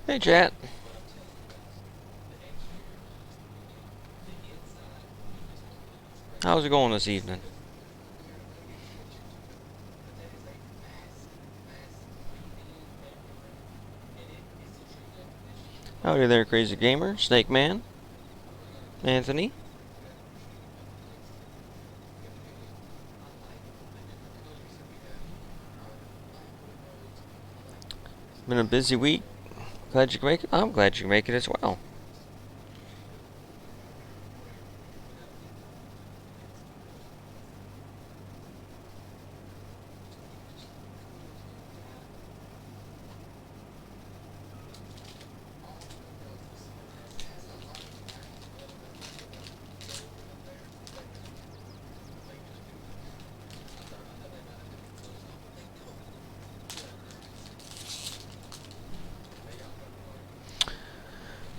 Hey, chat. How's it going this evening? Howdy there, Crazy Gamer, Snake Man, Anthony. Been a busy week. Glad you can make it. I'm glad you can make it as well.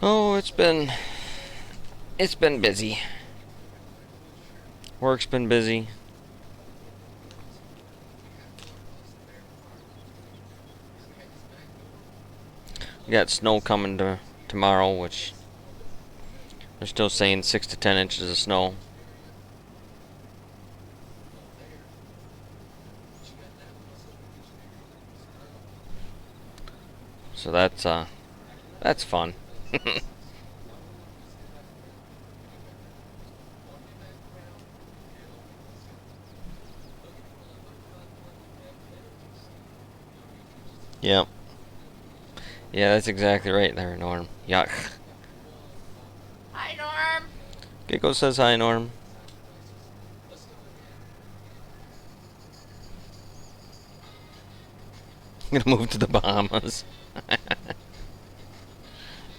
Oh, it's been busy. Work's been busy. We got snow coming tomorrow, which they're still saying 6 to 10 inches of snow. So that's fun. Yep. Yeah, that's exactly right there, Norm. Yuck. Hi, Norm. Gecko says hi, Norm. I'm gonna move to the Bahamas.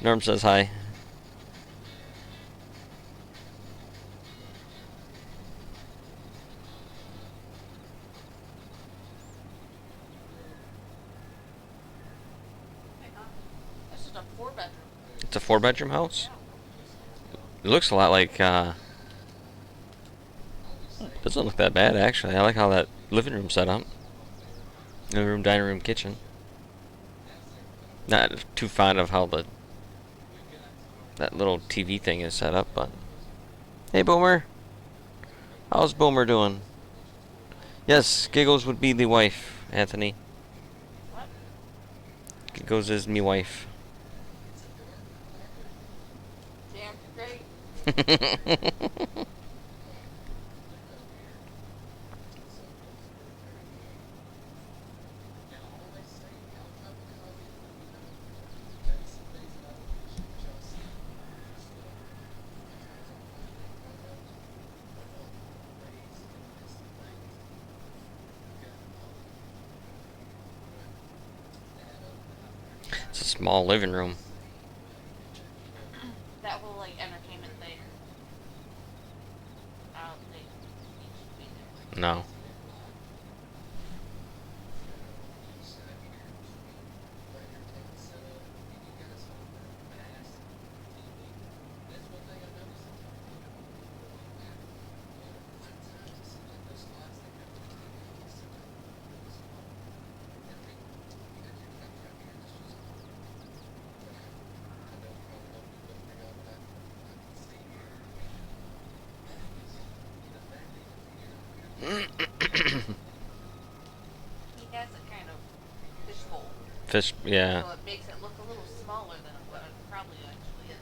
Norm says hi. This is a 4 bedroom. It's a 4-bedroom house. Yeah. It looks a lot like. Doesn't look that bad actually. I like how that living room set up. Living room, dining room, kitchen. Not too fond of how that little TV thing is set up, but hey, Boomer. How's Boomer doing? Yes, Giggles would be the wife, Anthony. What? Giggles is me wife. Damn great. It's a small living room. That whole like entertainment thing. I don't think needs to be there. No. He has a kind of fishbowl, Fish, yeah. so it makes it look a little smaller than what it probably actually is.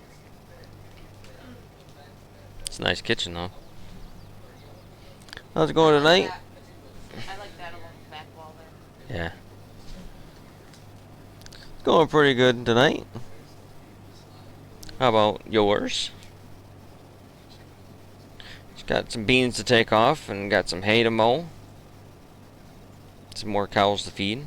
It's a nice kitchen though. How's it going I like tonight? that. I like that along the back wall there. Yeah. It's going pretty good tonight. How about yours? Just got some beans to take off and got some hay to mow. Some more cows to feed.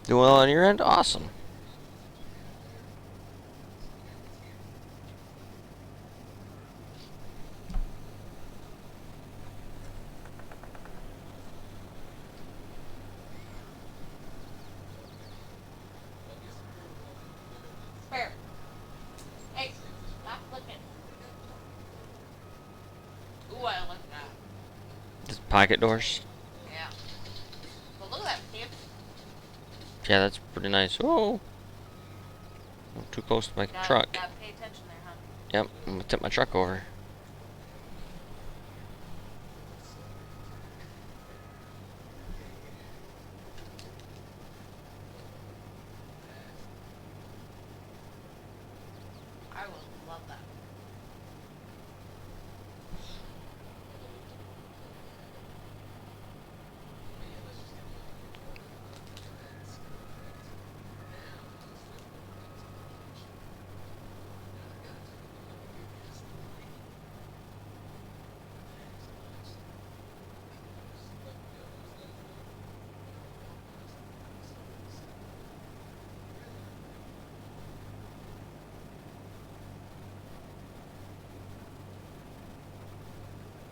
Doing well on your end? Awesome. Spare. Hey, stop looking. Ooh, I like that. pocket doors. Yeah. But look at that, Pip. Yeah, that's pretty nice. Oh, I'm too close to my truck. Gotta pay attention there, huh? Yep, I'm gonna tip my truck over. I would love that.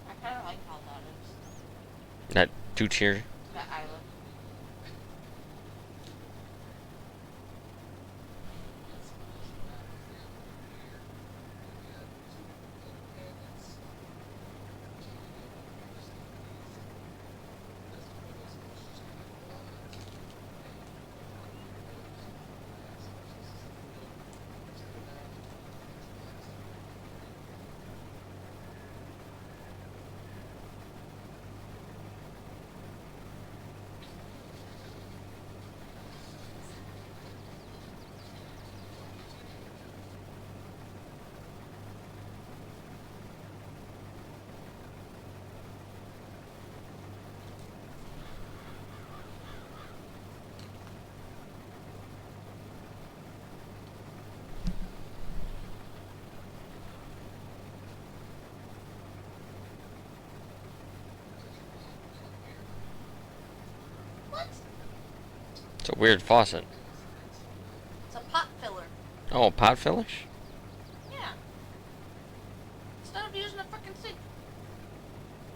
I kind of like how that is. That 2-tier. That island. What? It's a weird faucet. It's a pot filler. Oh, pot fillers? Yeah. Instead of using a frickin' sink.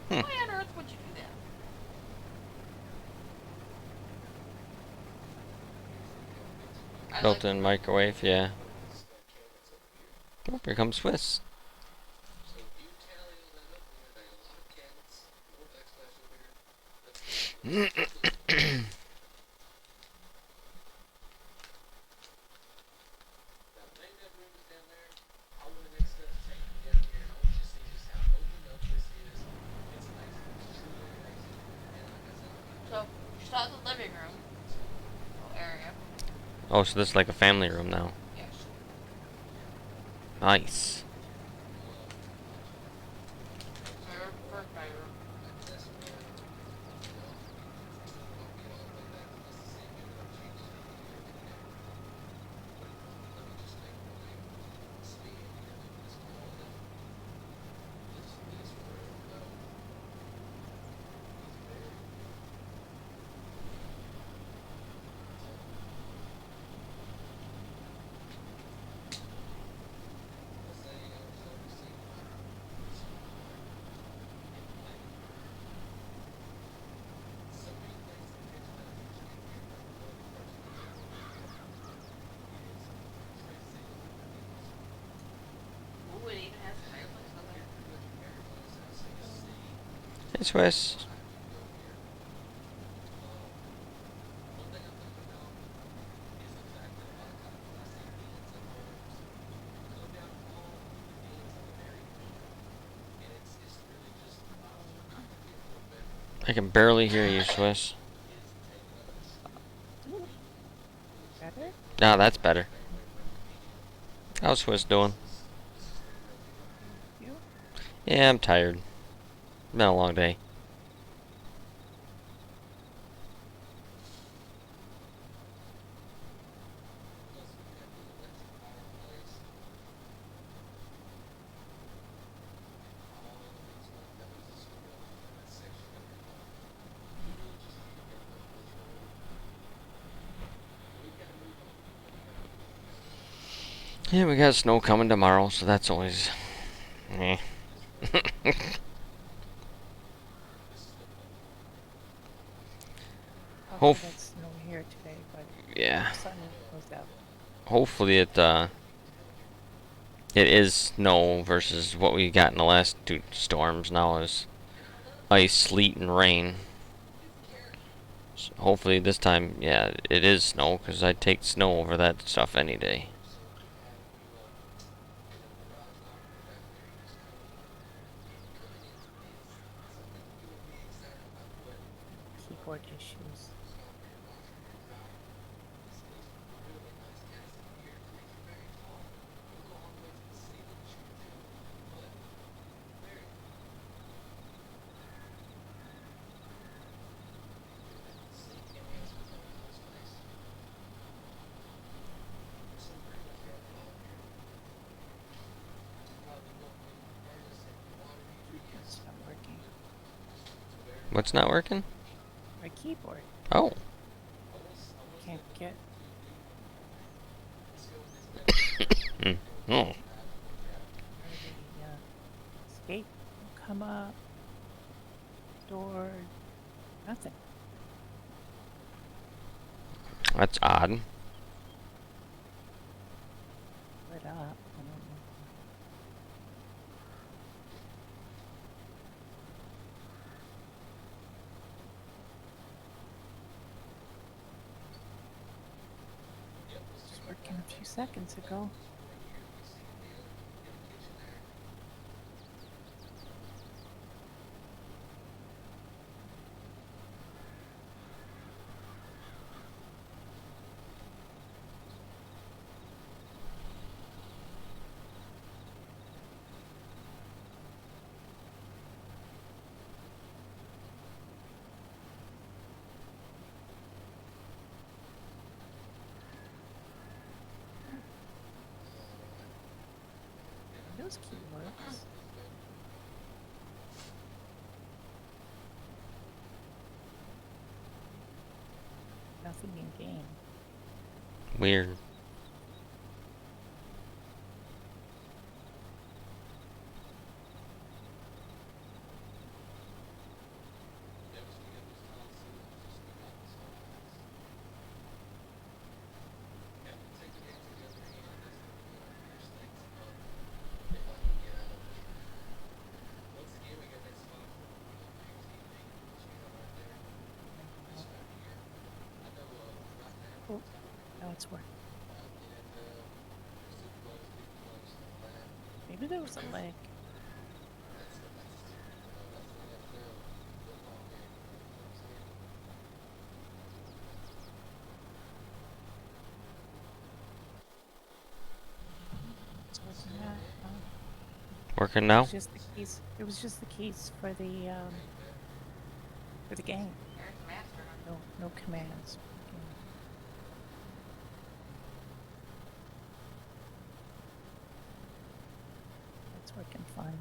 Hmm. Why on earth would you do that? Built-in microwave, yeah. Oh, here comes Swiss. So, you saw the living room area. Oh, so this is like a family room now. Yes. Nice. First bedroom. Ooh, it even has a fireplace on there. Hey, Swiss. I can barely hear you, Swiss. Better? Ah, that's better. How's Swiss doing? You? Yeah, I'm tired. Been a long day. Yeah, we got snow coming tomorrow, so that's always... eh. Okay, Hope- that's snow here today, but Yeah. the sun was out. Hopefully it is snow versus what we got in the last 2 storms now is ice, sleet, and rain. So hopefully this time, yeah, it is snow, because I'd take snow over that stuff any day. Keyboard issues. It's not working. What's not working? My keyboard. Oh. Can't get. Oh. Or the escape will come up. Door. Nothing. That's odd. Lit up. I don't know. Just working a few seconds ago. Windows key works. Nothing in game. Weird. Oh, now it's working. Maybe there was a lag. It's working now. Working It now? was just the keys. It was just the keys for the game. There's the master. No commands. Okay. It's working fine.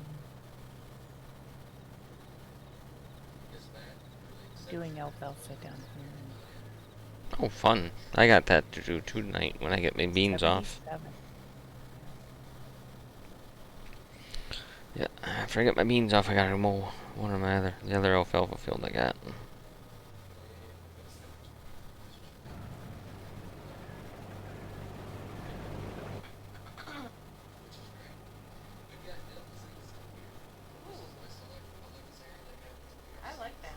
Doing alfalfa down here. Oh, fun. I got that to do tonight when I get my beans off. 77. Yeah, after I get my beans off, I gotta mow one of the other alfalfa field I got. I like that.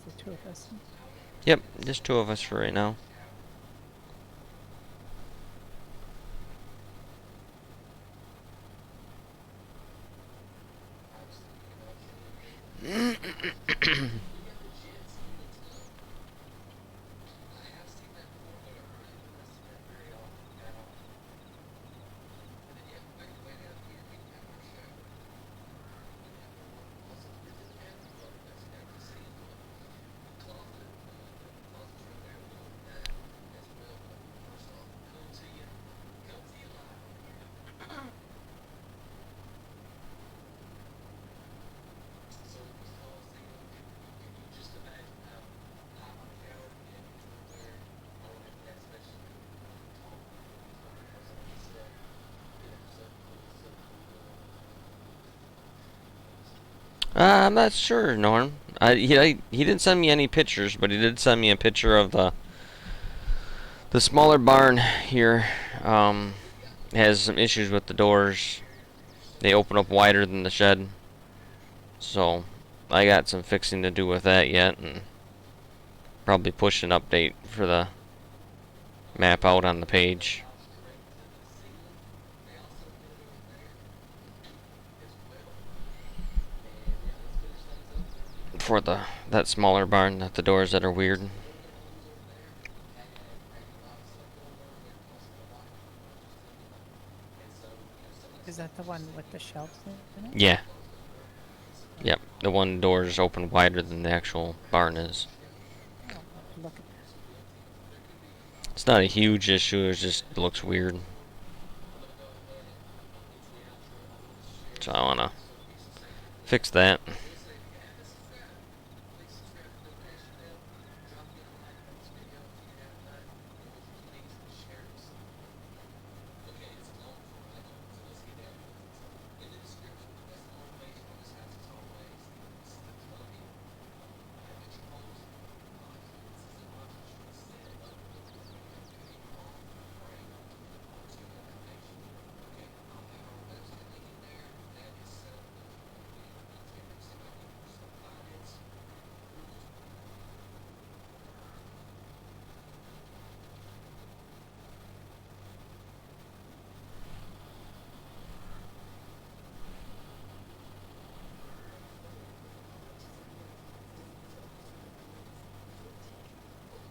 Just the two of us. Yep, just two of us for right now. I'm not sure, Norm. He didn't send me any pictures, but he did send me a picture of the smaller barn here. Has some issues with the doors. They open up wider than the shed. So I got some fixing to do with that yet, and probably push an update for the map out on the page. For that smaller barn, the doors that are weird. Is that the one with the shelves in it? Yeah. Yep. The one door is open wider than the actual barn is. Oh, I'll have to look at that. It's not a huge issue. It just looks weird. So I wanna fix that.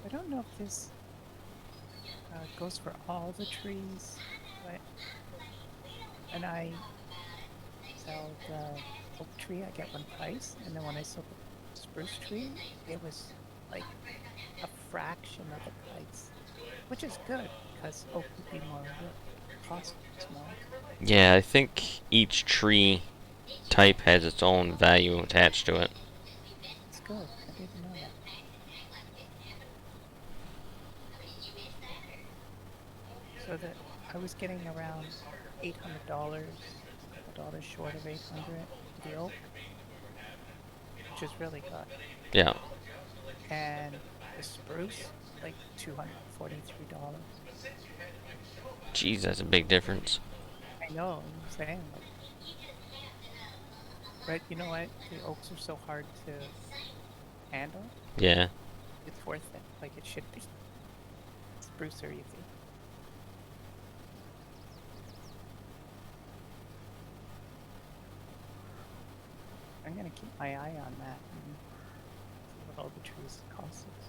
I don't know if this goes for all the trees, but when I sell the oak tree, I get one price, and then when I sell the spruce tree, it was like a fraction of the price, which is good because oak would be more wood, costs more. Yeah, I think each tree type has its own value attached to it. It's good. I didn't know that. So that I was getting around $800, a couple dollars short of 800 for the oak, which is really good. Yeah. And the spruce, like $243. Jeez, that's a big difference. I know, I'm saying like, but you know what? The oaks are so hard to handle. Yeah. It's worth it. Like it should be. Spruce are easy. I'm gonna keep my eye on that and see what all the trees cost us.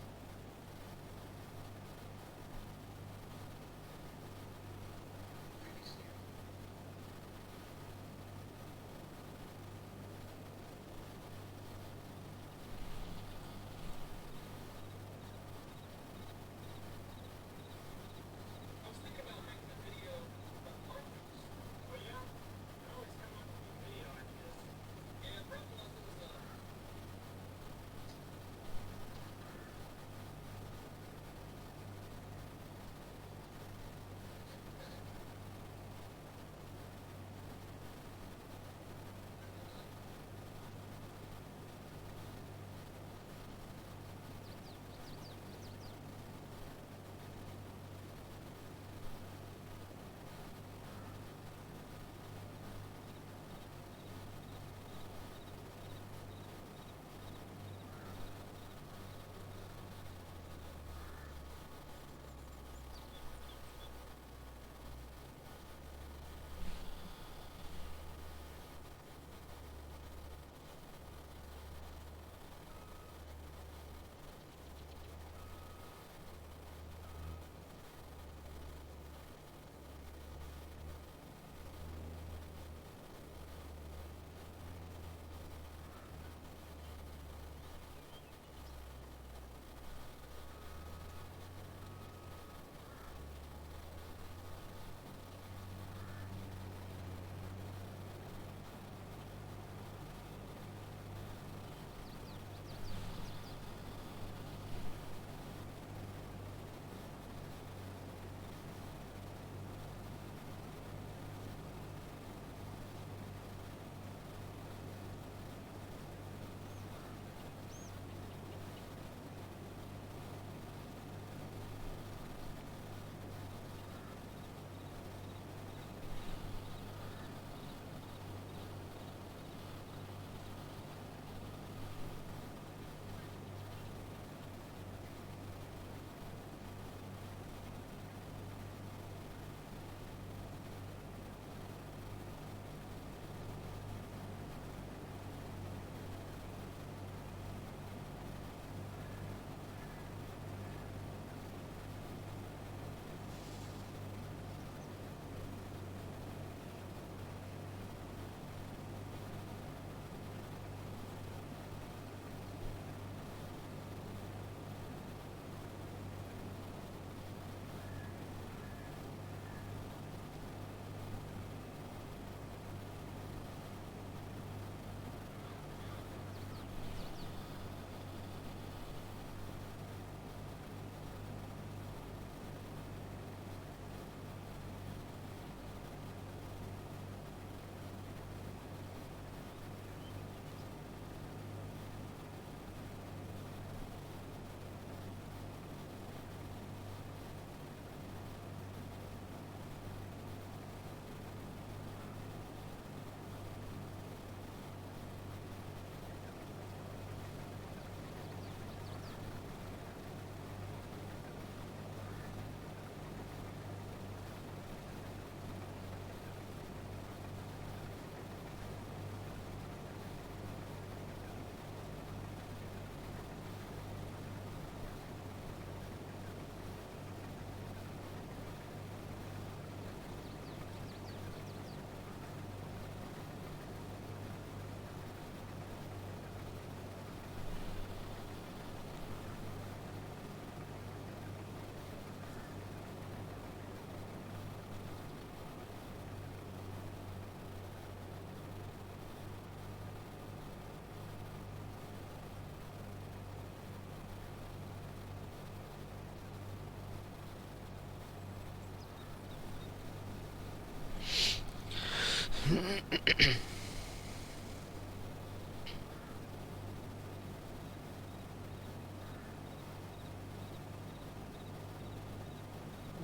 I'm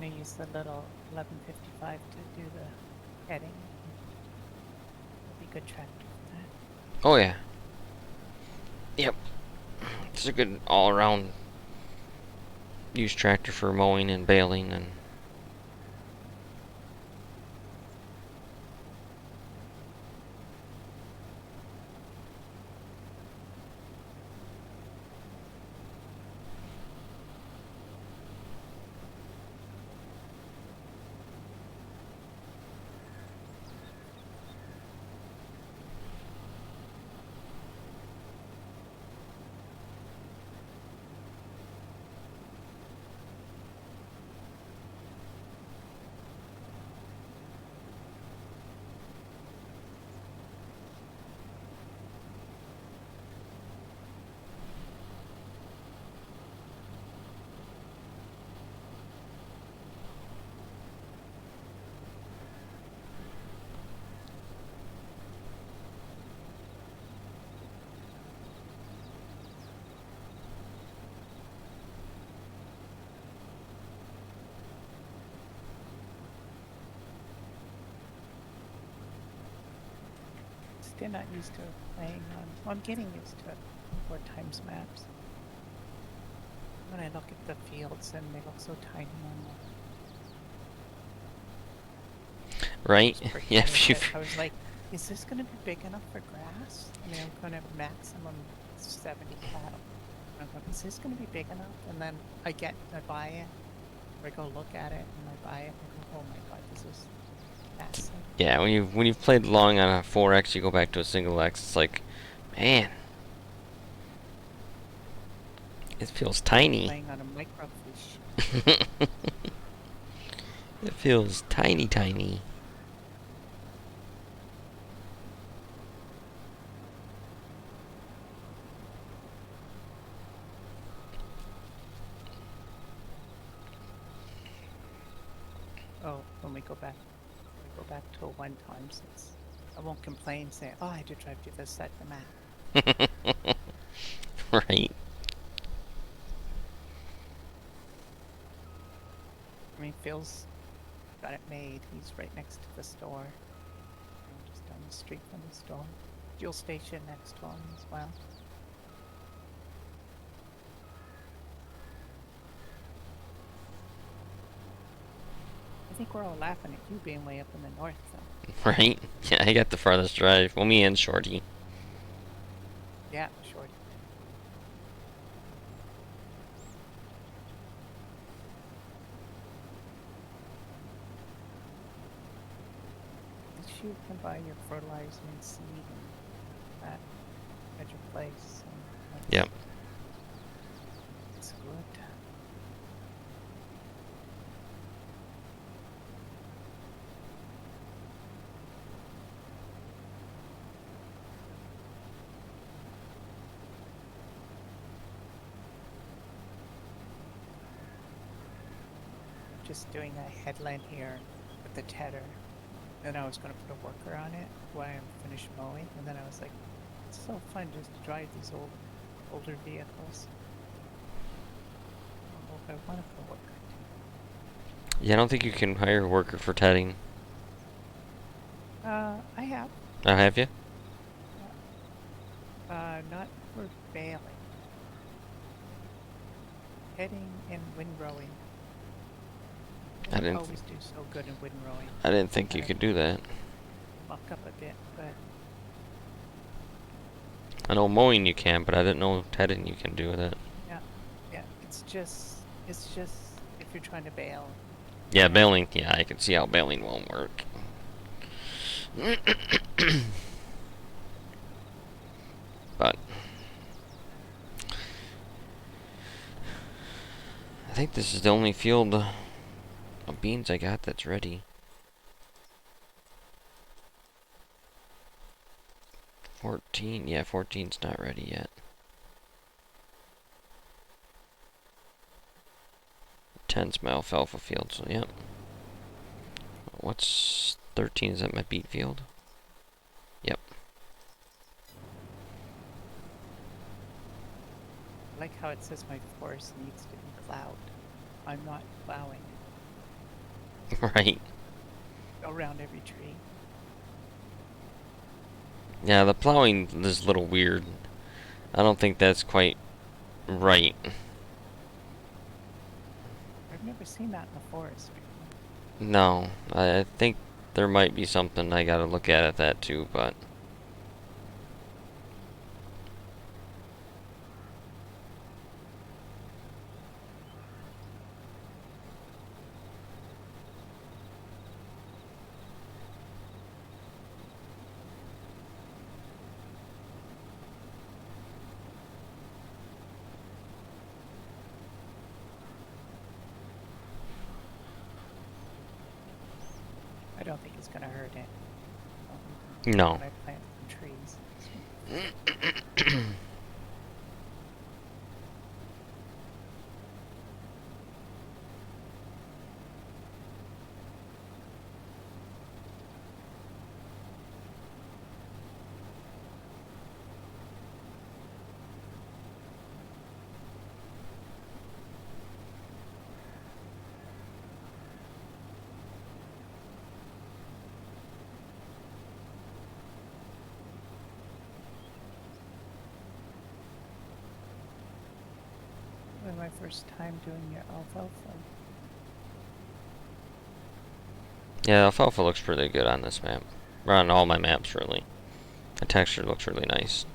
gonna use the little 1155 to do the heading. It'll be good tractor for that. Oh yeah. Yep. It's a good all-around use tractor for mowing and baling and. Still not used to playing on. Well, I'm getting used to it. 4x maps. When I look at the fields, and they look so tiny on Right? the Yeah. I was like, is this going to be big enough for grass? I mean, I'm going to maximum 70 cattle. I'm going, is this going to be big enough? And then I buy it, or I go look at it, and I buy it, and I go, oh my god, this is massive. Yeah, when you've played long on a 4X, you go back to a single X. It's like, man, it feels tiny. Playing on a microfiche. It feels tiny, tiny. Oh, when we go back to 1x, I won't complain saying, oh, I had to drive to this side of the map. Right. I mean, Phil's got it made. He's right next to the store. I'm just down the street from the store. Fuel station next to him as well. I think we're all laughing at you being way up in the north, though. Right? Yeah, I got the farthest drive. Well, me and Shorty. Yeah, short. You can buy your fertilizer and seed and that at your place. And Yep. it's good. Just doing a headland here with the tedder. Then I was going to put a worker on it while I'm finished mowing, and then I was like, it's so fun just to drive these older vehicles. I don't know if I want to put a worker. Yeah, I don't think you can hire a worker for tedding. I have. Oh, have you? Not for bailing. Heading and windrowing. I didn't always do so good in windrowing. I didn't think you could do that. Muck up a bit, but I know mowing you can, but I didn't know tedding you can do with it. yeah, it's just if you're trying to bail. Yeah, baling. Yeah, I can see how baling won't work. But I think this is the only field of beans I got that's ready. 14, yeah, 14's not ready yet. 10's my alfalfa field, so yep. What's 13? Is that my beet field? like how it says my forest needs to be plowed. I'm not plowing Right. around every tree. Yeah, the plowing is a little weird. I don't think that's quite right. I've never seen that in the forest before. No, I think there might be something I gotta look at that too, but I don't think it's gonna hurt it. no. When I plant some trees. This was my first time doing your alfalfa. Yeah, alfalfa looks pretty good on this map. Or on all my maps, really. The texture looks really nice.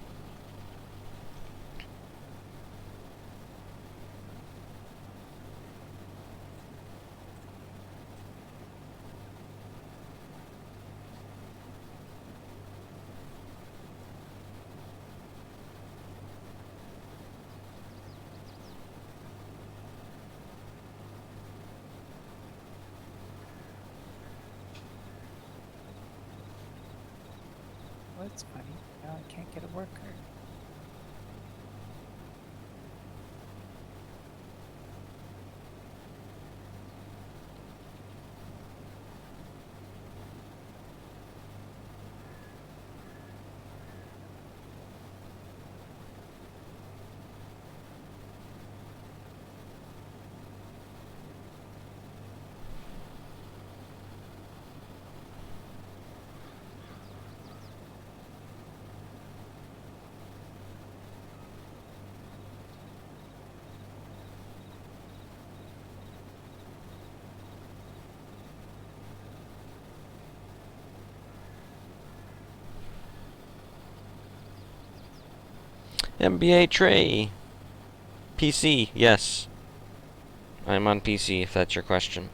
Well, that's funny. Now I can't get a worker. NBA Trey. PC, yes. I'm on PC, if that's your question.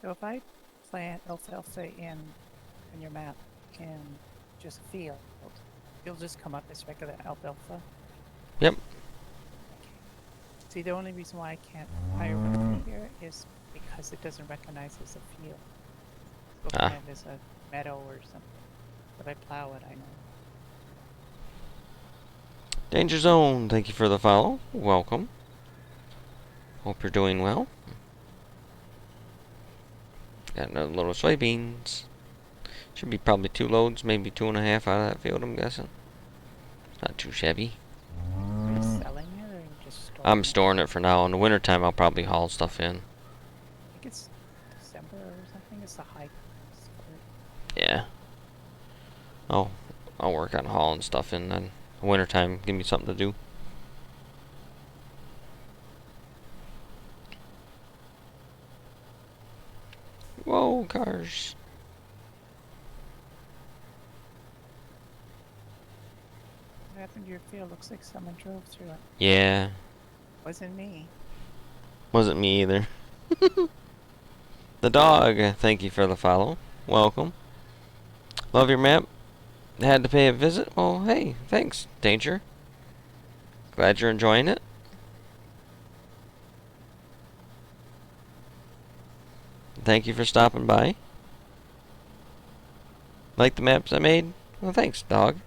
So if I plant alfalfa in your map in just a field, it'll just come up as regular alfalfa. Yep. Okay. See, the only reason why I can't hire worker here is because it doesn't recognize as a field. It's looking at it as a meadow or something. If I plow it, I know. Danger Zone, thank you for the follow. Welcome. Hope you're doing well. Got another load of soybeans. Should be probably 2 loads, maybe 2.5 out of that field, I'm guessing. Not too shabby. Are you selling it or are you just storing I'm it? storing it for now. In the wintertime, I'll probably haul stuff in. I think it's December or something. It's the high for it. Yeah. I'll work on hauling stuff in then. Wintertime, give me something to do. Whoa, cars. What happened to your field? Looks like someone drove through it. Yeah, Wasn't me. wasn't me either. The dog, thank you for the follow. Welcome. Love your map. Had to pay a visit? Well, hey, thanks, Danger. Glad you're enjoying it. Thank you for stopping by. Like the maps I made? Well, thanks, dog.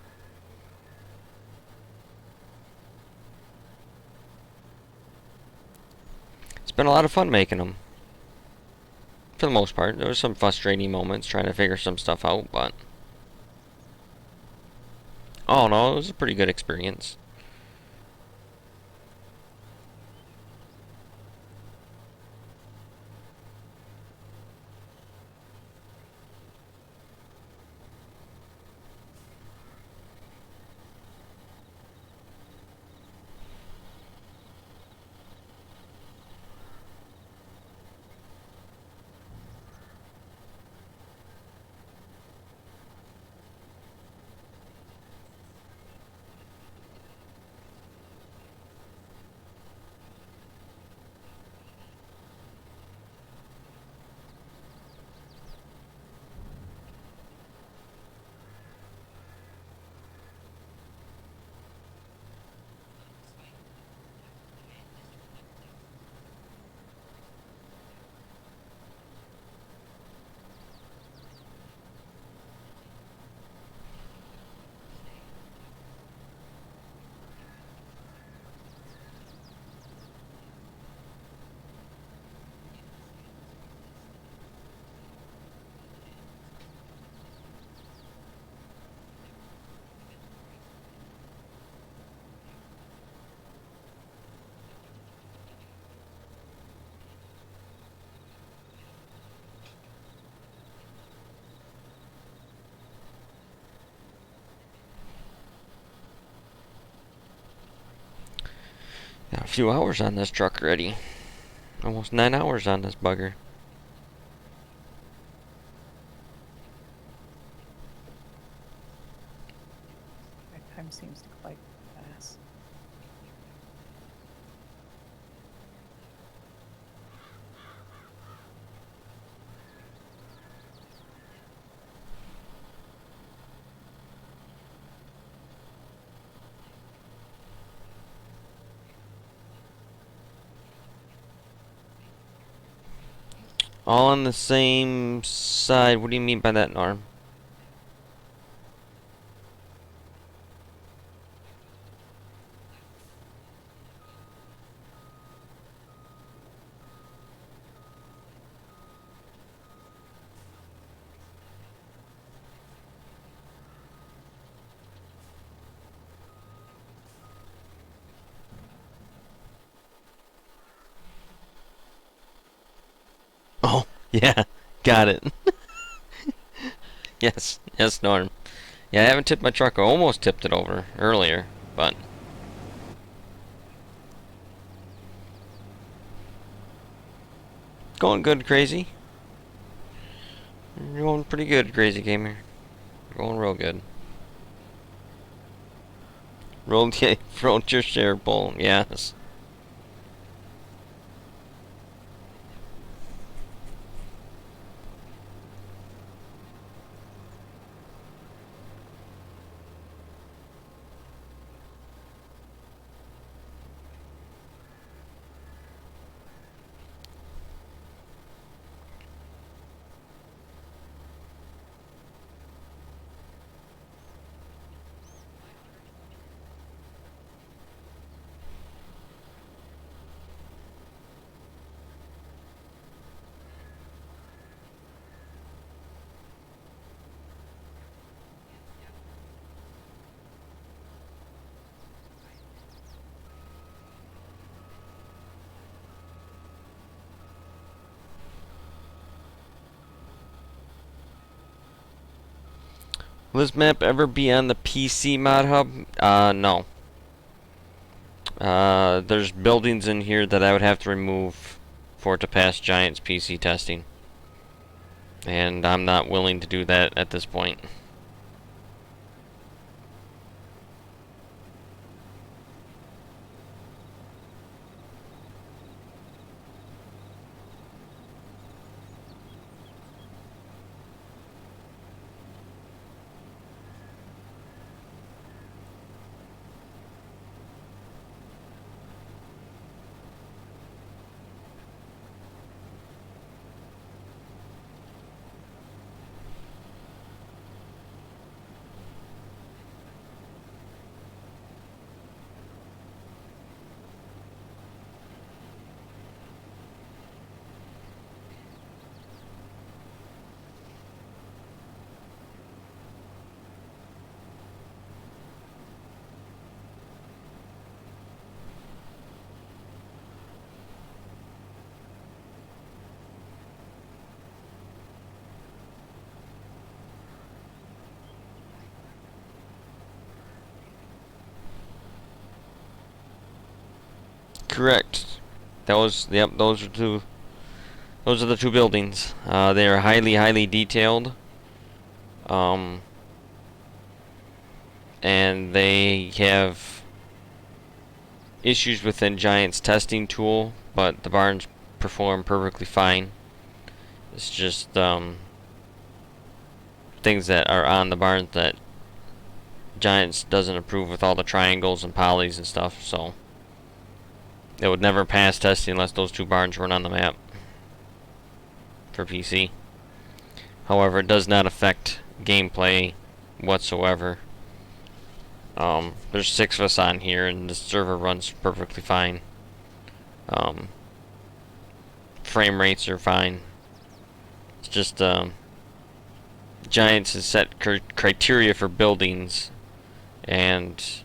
It's been a lot of fun making them. For the most part, there was some frustrating moments trying to figure some stuff out, but all in all, it was a pretty good experience. Got a few hours on this truck already. Almost 9 hours on this bugger. My time seems to quite fast. All on the same side. What do you mean by that, Norm? Oh, yeah. Got it. Yes. Yes, Norm. Yeah, I haven't tipped my truck. I almost tipped it over earlier, but going good, Crazy. You're going pretty good, Crazy Gamer. You're going real good. Rolled, yeah, rolled your share bowl. Yes. Will this map ever be on the PC mod hub? No. There's buildings in here that I would have to remove for it to pass Giant's PC testing. And I'm not willing to do that at this point. Correct. Yep, those are the two buildings. They are highly detailed. Um, and they have issues within Giant's testing tool, but the barns perform perfectly fine. It's just things that are on the barns that Giants doesn't approve with all the triangles and polys and stuff, so it would never pass testing unless those two barns weren't on the map for PC. However, it does not affect gameplay whatsoever. There's 6 of us on here, and the server runs perfectly fine. Frame rates are fine. It's just Giants has set criteria for buildings, and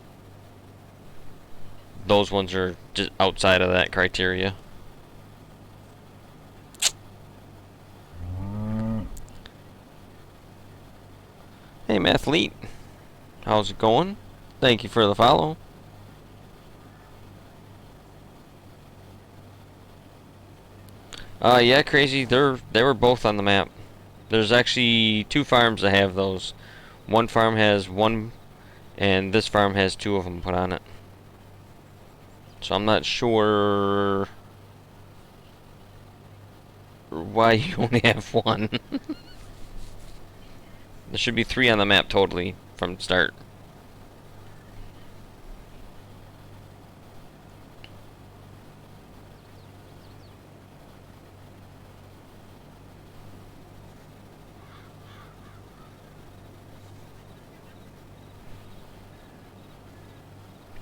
those ones are just outside of that criteria. Hey, Mathlete. How's it going? Thank you for the follow. Yeah, Crazy. They were both on the map. There's actually 2 farms that have those. One farm has 1, and this farm has 2 of them put on it. So I'm not sure why you only have 1. There should be 3 on the map totally from start.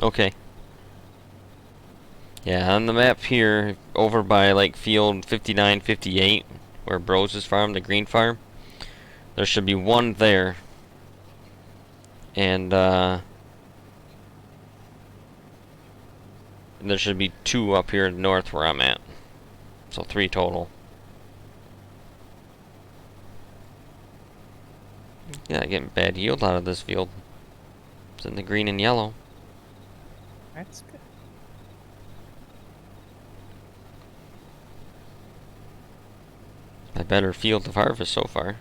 Okay. Yeah, on the map here, over by like field 59, 58, where Bros is farm, the green farm, there should be 1 there. And there should be 2 up here north where I'm at. So 3 total. Yeah, getting bad yield out of this field. It's in the green and yellow. That's good. A better field of harvest so far.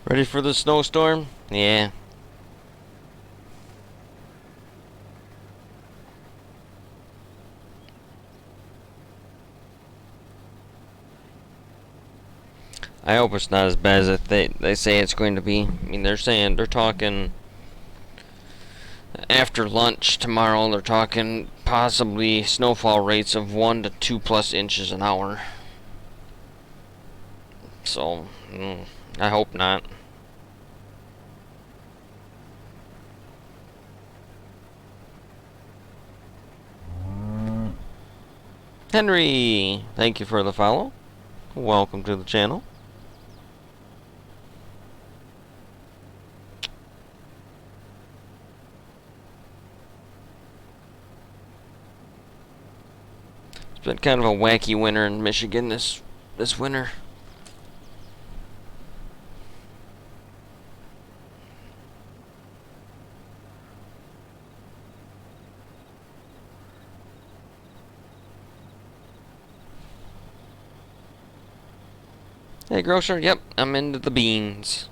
Ready for the snowstorm? Yeah. I hope it's not as bad as they say it's going to be. I mean, they're talking after lunch tomorrow. They're talking possibly snowfall rates of 1 to 2+ inches an hour. So, I hope not. Henry, thank you for the follow. Welcome to the channel. It's been kind of a wacky winter in Michigan this winter. Hey, grocer. Yep, I'm into the beans.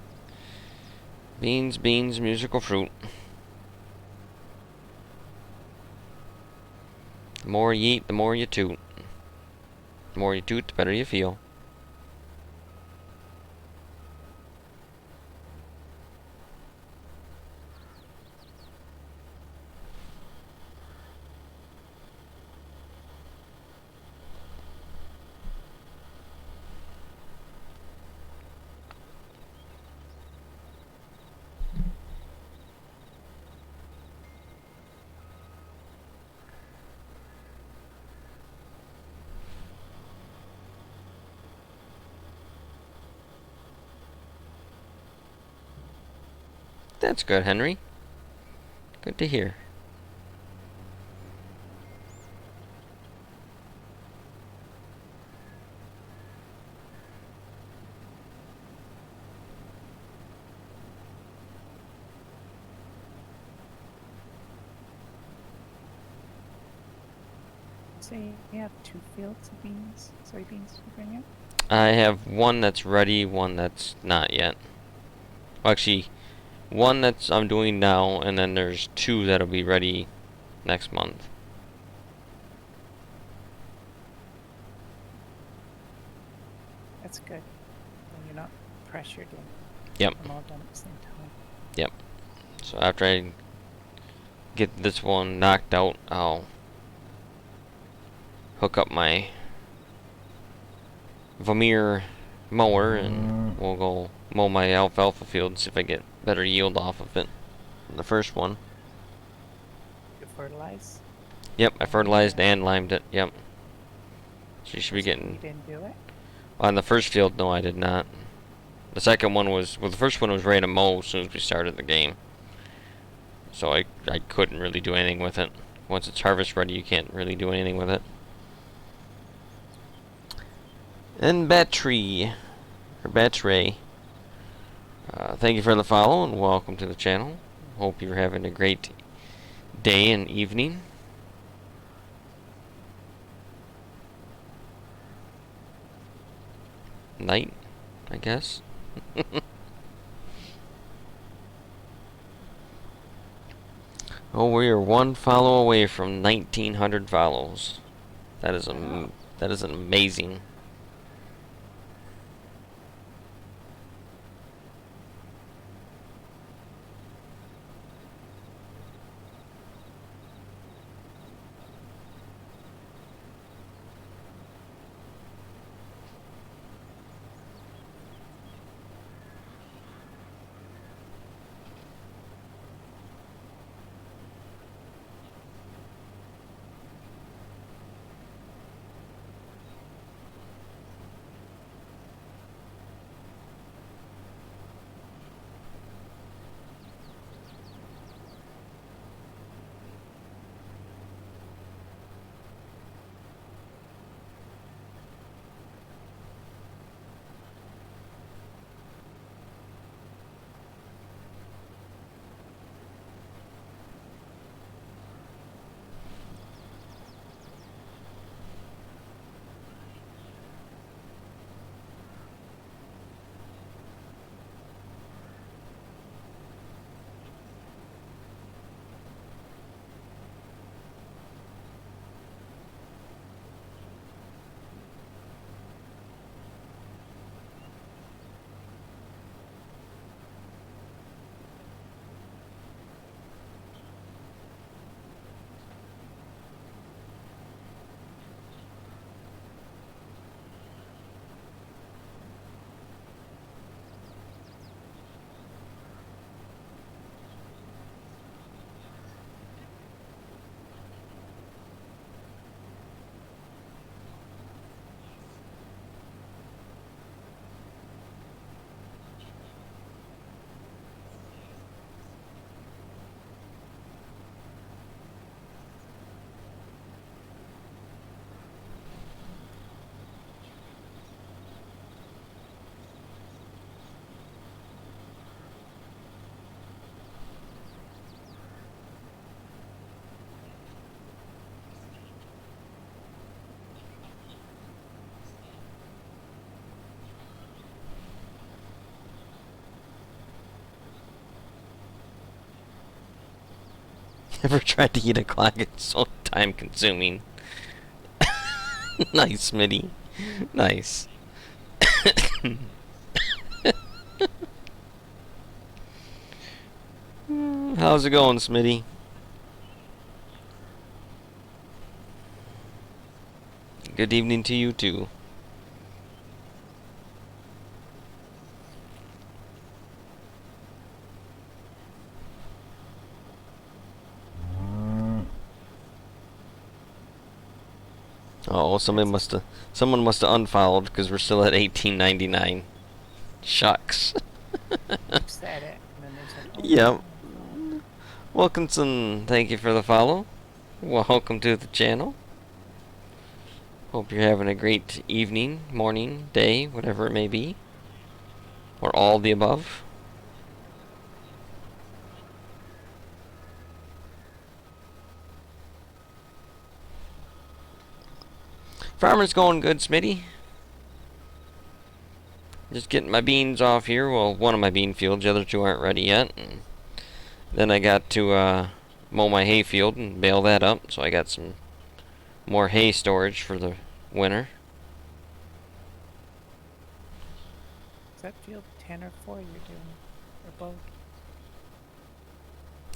Beans, musical fruit. The more you eat, the more you toot. The more you toot, the better you feel. That's good, Henry. Good to hear. So you have 2 fields of beans, soybeans to bring in? I have one that's ready, one that's not yet. Well, actually, one that's I'm doing now, and then there's 2 that'll be ready next month. That's good. Then you're not pressured in. Yep. Them all done at the same time. Yep. So after I get this one knocked out, I'll hook up my Vermeer mower and we'll go mow my alfalfa field and see if I get better yield off of it than the first one. You fertilize? Yep, I fertilized and limed it. Yep. So you should be You getting... didn't do it? On the first field, no, I did not. The second one was... Well, the first one was ready to mow as soon as we started the game. So I couldn't really do anything with it. Once it's harvest ready, you can't really do anything with it. And Battery, or Batray, thank you for the follow and welcome to the channel. Hope you're having a great day and evening. Night, I guess. Oh, we are 1 follow away from 1,900 follows. That is amazing. Never tried to eat a clock. It's so time consuming. Nice, Smitty. Nice. How's it going, Smitty? Good evening to you, too. Oh, someone must have unfollowed because we're still at 18.99. Shucks. You said it, and then they said, "Oh, Yep. no." Wilkinson, thank you for the follow. Welcome to the channel. Hope you're having a great evening, morning, day, whatever it may be. Or all the above. Farmer's going good, Smitty. Just getting my beans off here. Well, one of my bean fields. The other two aren't ready yet. And then I got to mow my hay field and bale that up. So I got some more hay storage for the winter. Is that field 10 or 4 you're doing? Or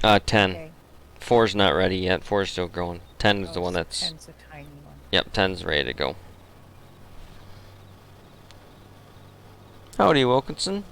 both? 10. Okay. 4's not ready yet. 4's still growing. 10 is the one so that's... 10's a tiny one. Yep, 10's ready to go. Howdy, Wilkinson.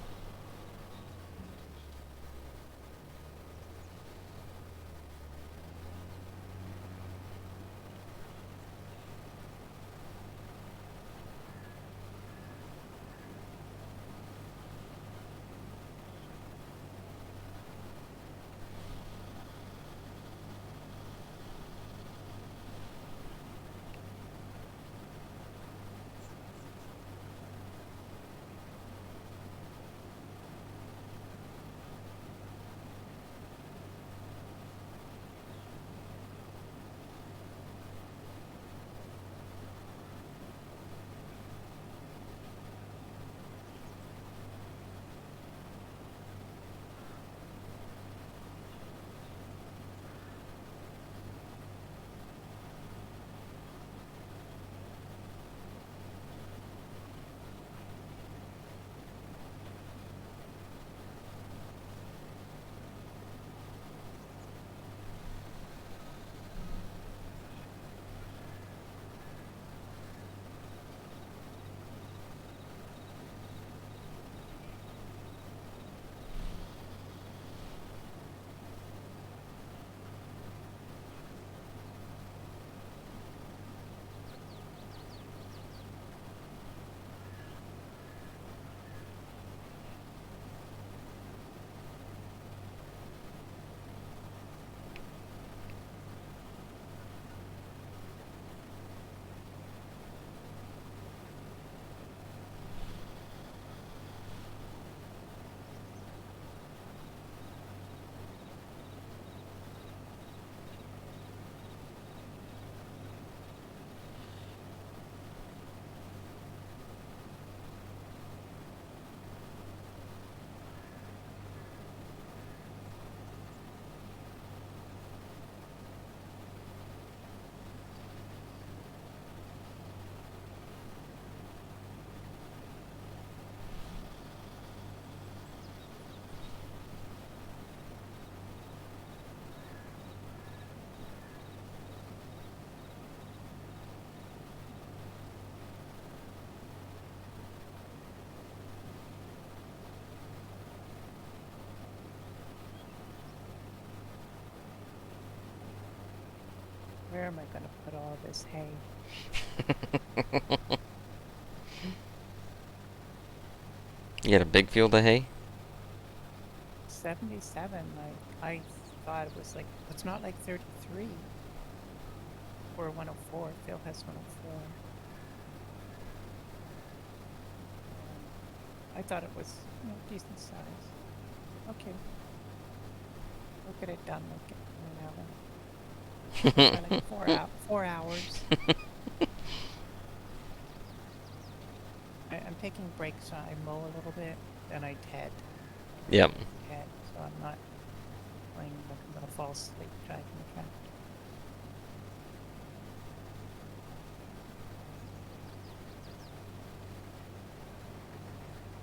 Where am I going to put all this hay? You got a big field of hay? 77. I thought it was like, it's not like 33 or 104. Phil has 104. I thought it was, decent size. Okay. We'll get it done like in an hour. Like 4 hours. I'm taking breaks. I mow a little bit, then I ted. Yep. So I'm not like I'm gonna fall asleep driving the tractor.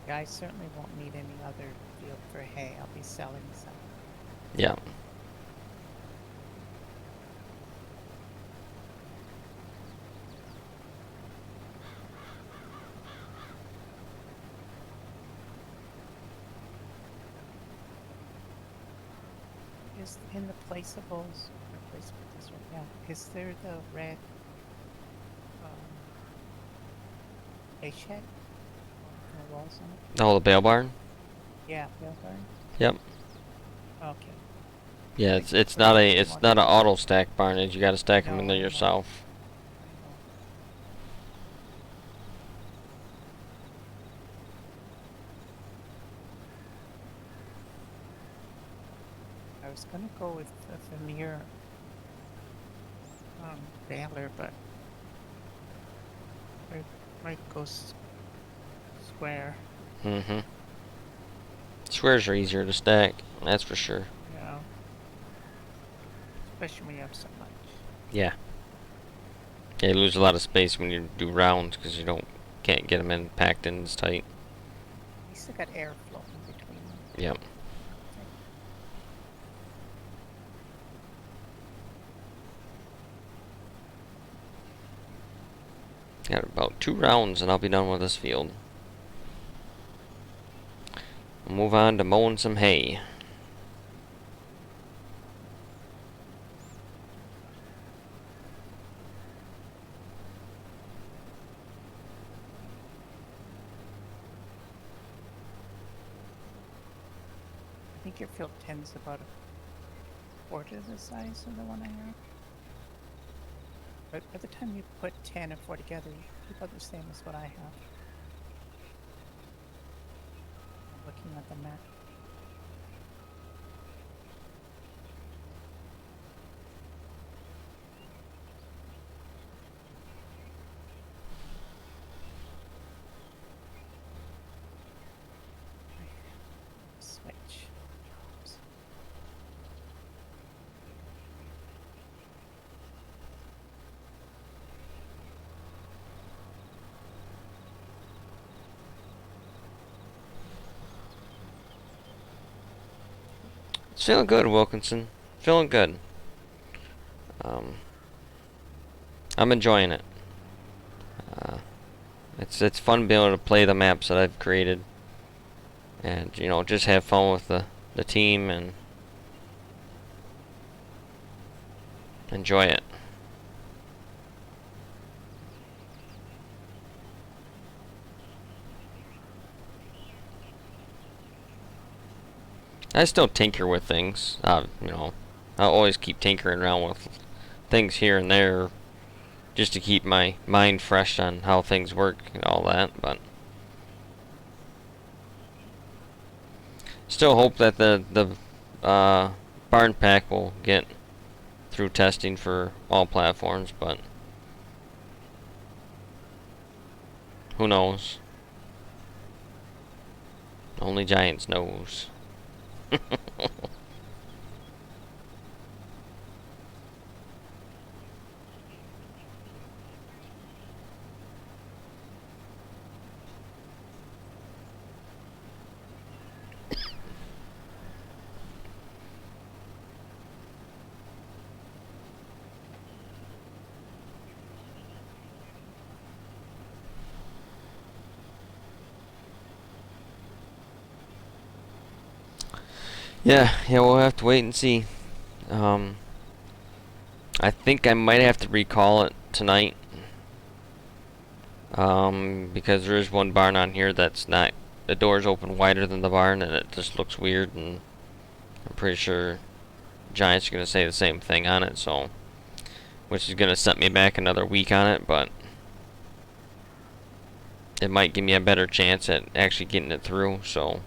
Yeah, I certainly won't need any other field for hay. I'll be selling some. Yeah. Is in the placeables, or place put this right, yeah. Is there the red hay shed? No walls on it? Oh, the bale barn? Yeah, bale barn? Yep. Okay. Yeah, Thank you it's for not a letting me it's know. not an auto stack barn. You got to stack them in No, there I know. yourself. I know. I was gonna go with a veneer baler, but I might go square. Mm-hmm. Squares are easier to stack. That's for sure. Yeah. Especially when you have so much. Yeah. Yeah, you lose a lot of space when you do rounds because you can't get them in packed in as tight. At least I got air flowing between them. Yep. Got about 2 rounds and I'll be done with this field. We'll move on to mowing some hay. I think your field 10's about a quarter the size of the one I have. But by the time you put 10 and 4 together, you about the same as what I have. I'm looking at the map. Switch. Oops. It's feeling good, Wilkinson. Feeling good. I'm enjoying it. It's fun being able to play the maps that I've created, and just have fun with the team and enjoy it. I still tinker with things. I'll always keep tinkering around with things here and there, just to keep my mind fresh on how things work and all that. But still hope that the barn pack will get through testing for all platforms. But who knows? Only Giants knows. Yeah, we'll have to wait and see. I think I might have to recall it tonight. Because there is one barn on here that's not, the door's open wider than the barn, and it just looks weird, and I'm pretty sure Giants are going to say the same thing on it, so, which is going to set me back another week on it, but it might give me a better chance at actually getting it through, so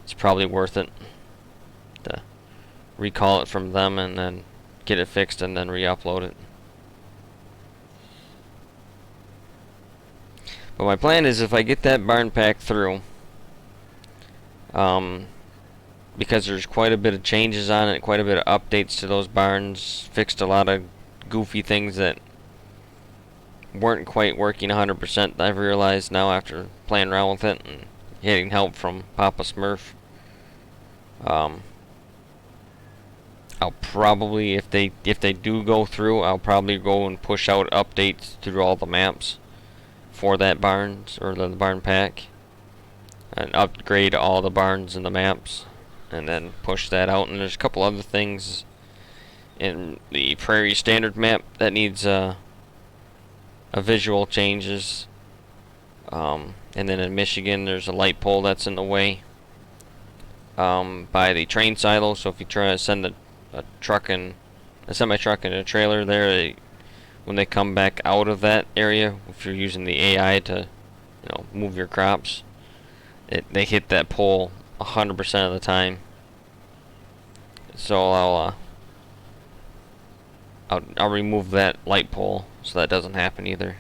it's probably worth it to recall it from them and then get it fixed and then re-upload it. But my plan is, if I get that barn pack through, because there's quite a bit of changes on it, quite a bit of updates to those barns, fixed a lot of goofy things that weren't quite working 100%. I've realized now after playing around with it and getting help from Papa Smurf. I'll probably, if they do go through, I'll probably go and push out updates through all the maps for that barns or the barn pack, and upgrade all the barns and the maps, and then push that out. And there's a couple other things in the Prairie Standard map that needs a visual changes. And then in Michigan, there's a light pole that's in the way by the train silo. So if you try to send a truck and a semi-truck and a trailer there, when they come back out of that area, if you're using the AI to, move your crops, they hit that pole 100% of the time. So I'll remove that light pole so that doesn't happen either.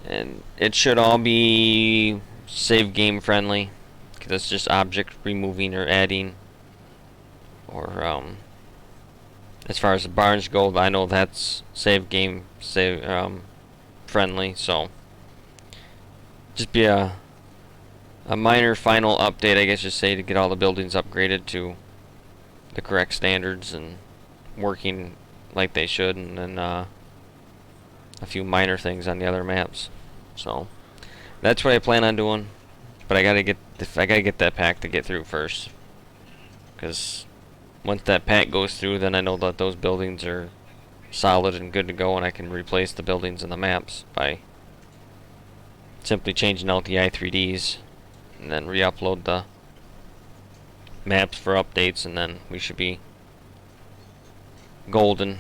And it should all be save game friendly, because it's just object removing or adding. Or as far as the barns go, I know that's save friendly. So just be a minor final update, I guess you say, to get all the buildings upgraded to the correct standards and working like they should, and then a few minor things on the other maps. So that's what I plan on doing. But I gotta get that pack to get through first, because once that pack goes through, then I know that those buildings are solid and good to go, and I can replace the buildings in the maps by simply changing out the i3ds and then re-upload the maps for updates, and then we should be golden.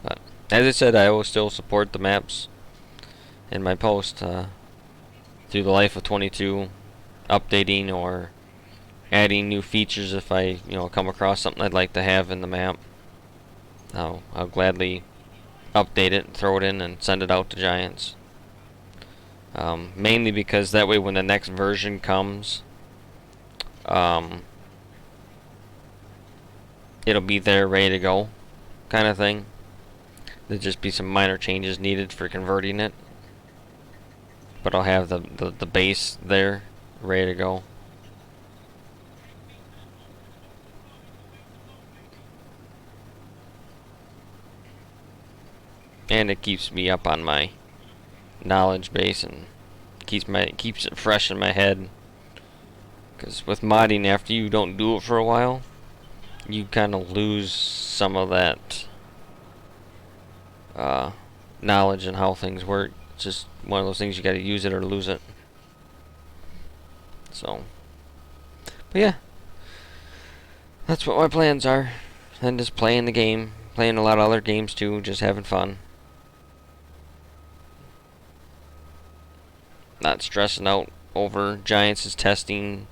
But as I said, I will still support the maps in my post through the life of 22, updating or adding new features if I come across something I'd like to have in the map. I'll gladly update it, throw it in, and send it out to Giants. Mainly because that way when the next version comes, it'll be there ready to go, kind of thing. There'll just be some minor changes needed for converting it, but I'll have the base there ready to go. And it keeps me up on my knowledge base and keeps it fresh in my head. Because with modding, after you don't do it for a while, you kind of lose some of that knowledge and how things work. It's just one of those things, you got to use it or lose it. So, but yeah, that's what my plans are. And just playing the game, playing a lot of other games too, just having fun. Not stressing out over Giants' testing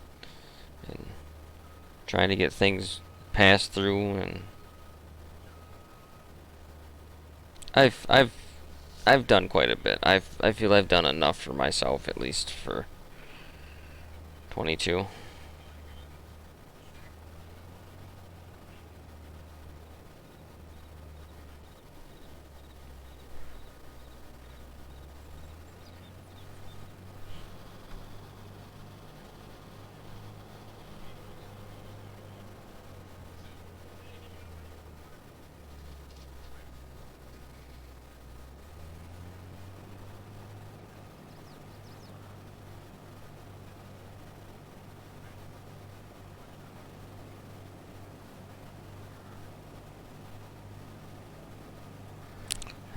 and trying to get things passed through. And I've done quite a bit. I feel I've done enough for myself, at least for 22.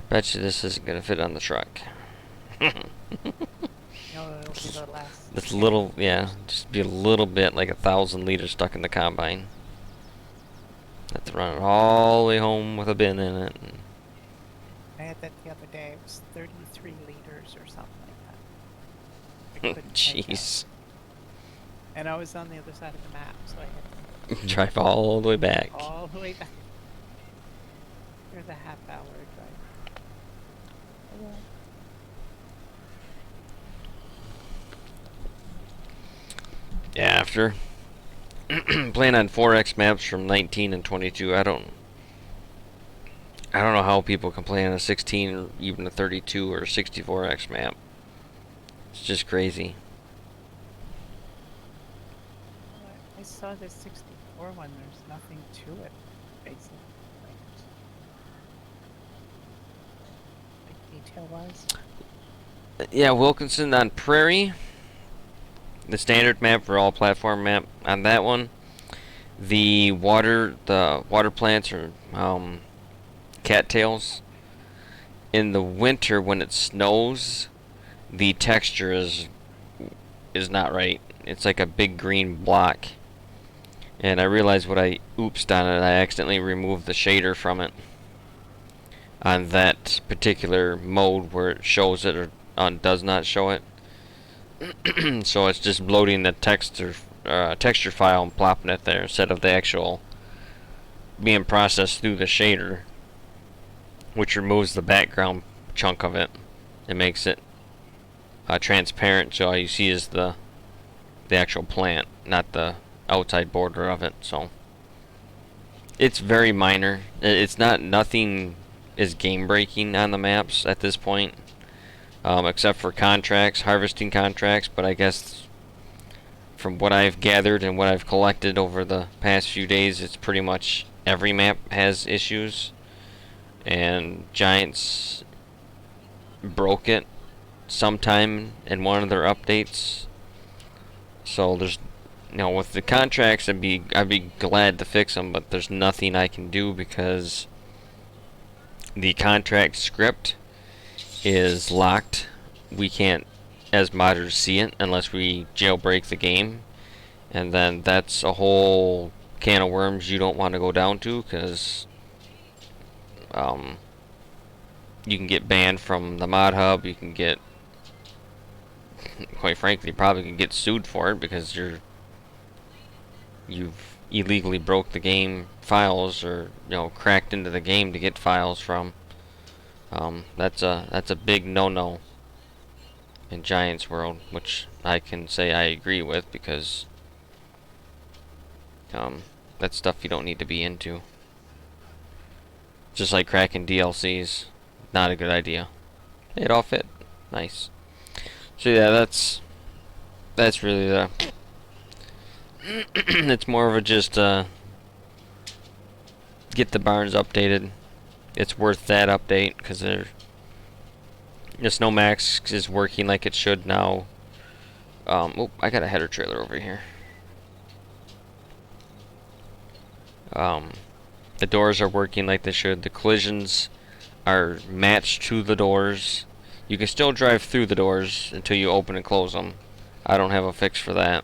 Bet you this isn't gonna fit on the truck. No, it'll be the last. This little, yeah, just be a little bit like 1,000 liters stuck in the combine. Have to run it all the way home with a bin in it. I had that the other day. It was 33 liters or something like that. I couldn't make out. Jeez. And I was on the other side of the map, so I had to Drive all the way back. all the way back. There's a half-hour drive. Oh, well. Yeah, after playing on 4X maps from 19 and 22, I don't know how people can play on a 16 or even a 32 or a 64X map. It's just crazy. Well, I saw the 64 one. There's nothing to it, basically. Like detail-wise. Yeah, Wilkinson on Prairie, the standard map for all platform map. On that one, the water plants are cattails. In the winter when it snows, the texture is not right. It's like a big green block. And I realized what I oopsed on it. I accidentally removed the shader from it on that particular mode where it shows it or does not show it. So it's just loading the texture file and plopping it there instead of the actual being processed through the shader, which removes the background chunk of it. It makes it transparent, so all you see is the actual plant, not the outside border of it. So it's very minor. It's not nothing is game breaking on the maps at this point, except for contracts, harvesting contracts. But I guess from what I've gathered and what I've collected over the past few days, it's pretty much every map has issues, and Giants broke it sometime in one of their updates. So there's, with the contracts, I'd be glad to fix them, but there's nothing I can do because the contract script is locked. We can't, as modders, see it unless we jailbreak the game, and then that's a whole can of worms you don't want to go down to, because you can get banned from the mod hub. You can get, quite frankly, probably can get sued for it because you've illegally broke the game files, or cracked into the game to get files from. That's a big no-no in Giants world, which I can say I agree with, because that's stuff you don't need to be into. Just like cracking DLCs, not a good idea. It all fit, nice. So yeah, that's really the. It's more of a just get the barns updated. It's worth that update because the Snowmax is working like it should now. Oh, I got a header trailer over here. The doors are working like they should. The collisions are matched to the doors. You can still drive through the doors until you open and close them. I don't have a fix for that.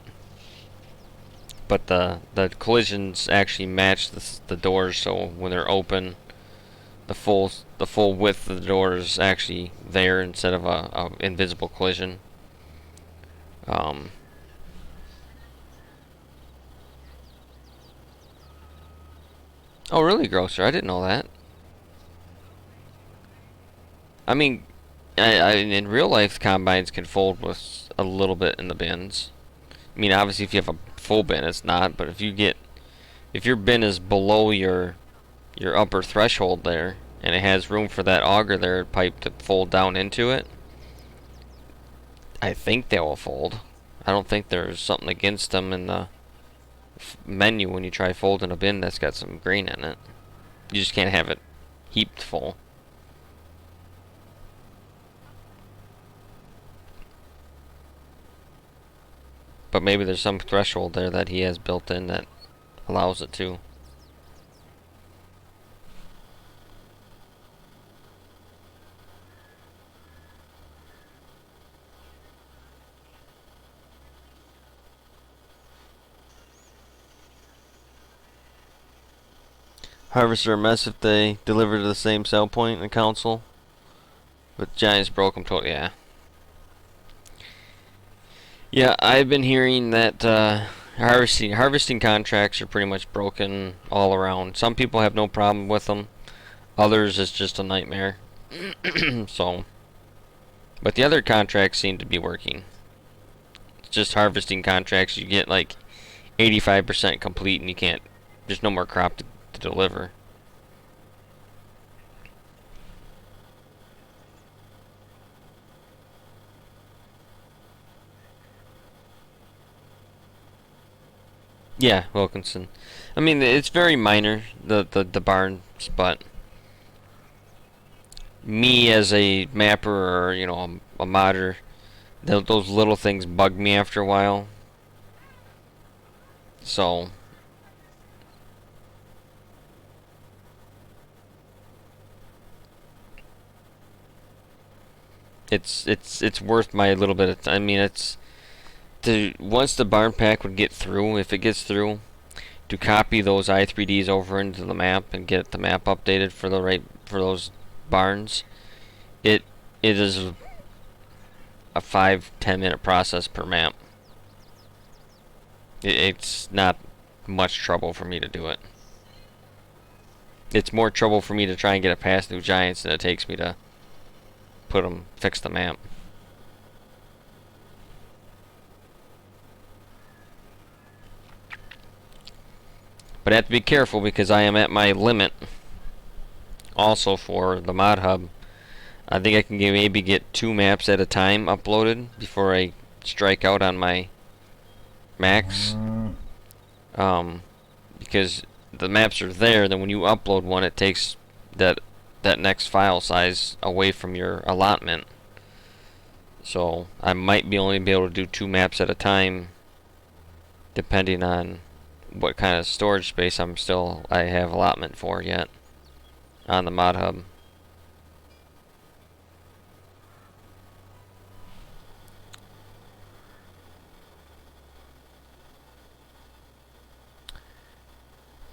But the collisions actually match the doors, so when they're open, the full width of the door is actually there instead of a invisible collision. Oh, really, Grocer? I didn't know that. I mean, in real life, combines can fold with a little bit in the bins. I mean, obviously, if you have a full bin, it's not. But if your bin is below your upper threshold there, and it has room for that auger there pipe to fold down into it, I think they will fold. I don't think there's something against them in the menu when you try folding a bin that's got some grain in it. You just can't have it heaped full. But maybe there's some threshold there that he has built in that allows it to. Harvests are a mess if they deliver to the same sell point in the console. But Giants broke them totally, yeah. Yeah, I've been hearing that harvesting contracts are pretty much broken all around. Some people have no problem with them. Others, it's just a nightmare. So, but the other contracts seem to be working. just harvesting contracts, you get like 85% complete and you can't, there's no more crop to deliver. Yeah, Wilkinson. I mean, it's very minor, the barns, but me as a mapper or, you know, a modder, those little things bug me after a while. So, it's worth my little bit of time. I mean, it's once the barn pack would get through, if it gets through, to copy those i3ds over into the map and get the map updated for the right for those barns. It is a 5-10 minute process per map. It's not much trouble for me to do it. It's more trouble for me to try and get it past New Giants than it takes me to fix the map. But I have to be careful because I am at my limit also for the mod hub. I think I can maybe get 2 maps at a time uploaded before I strike out on my max. Because the maps are there, then when you upload one, it takes that next file size away from your allotment. So I might only be able to do 2 maps at a time, depending on what kind of storage space I have allotment for yet on the mod hub.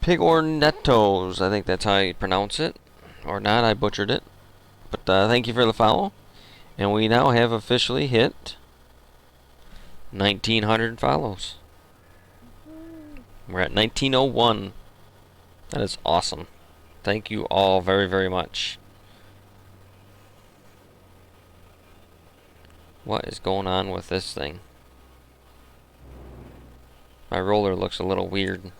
Pigornettos, I think that's how you pronounce it. Or not, I butchered it. But thank you for the follow. And we now have officially hit 1,900 follows. We're at 1901. That is awesome. Thank you all very, very much. What is going on with this thing? My roller looks a little weird.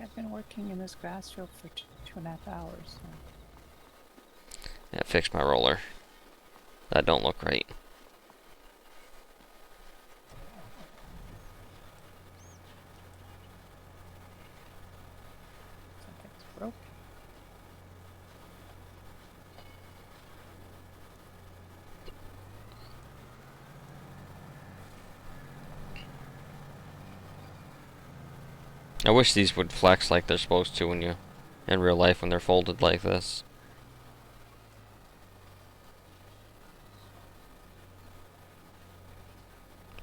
I've been working in this grass field for 2.5 hours. So. Yeah, fixed my roller. That don't look right. Something's broke. I wish these would flex like they're supposed to in real life when they're folded like this.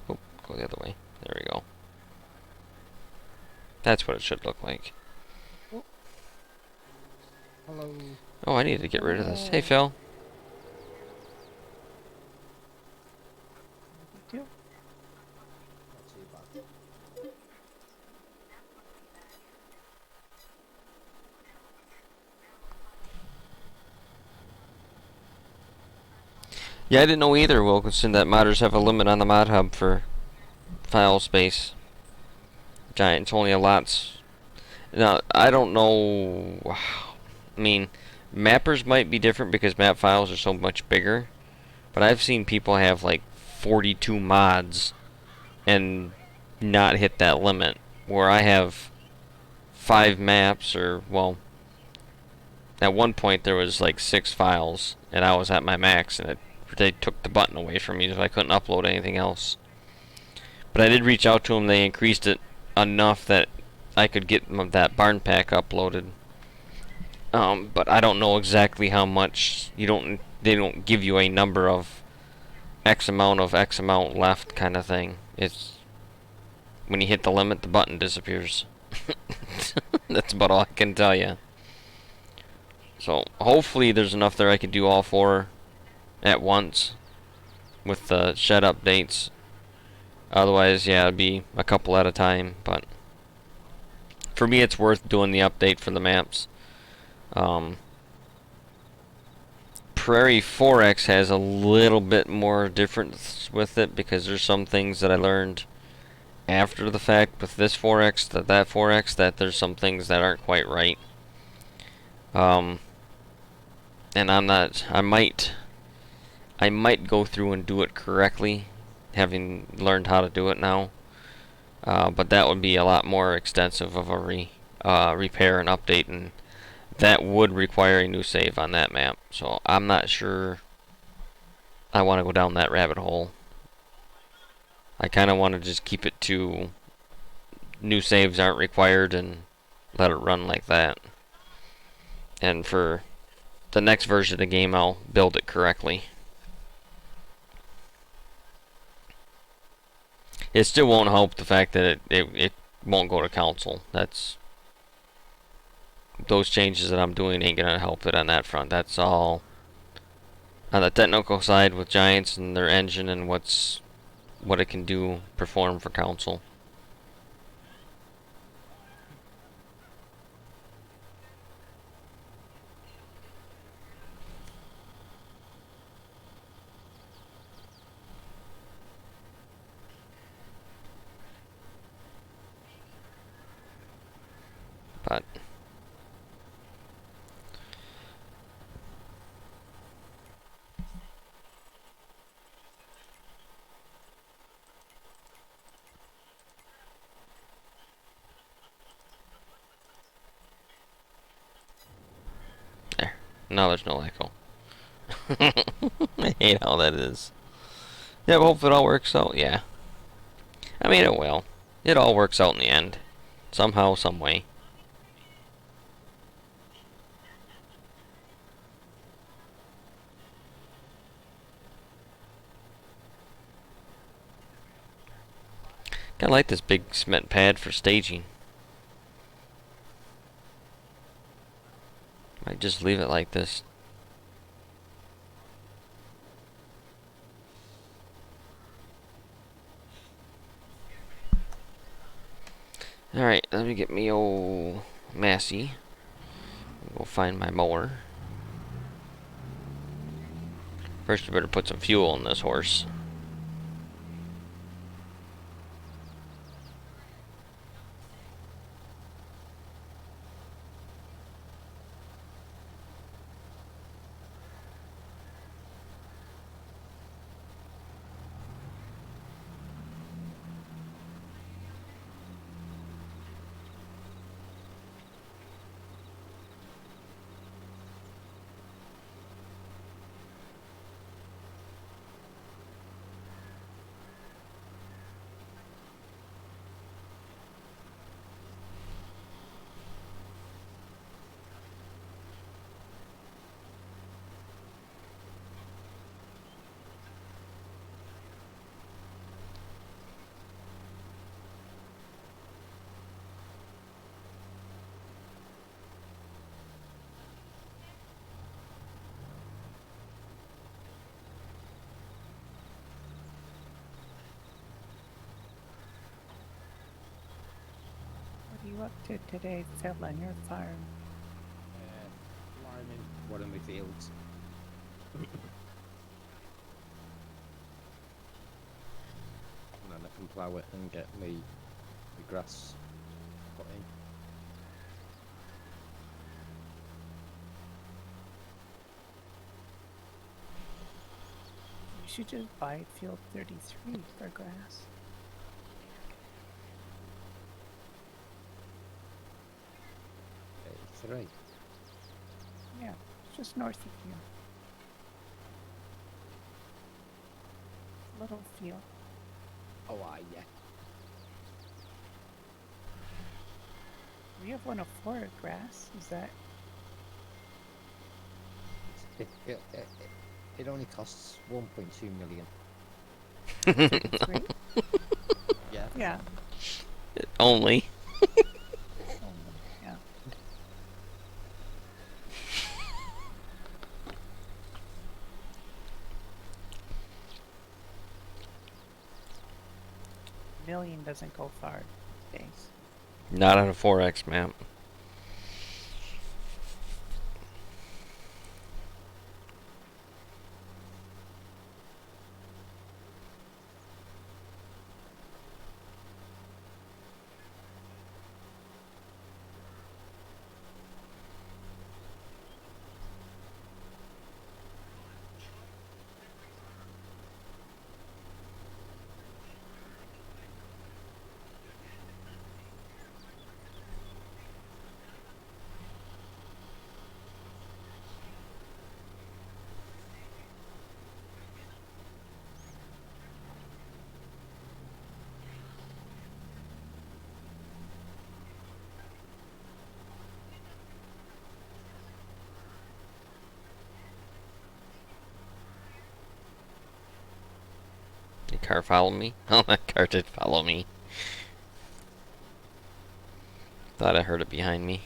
Oh, go the other way. There we go. That's what it should look like. Oh. Hello. Oh, I need to get rid of this. Hey, Phil. Deal. Yeah, I didn't know either, Wilkinson, that modders have a limit on the mod hub for file space. Giants only allots. Now, I don't know. I mean, mappers might be different because map files are so much bigger. But I've seen people have like 42 mods and not hit that limit. Where I have 5 maps, or, well, at one point there was like 6 files, and I was at my max, and they took the button away from me, so I couldn't upload anything else. But I did reach out to them. They increased it enough that I could get that barn pack uploaded. But I don't know exactly how much. They don't give you a number of X amount left kind of thing. It's when you hit the limit, the button disappears. That's about all I can tell you. So hopefully there's enough there I can do all 4 at once with the shed updates. Otherwise, yeah, it'd be a couple at a time. But for me, it's worth doing the update for the maps. Prairie 4X has a little bit more difference with it because there's some things that I learned after the fact with this 4X, that 4X, that there's some things that aren't quite right. And I'm not. I might go through and do it correctly, having learned how to do it now. But that would be a lot more extensive of a repair and update, and that would require a new save on that map. So I'm not sure I want to go down that rabbit hole. I kind of want to just keep it to new saves aren't required and let it run like that. And for the next version of the game, I'll build it correctly. It still won't help the fact that it won't go to council. Those changes that I'm doing ain't gonna help it on that front. That's all on the technical side with Giants and their engine and what it can do, perform for council. But there. Now there's no echo. I hate how that is. Yeah, but hopefully it all works out. Yeah. I mean, it will. It all works out in the end. Somehow, some way. I like this big cement pad for staging. Might just leave it like this. Alright, let me get me old Massey. Go find my mower. First, you better put some fuel in this horse. What are you up to today, Phil, on your farm? Liming one of my fields. And then I can plough it and get me the grass put in. You should just buy field 33 for grass. Three. Yeah, it's just north of you. Little field. Oh, yeah. We have one of Florida grass. Is that It only costs 1.2 million. 33? Yeah. Yeah. Only. Yeah. Million doesn't go far these days. Not on a 4X map. car followed me? Oh, that car did follow me. Thought I heard it behind me.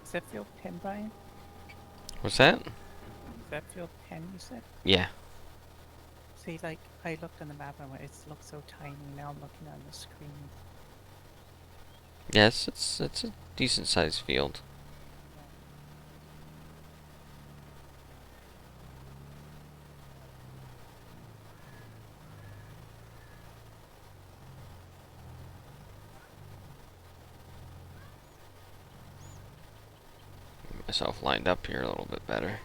Is that field 10, Brian? What's that? Is that field 10, you said? Yeah. See, like, I looked on the map and it looks so tiny. Now I'm looking on the screen. Yes, it's a decent sized field. Get myself lined up here a little bit better.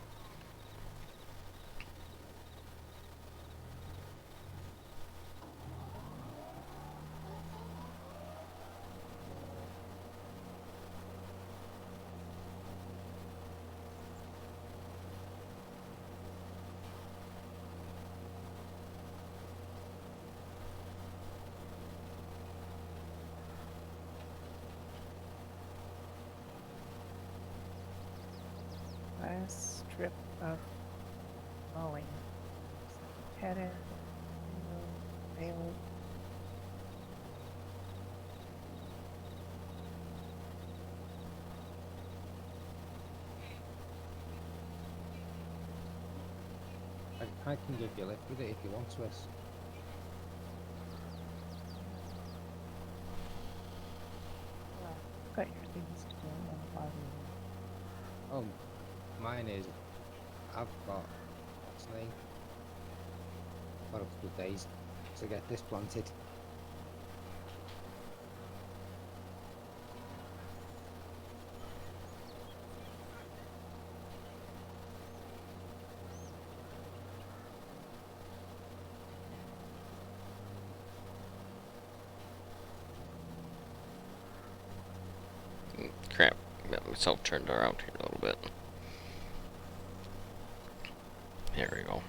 Last strip of mowing. Head it, bale it. I can give you a lift with it if you want to. Well, got your things to do and bother you. Oh, mine is. I've got what's the name? Got a couple of days to get this planted. Crap. Got myself turned around here a little bit. There we go.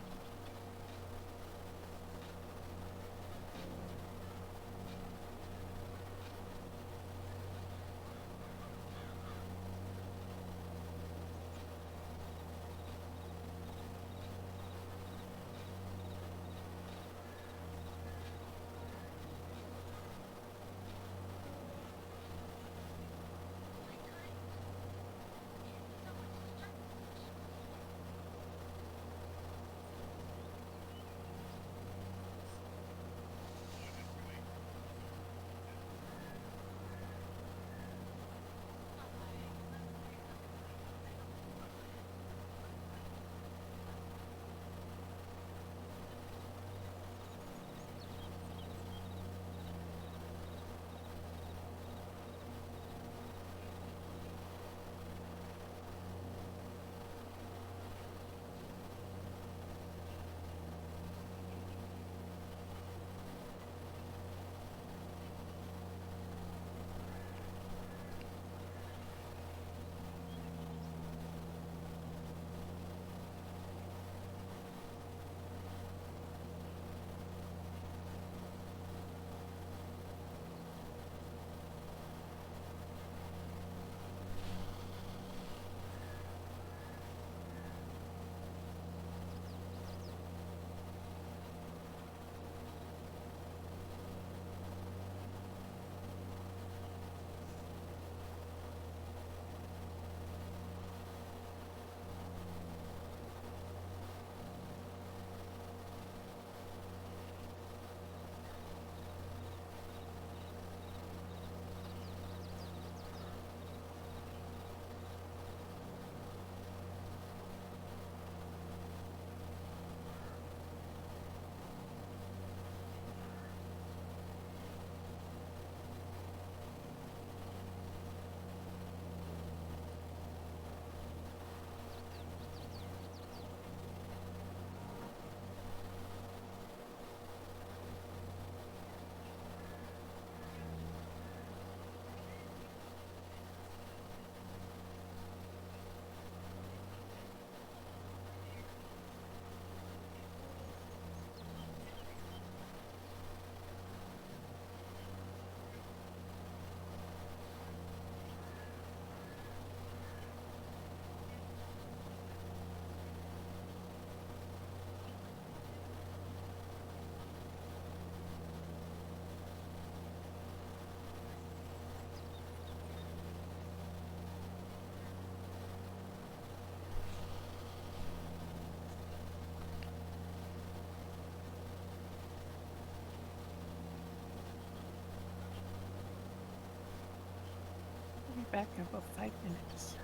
back in about 5 minutes.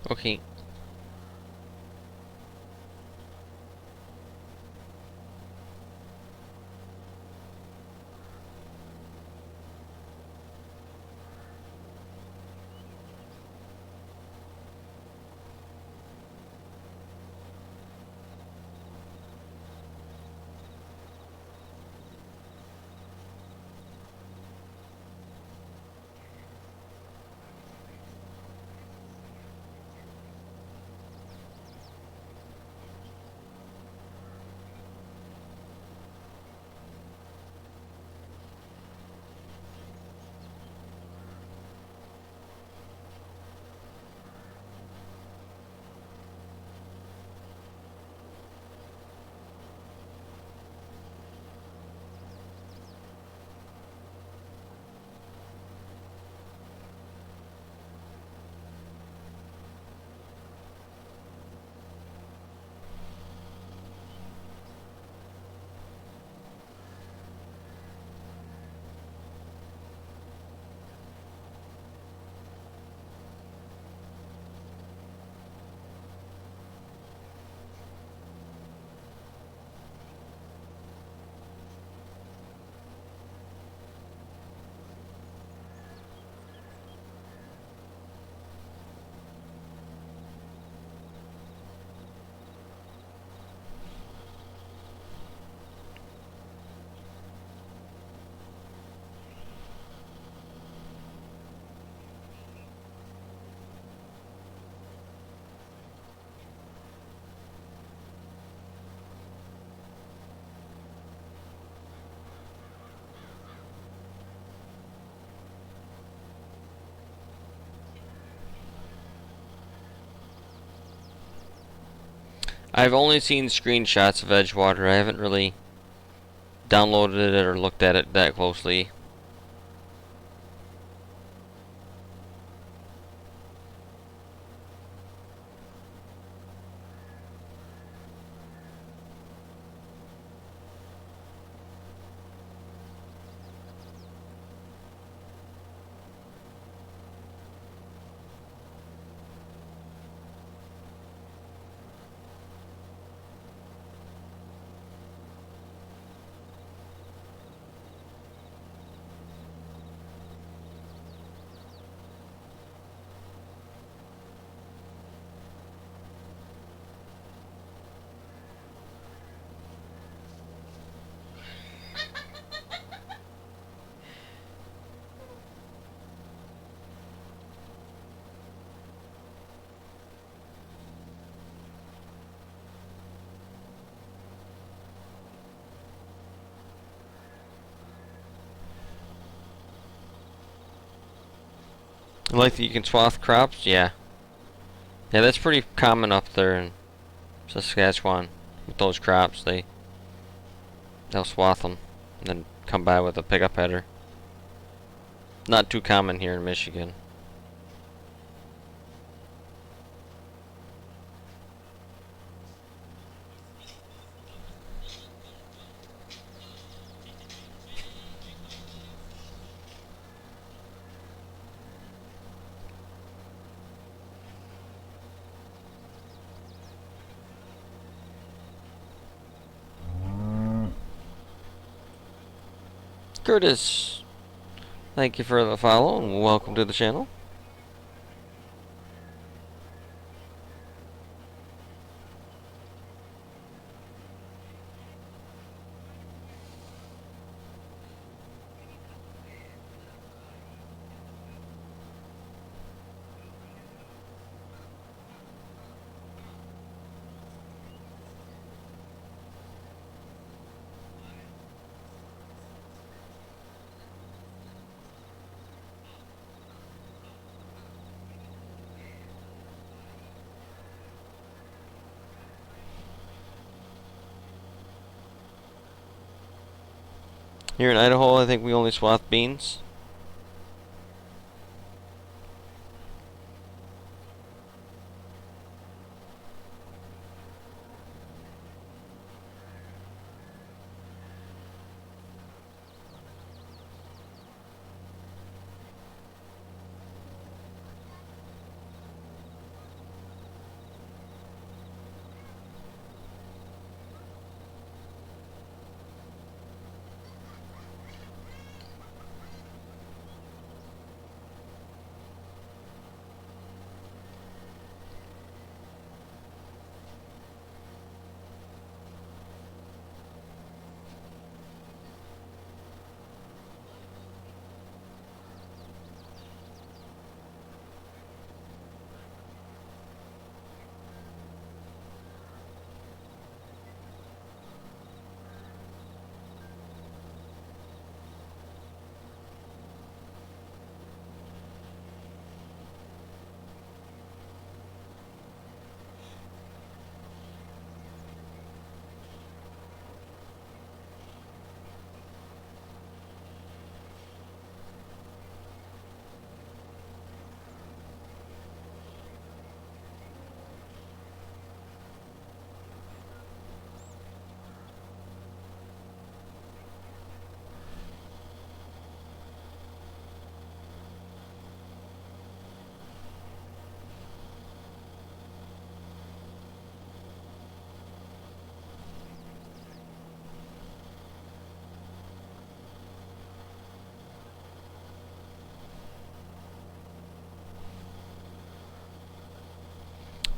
Okay. I've only seen screenshots of Edgewater. I haven't really downloaded it or looked at it that closely. Like that you can swath crops? Yeah. Yeah, that's pretty common up there in Saskatchewan. With those crops, they'll swath them and then come by with a pickup header. Not too common here in Michigan. Curtis, thank you for the follow and welcome to the channel. Here in Idaho, I think we only swath beans.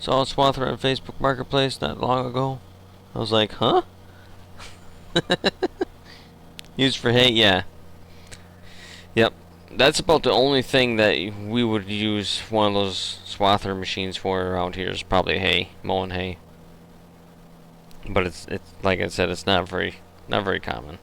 Saw a swather on Facebook Marketplace not long ago. I was like, huh? Used for hay? Yeah. Yep. That's about the only thing that we would use one of those swather machines for around here is probably hay, mowing hay. But it's like I said, it's not very common.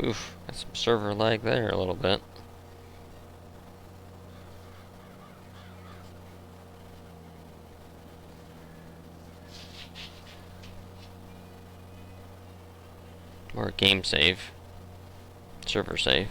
Oof, that's some server lag there a little bit. Or game save. Server save.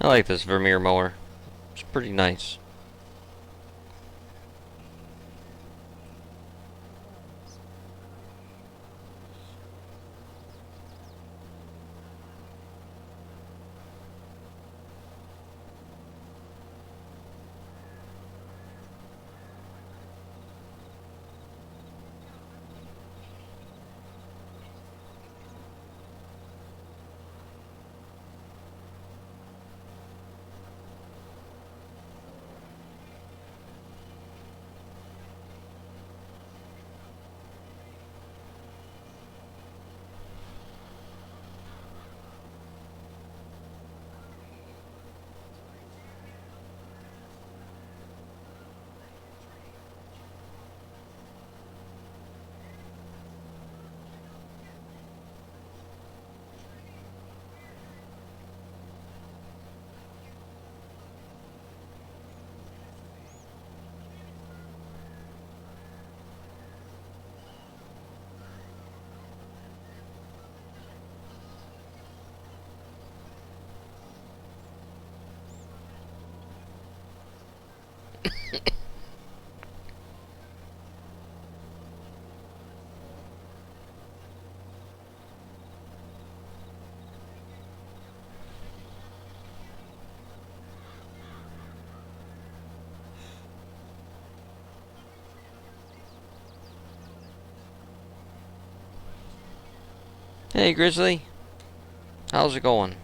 I like this Vermeer mower. It's pretty nice. Hey, Grizzly. How's it going?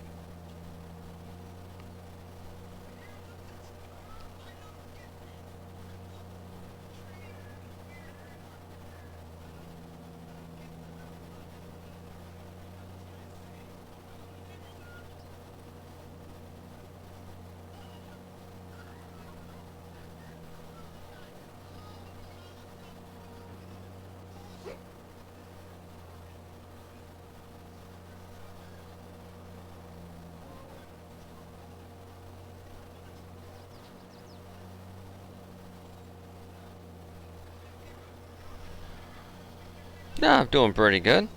Yeah, I'm doing pretty good.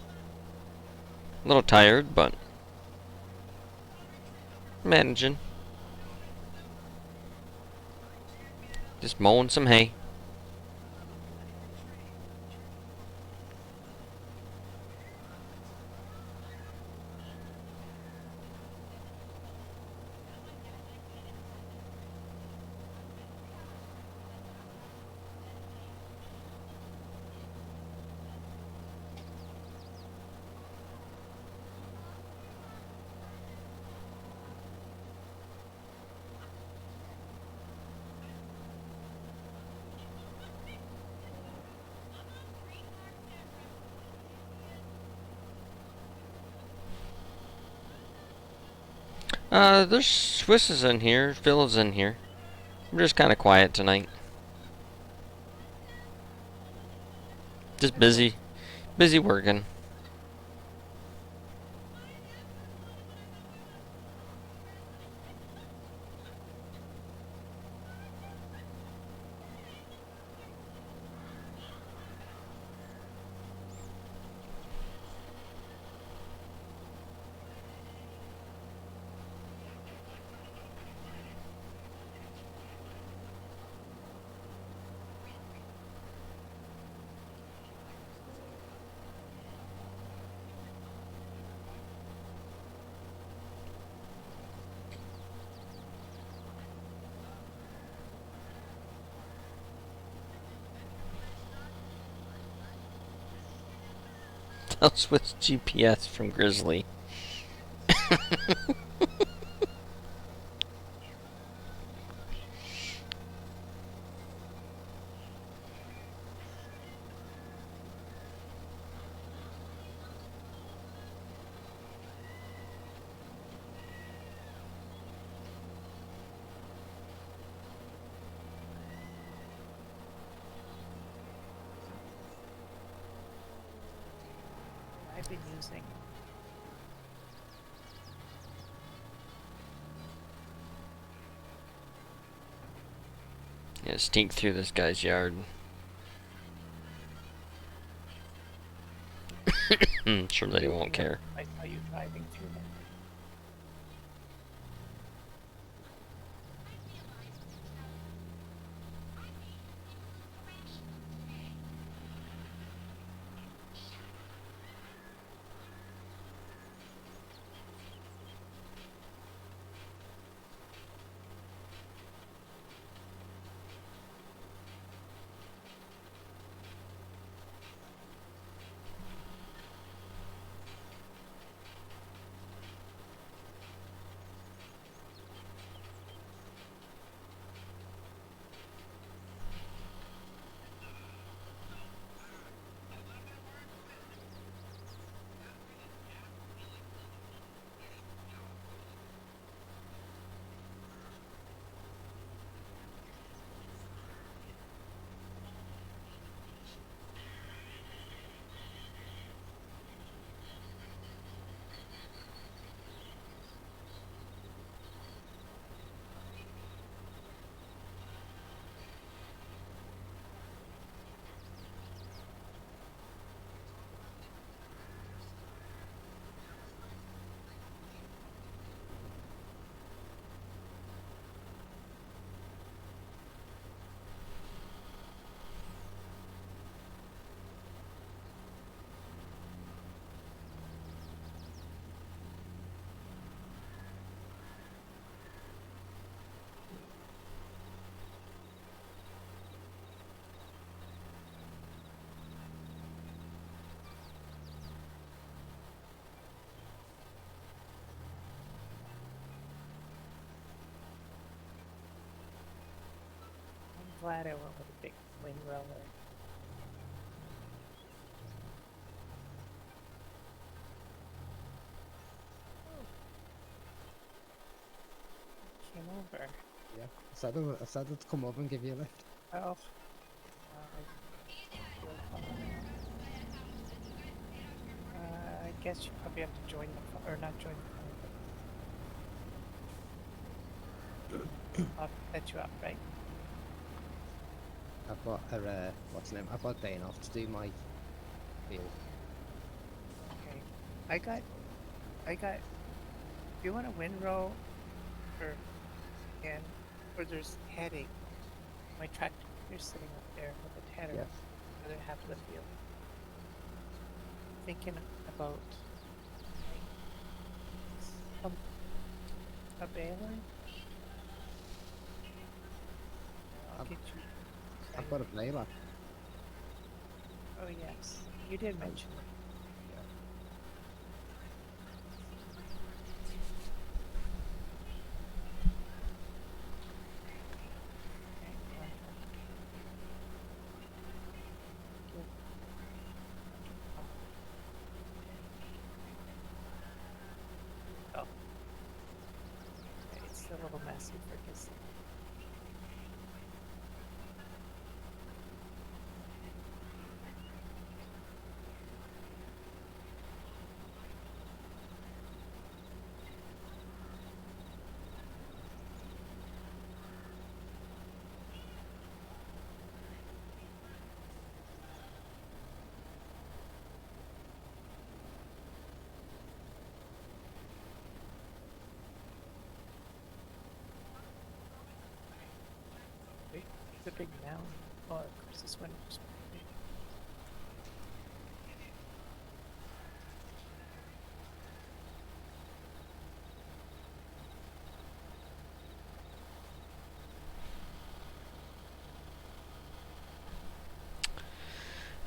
A little tired, but managing. Just mowing some hay. There's Swisses in here, Phil is in here. I'm just kind of quiet tonight. Just busy working. I'll switch GPS from Grizzly. been using. Yeah, stink through this guy's yard. Sure that he won't care. I saw you driving through them. I'm glad I went with a big windrower. Came over. Yeah. I said I'd come over and give you a lift. Oh. I guess you probably have to join the phone, or not join the phone. I'll set you up, right? I've got a what's the name? I've got day off to do my field. Okay. I got. Do you want a windrow, or and or there's heading? My tractor is sitting up there with a header. Yeah. The other half of the field. Thinking about like, a baler. I'll I've- get you. I've got a baler. Oh yes, you did mention it. Okay, oh, it's a little messy for his. It's a big mound. Oh, of course, this one was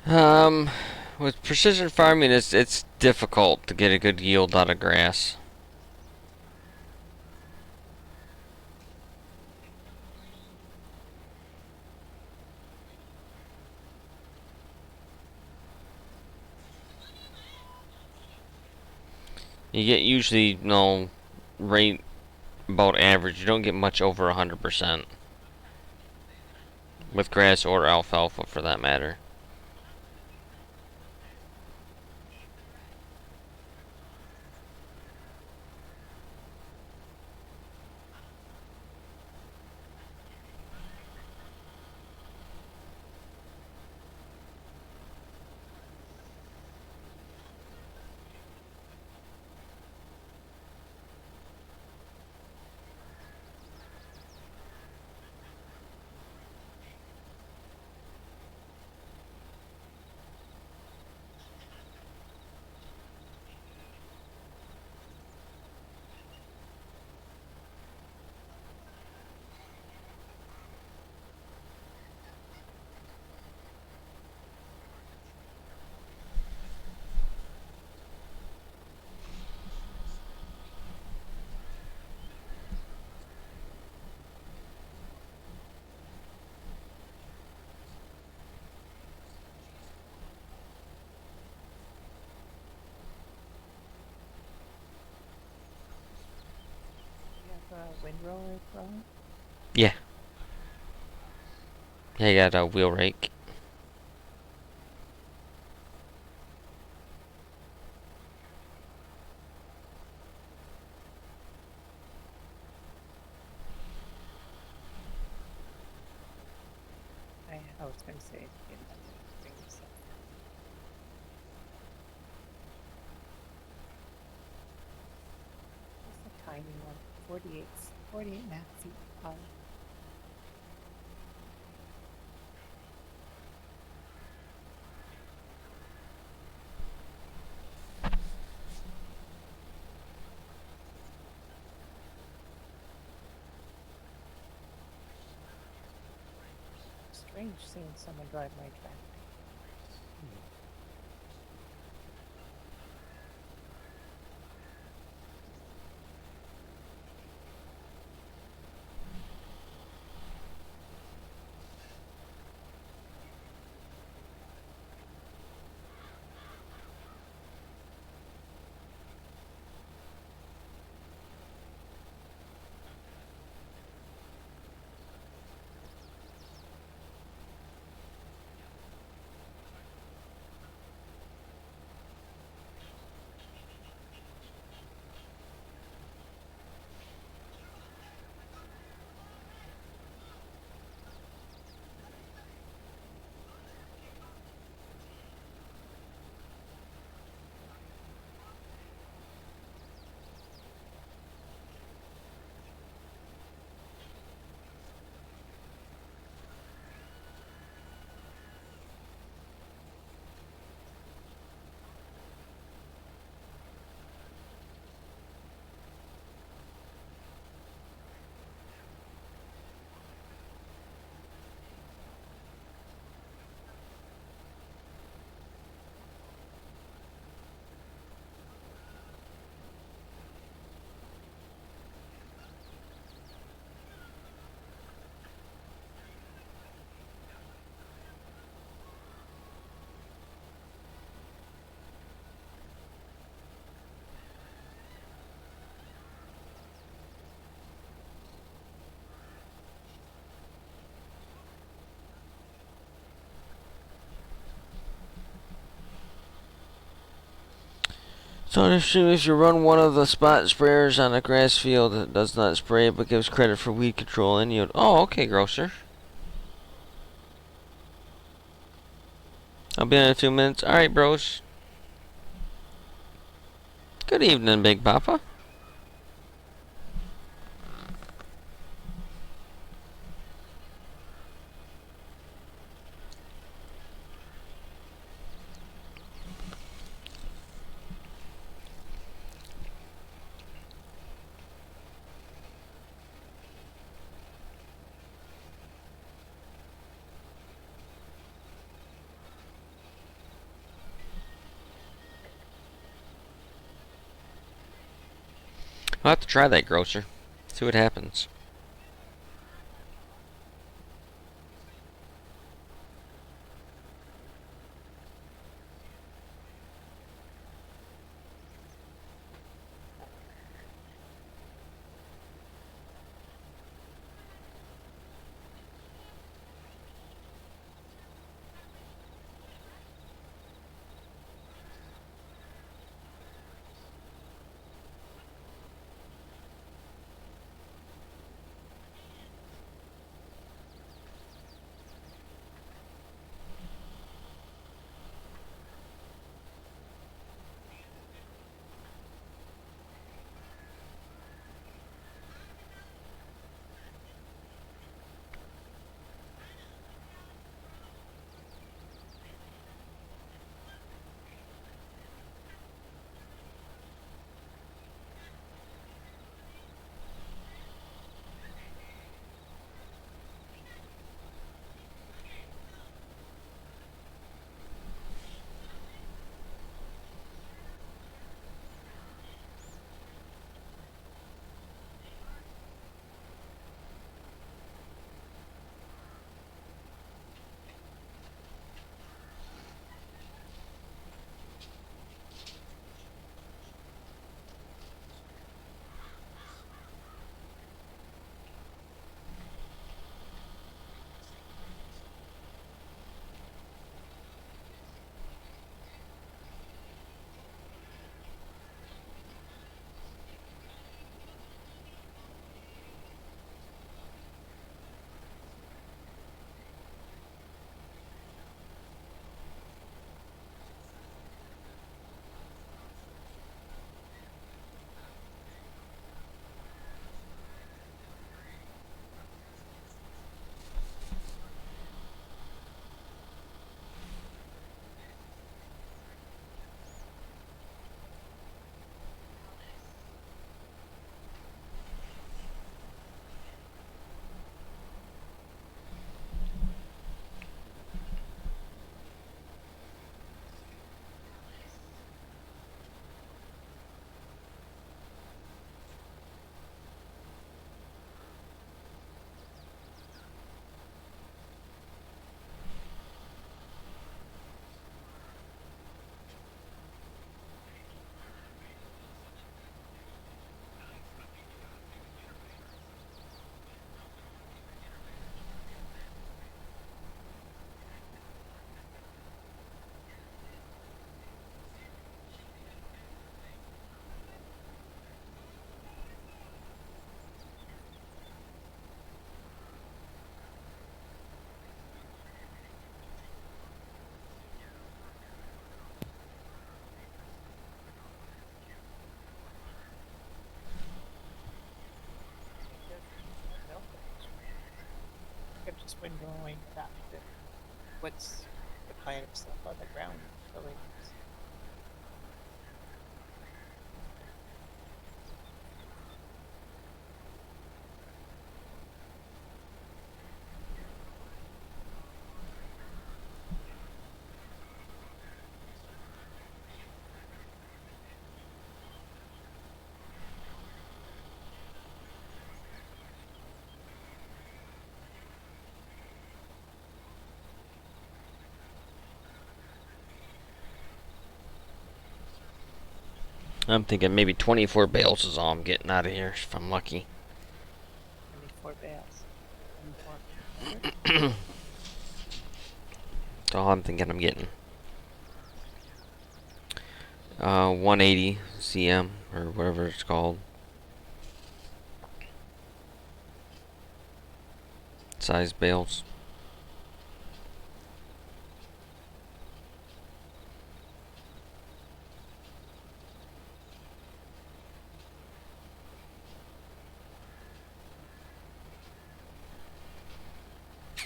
big. Um, with precision farming, it's difficult to get a good yield out of grass. You get usually, right about average. You don't get much over 100% with grass or alfalfa for that matter. windrower throwing? Yeah. Yeah, you got a wheel rake. I was going to say, if you get that, bring yourself. Just a tiny one, 48.5 feet high. Strange seeing someone drive my tractor. So if you run one of the spot sprayers on a grass field that does not spray but gives credit for weed control, and you... Oh, okay, grocer. I'll be in a few minutes. Alright, bros. Good evening, Big Papa. I'll have to try that, grocer. See what happens. just wondering about what's the kind of stuff on the ground killings. I'm thinking maybe 24 bales is all I'm getting out of here if I'm lucky. 24 bales. 2400? That's all I'm thinking I'm getting. 180 cm or whatever it's called. Size bales.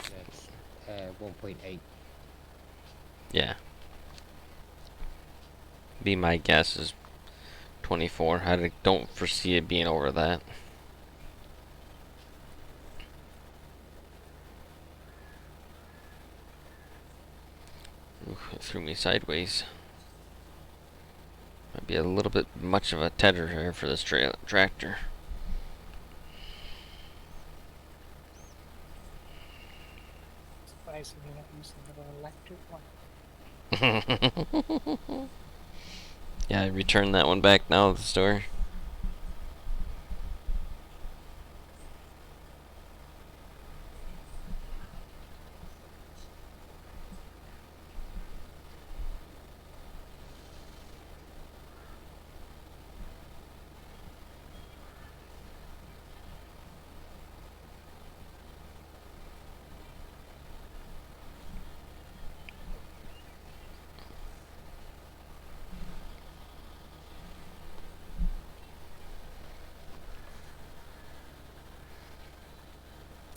That's 1.8. Yeah. Be my guess is 24. I don't foresee it being over that. Ooh, it threw me sideways. Might be a little bit much of a tether here for this tractor. Surprising you're not using the little electric one. Yeah, I returned that one back now to the store.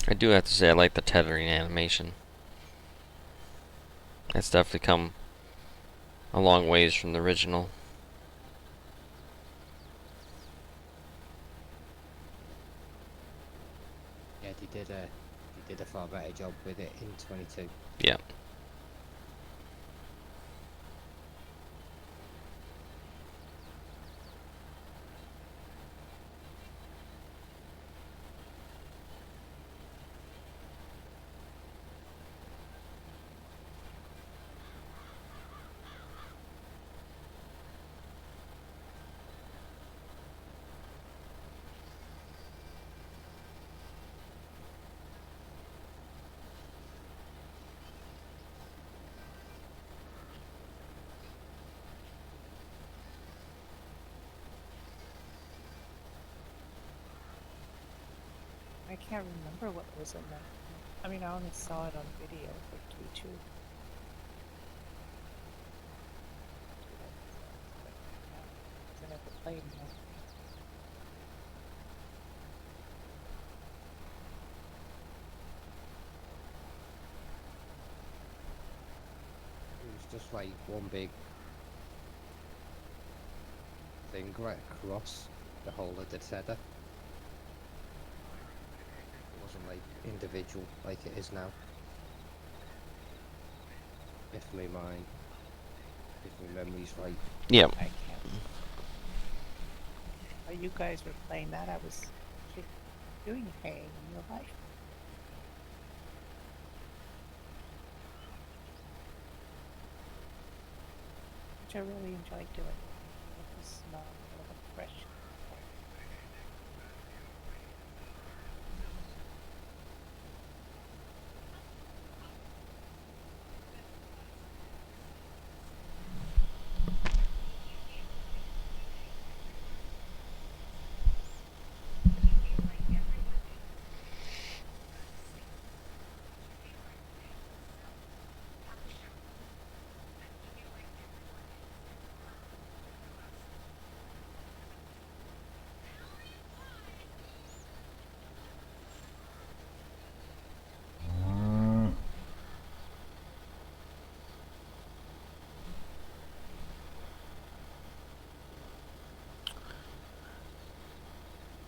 I do have to say I like the tethering animation. It's definitely come a long ways from the original. Yeah, they did a far better job with it in 22. Yeah. I can't remember what was in that. I mean, I only saw it on video for Q2. I never played that. It was just like one big thing right across the whole of the tether. It wasn't like individual like it is now. If my memory's right. Yep. I can't. While you guys were playing that, I was doing hay in real life. Which I really enjoyed doing. It was smell a little fresh.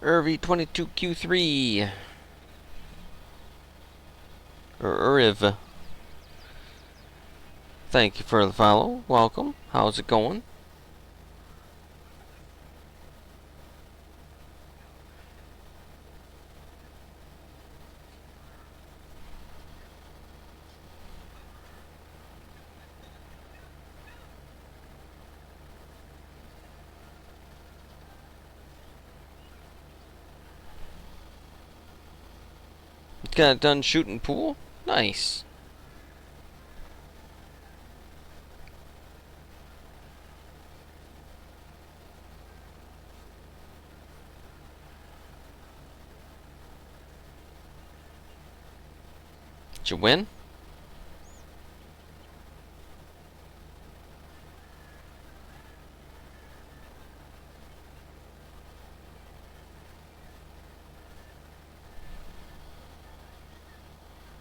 Irv22Q3. Or Uriv. Thank you for the follow. Welcome. How's it going? Got done shooting pool? Nice. Did you win?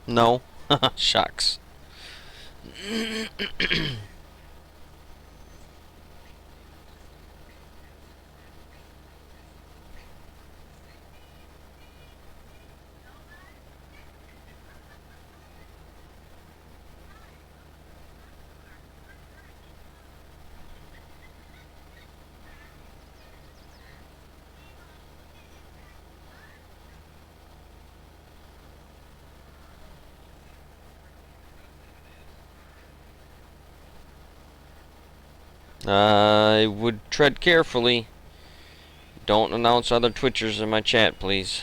No. Shucks. I would tread carefully. Don't announce other Twitchers in my chat, please.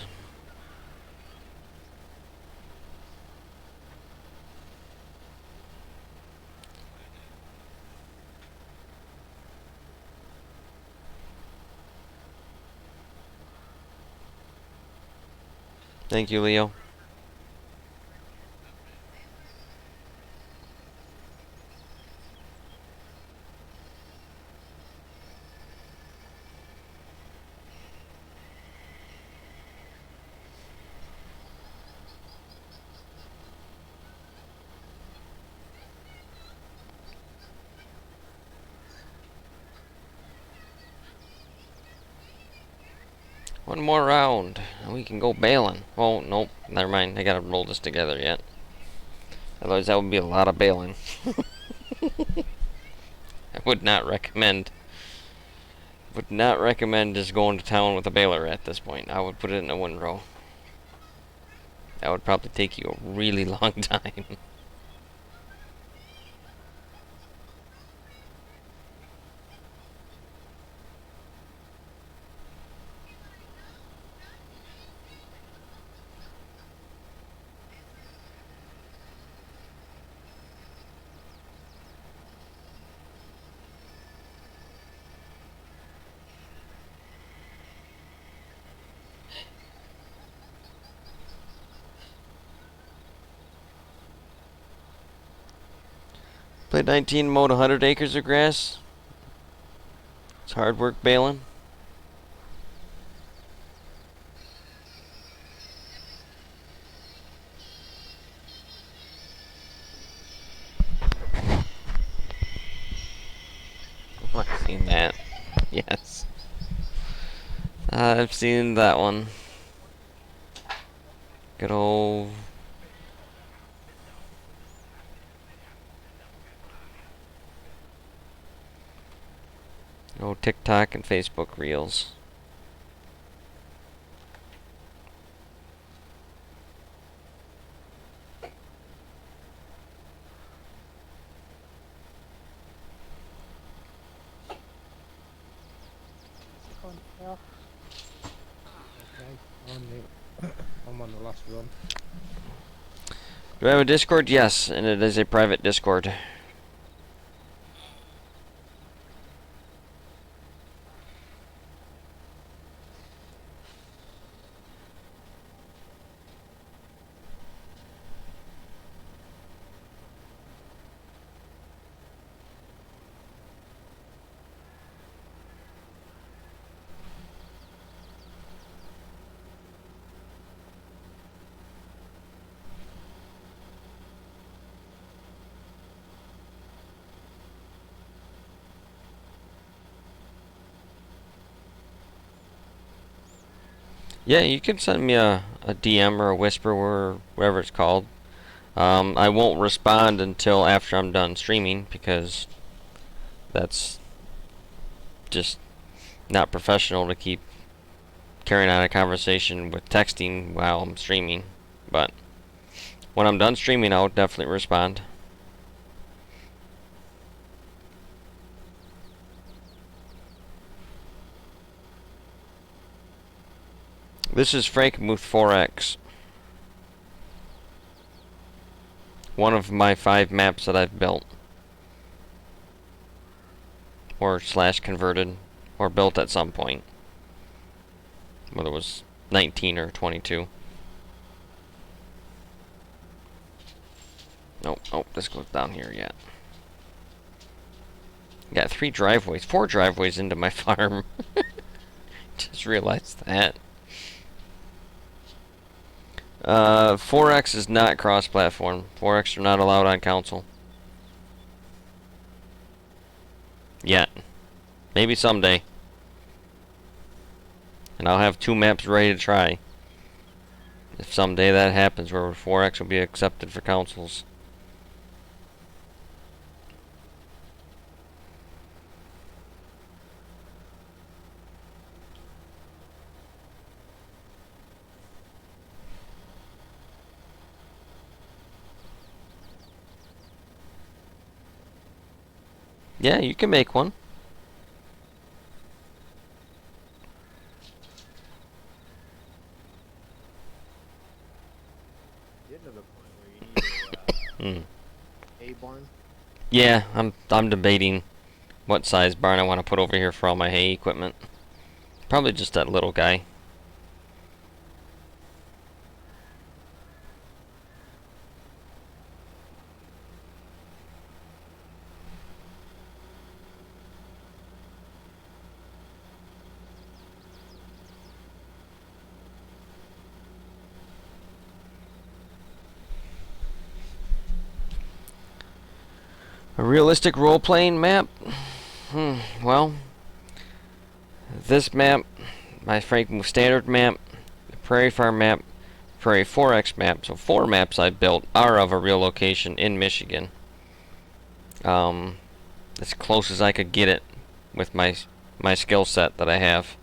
Thank you, Leo. One more round, and we can go bailing. Oh, nope. Never mind. I gotta roll this together yet. Otherwise, that would be a lot of bailing. I would not recommend. Would not recommend just going to town with a baler at this point. I would put it in a windrow. That would probably take you a really long time. Played 19, mowed 100 acres of grass. It's hard work baling. I've seen that. Yes. I've seen that one. Good old. Oh, TikTok and Facebook Reels. Going well. Okay, I'm on the last run. Do I have a Discord? Yes, and it is a private Discord. Yeah, you can send me a DM or a whisper or whatever it's called. I won't respond until after I'm done streaming because that's just not professional to keep carrying on a conversation with texting while I'm streaming. But when I'm done streaming, I'll definitely respond. This is Frankenmuth 4X. One of my 5 maps that I've built. Or slash converted. Or built at some point. Whether it was 19 or 22. Oh, this goes down here yet. Got 3 driveways, 4 driveways into my farm. Just realized that. 4X is not cross-platform. 4X are not allowed on console. Yet. Maybe someday. And I'll have 2 maps ready to try. If someday that happens, where 4X will be accepted for consoles. Yeah, you can make one. Getting to the point where you need a barn. Yeah, I'm debating what size barn I want to put over here for all my hay equipment. Probably just that little guy. A realistic role-playing map? Well, this map, my Frankenmuth standard map, the Prairie Farm map, Prairie 4X map, so 4 maps I built are of a real location in Michigan. As close as I could get it with my skill set that I have.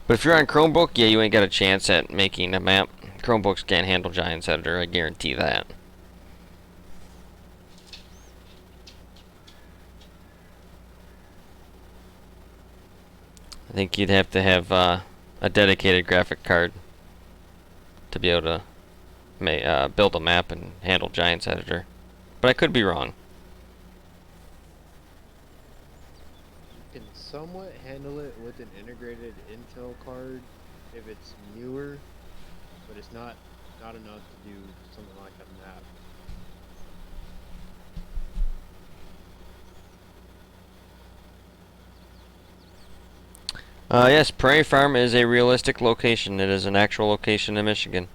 But if you're on Chromebook, yeah, you ain't got a chance at making a map. Chromebooks can't handle Giants Editor, I guarantee that. I think you'd have to have a dedicated graphic card to be able to build a map and handle Giants Editor. But I could be wrong. You can somewhat handle it with an integrated Intel card if it's newer, but it's not enough to do something like a map. Yes, Prairie Farm is a realistic location. It is an actual location in Michigan.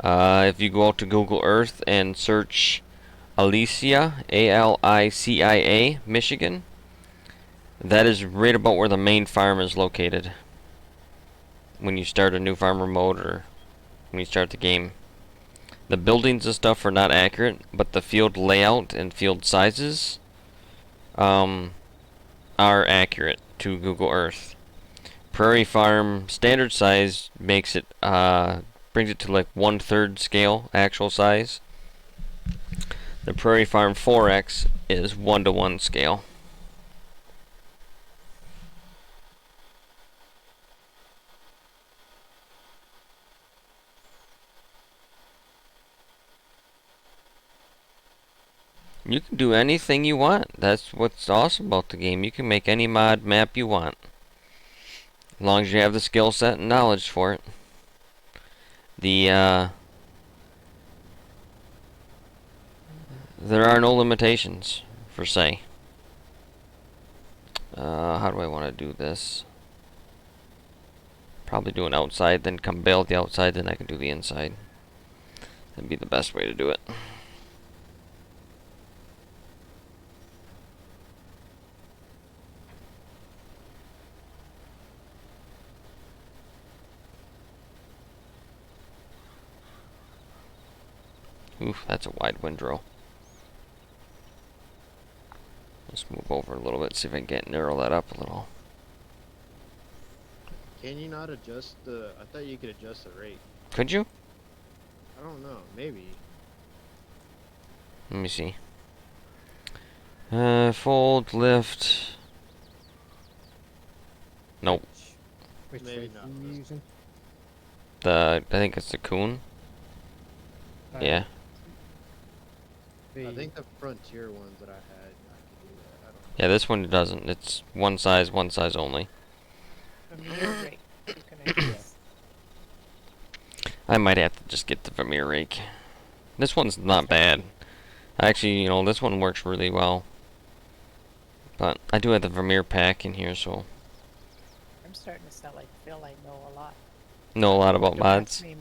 If you go out to Google Earth and search Alicia, Alicia, Michigan, that is right about where the main farm is located. When you start a new farmer mode or when you start the game. The buildings and stuff are not accurate, but the field layout and field sizes are accurate to Google Earth. Prairie Farm standard size makes it brings it to like 1/3 scale actual size. The Prairie Farm 4X is 1-to-1 scale. You can do anything you want. That's what's awesome about the game. You can make any mod map you want. As long as you have the skill set and knowledge for it. There are no limitations, per se. How do I want to do this? Probably do an outside, then come build the outside, then I can do the inside. That'd be the best way to do it. Oof, that's a wide windrow. Let's move over a little bit, see if I can narrow that up a little. Can you not adjust the? I thought you could adjust the rate. Could you? I don't know. Maybe. Let me see. Fold, lift. Nope. Which Maybe rate not are you this. using? I think it's the Coon. Yeah. I think the Frontier ones that I had, I could do that. I don't Yeah, this one doesn't. It's one size only. Vermeer rate. You can adjust. I might have to just get the Vermeer rake. This one's not bad. Actually, you know, this one works really well. But I do have the Vermeer pack in here, so I'm starting to sound like Phil. I know a lot. know a lot about Don't mods. ask me,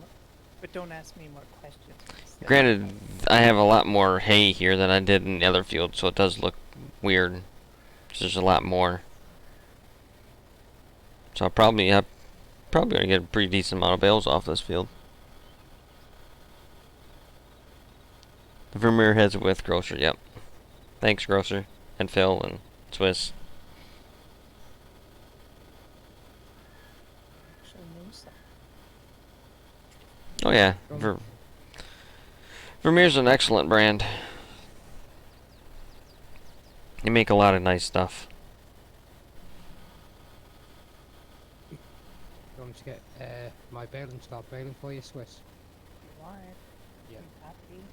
but don't ask me more questions. instead. Granted, I have a lot more hay here than I did in the other field, so it does look weird. There's a lot more. So I'm probably gonna get a pretty decent amount of bales off this field. The Vermeer heads with Grocer, yep. Thanks, Grocer, and Phil, and Swiss. Actually knew something. Oh yeah, From- Vermeer's an excellent brand. They make a lot of nice stuff. You want me to get my bale and start baling for you, Swiss? If you want, Yeah. I'm happy.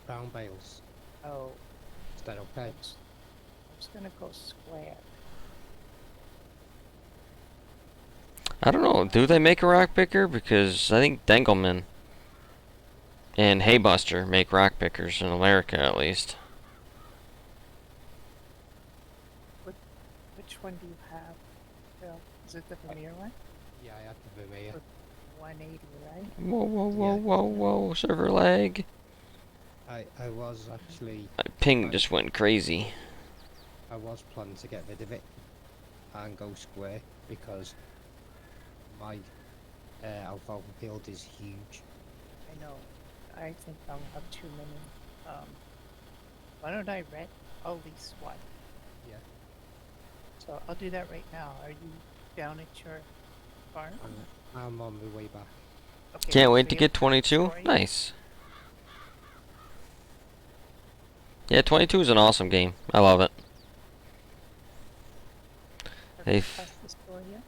Brown bales. Oh, Is that okay? I'm just gonna go square. I don't know, do they make a rock picker? Because I think Dengelman and Haybuster make rock pickers in America, at least. Which one do you have, Phil? Is it the Vermeer one? Yeah, I have the Vermeer. 180, right? Whoa, whoa, whoa, Yeah. whoa, whoa, server lag. I was actually My ping just went crazy. I was planning to get rid of it and go square because my alfalfa field is huge. I know. I think I'll have too many. Why don't I rent at least one? Yeah. So I'll do that right now. Are you down at your farm? I'm on my way back. Okay, Can't so wait to you get have 22. story? Nice. Yeah, 22 is an awesome game. I love it. Have you They've passed the store yet?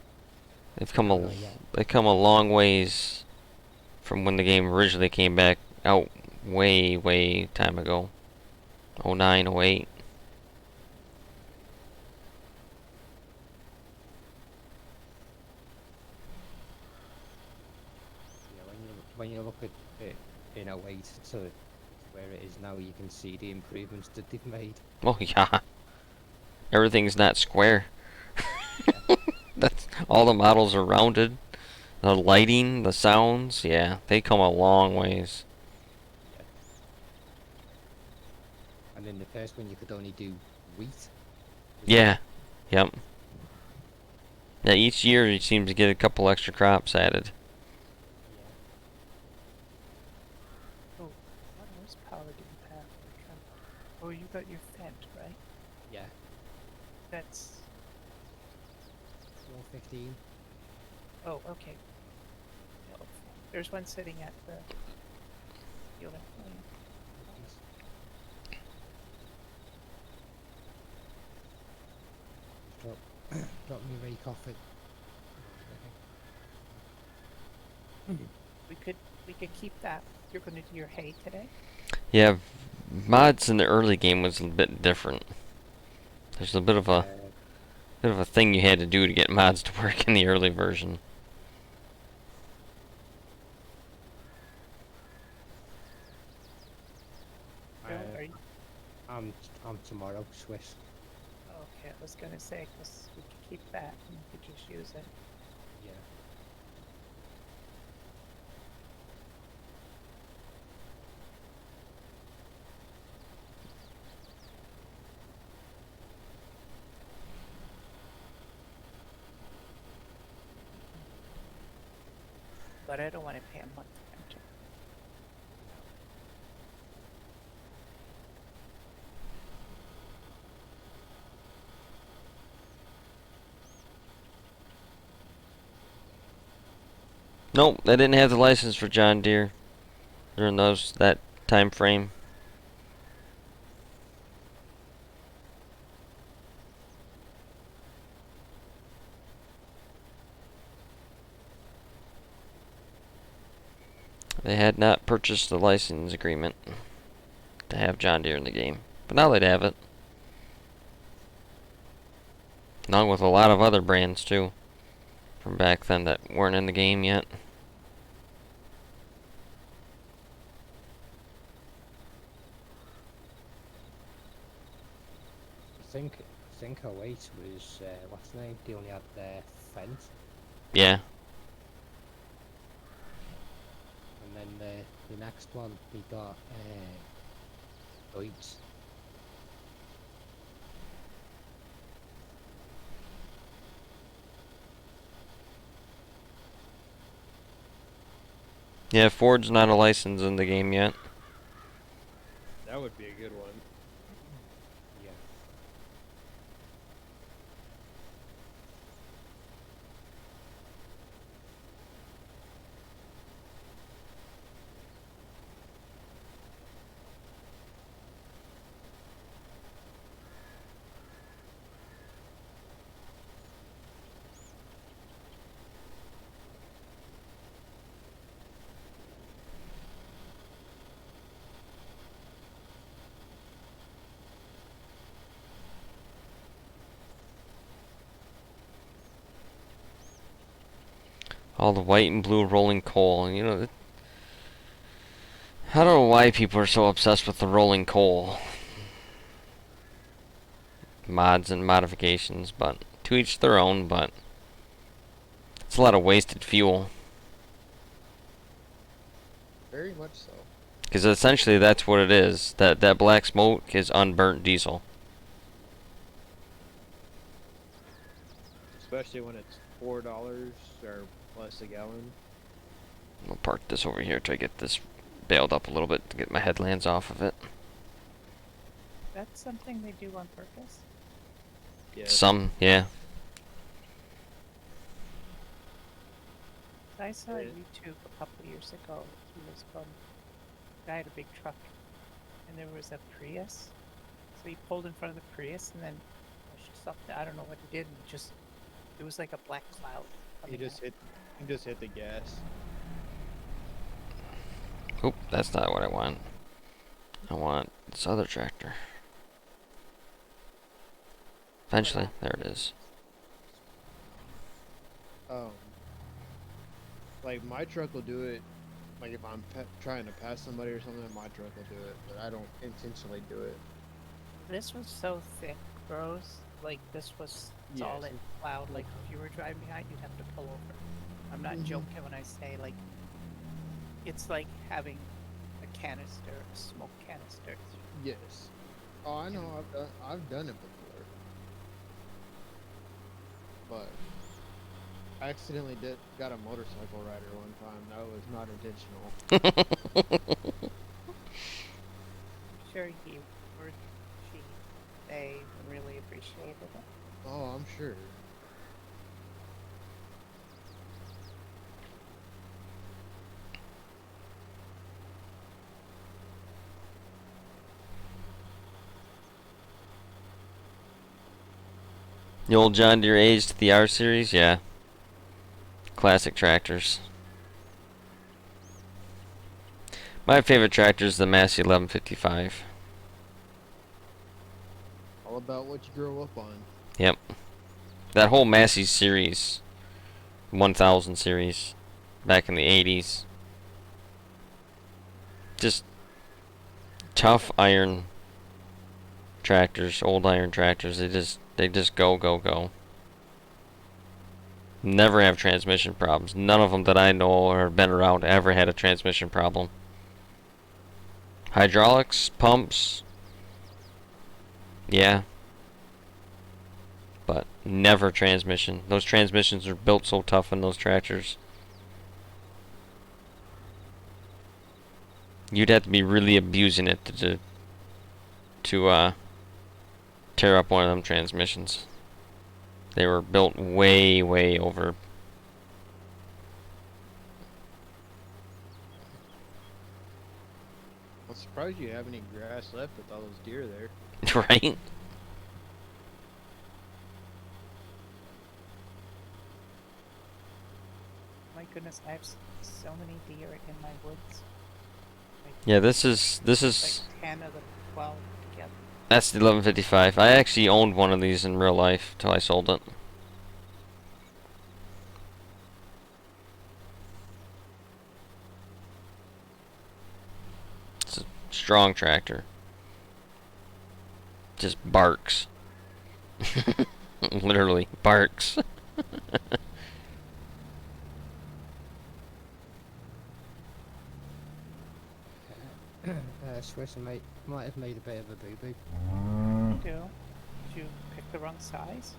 they've come No, a not yet. they come a long ways from when the game originally came back out way time ago. 09, 08. Yeah, when you look at it in a way to where it is now, you can see the improvements that they've made. Oh yeah. Everything's not square. That's all the models are rounded. The lighting, the sounds, yeah, they come a long ways. Yeah. And in the first one, you could only do wheat. Yeah. Yep. Yeah, each year you seem to get a couple extra crops added. Oh, what horsepower do you have? Oh, you got your Fent, right? Yeah. That's 415. oh, okay. No, there's one sitting at the field. Drop, drop me rake off it. We could keep that. You're gonna do your hay today? Yeah, mods in the early game was a bit different. There's a bit of a thing you had to do to get mods to work in the early version. Phil, are you? I'm tomorrow, Swiss. Okay, I was gonna say, 'cause we could keep that and we could just use it. Yeah. but I don't want to pay a month rental. Nope, they didn't have the license for John Deere during that time frame. They had not purchased the license agreement to have John Deere in the game, but now they'd have it. Along with a lot of other brands too, from back then that weren't in the game yet. I think 08 was what's the name? They only had their fence, Yeah. and then the next one we got Deutz. Yeah, Ford's not a license in the game yet. That would be a good one. Yeah. All the white and blue rolling coal. You know, I don't know why people are so obsessed with the rolling coal mods and modifications, but to each their own. But it's a lot of wasted fuel, Very much so. because essentially that's what it is. That black smoke is unburnt diesel. Especially when it's $4 or plus a gallon. I'll park this over here till I get this bailed up a little bit to get my headlands off of it. That's something they do on purpose. Yeah. Some, yeah. I saw Yeah. YouTube a couple years ago. He was from guy had a big truck, and there was a Prius. So he pulled in front of the Prius and then pushed something. I don't know what he did. And it was like a black cloud. He coming just out. hit the gas. Oop, that's not what I want. I want this other tractor. Eventually, there it is. Like my truck will do it. Like if I'm trying to pass somebody or something, my truck will do it, but I don't intentionally do it. This was so thick, bros. Like this was solid cloud. Like if you were driving behind, you'd have to pull over. I'm not joking when I say like it's like having a canister, a smoke canister. Yes. Oh, I know. I've done it before. But I accidentally got a motorcycle rider one time. That was not intentional. I'm sure he or she, they really appreciated it. Oh, I'm sure. The old John Deere aged the R series, yeah. Classic tractors. My favorite tractor is the Massey 1155. All about what you grow up on. Yep. That whole Massey series, 1000 series, back in the 80s. Just tough iron tractors, old iron tractors. They just go, go, go. Never have transmission problems. None of them that I know or have been around ever had a transmission problem. Hydraulics, pumps, yeah. But never transmission. Those transmissions are built so tough in those tractors. You'd have to be really abusing it to tear up one of them transmissions. They were built way, way over. I'm surprised you have any grass left with all those deer there. Right? My goodness, I have so many deer in my woods. Like, Yeah, this is like 10 of the 12 together. that's the 1155. I actually owned one of these in real life till I sold it. It's a strong tractor. Just barks. Literally barks. Swiss might have made a bit of a boo-boo. You do? Did you pick the wrong size?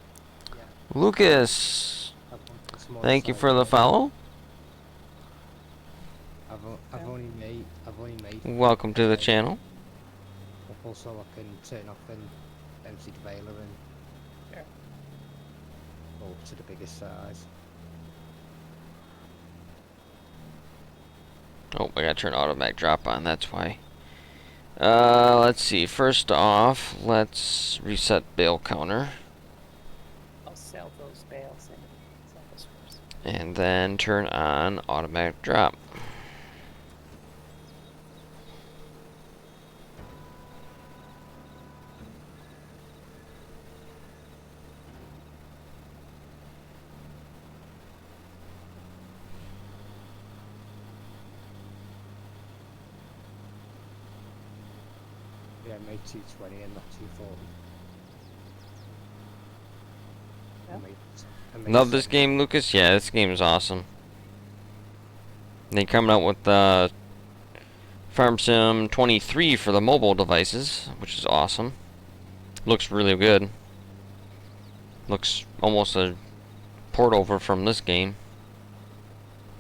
Yeah, Lucas, I've wanted the smaller thank you size, for the but follow. I've only made Welcome to the channel. a couple so I can turn off and empty the baler and Sure. go up to the biggest size. Oh, I gotta turn automatic drop on, that's why. Let's see. First off, let's reset bale counter. I'll sell those bales and sell this first. And then turn on automatic drop. Yeah, I made 220 and not 240. Yeah. I made Love this 70. game, Lucas? Yeah, this game is awesome. They coming out with Farm Sim 23 for the mobile devices, which is awesome. Looks really good. Looks almost a port over from this game.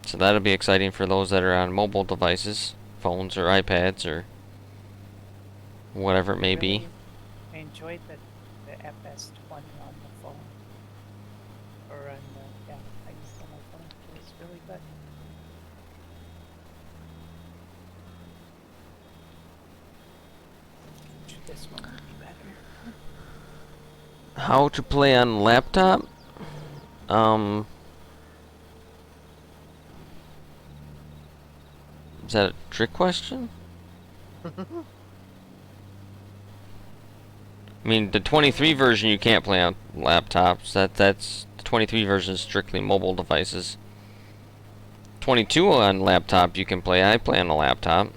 So that'll be exciting for those that are on mobile devices, phones or iPads or whatever it may be. I enjoyed the FS20 on the phone. Or on the, yeah, I used it on my phone. It was really good. This one would be better. How to play on laptop? Is that a trick question? I mean, the 23 version you can't play on laptops. That's the 23 version is strictly mobile devices. 22 on laptop you can play. I play on a laptop.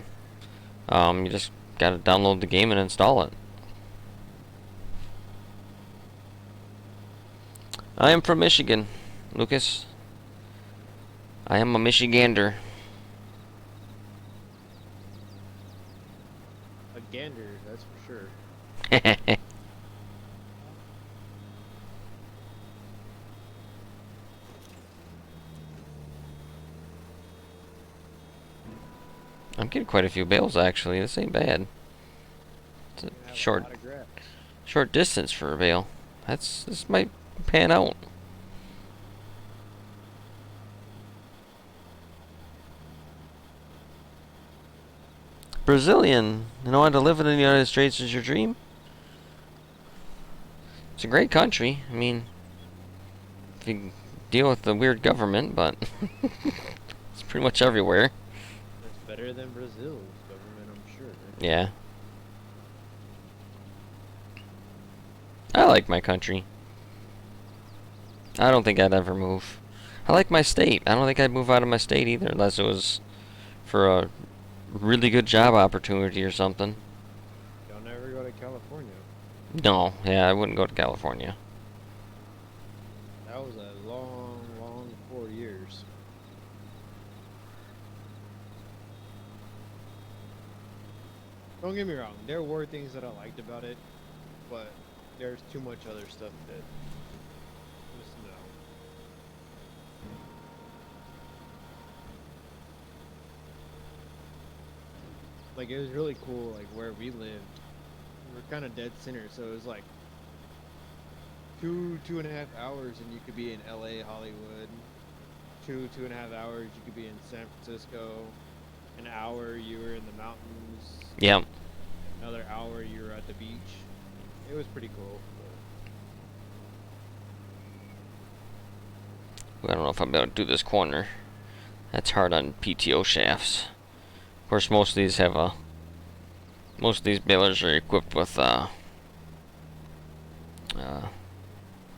You just gotta download the game and install it. I am from Michigan, Lucas. I am a Michigander. A gander, that's for sure. I'm getting quite a few bales actually. This ain't bad. It's a You have short a lot of grass. short distance for a bale. This might pan out. Brazilian, you know, to live in the United States is your dream. It's a great country. I mean, if you deal with the weird government, but it's pretty much everywhere. That's better than Brazil's government, I'm sure. Yeah. I like my country. I don't think I'd ever move. I like my state. I don't think I'd move out of my state either, unless it was for a really good job opportunity or something. Don't ever go to California. No, yeah, I wouldn't go to California. That was a long, long 4 years. Don't get me wrong, there were things that I liked about it, but there's too much other stuff that was no. Like it was really cool. Like where we lived, we're kind of dead center, so it was like 2.5 hours, and you could be in L.A., Hollywood. 2.5 hours, you could be in San Francisco. An hour, you were in the mountains. Yep. Another hour, you were at the beach. It was pretty cool. I don't know if I'm able to do this corner. That's hard on PTO shafts. Of course, most of these have a. Most of these balers are equipped with the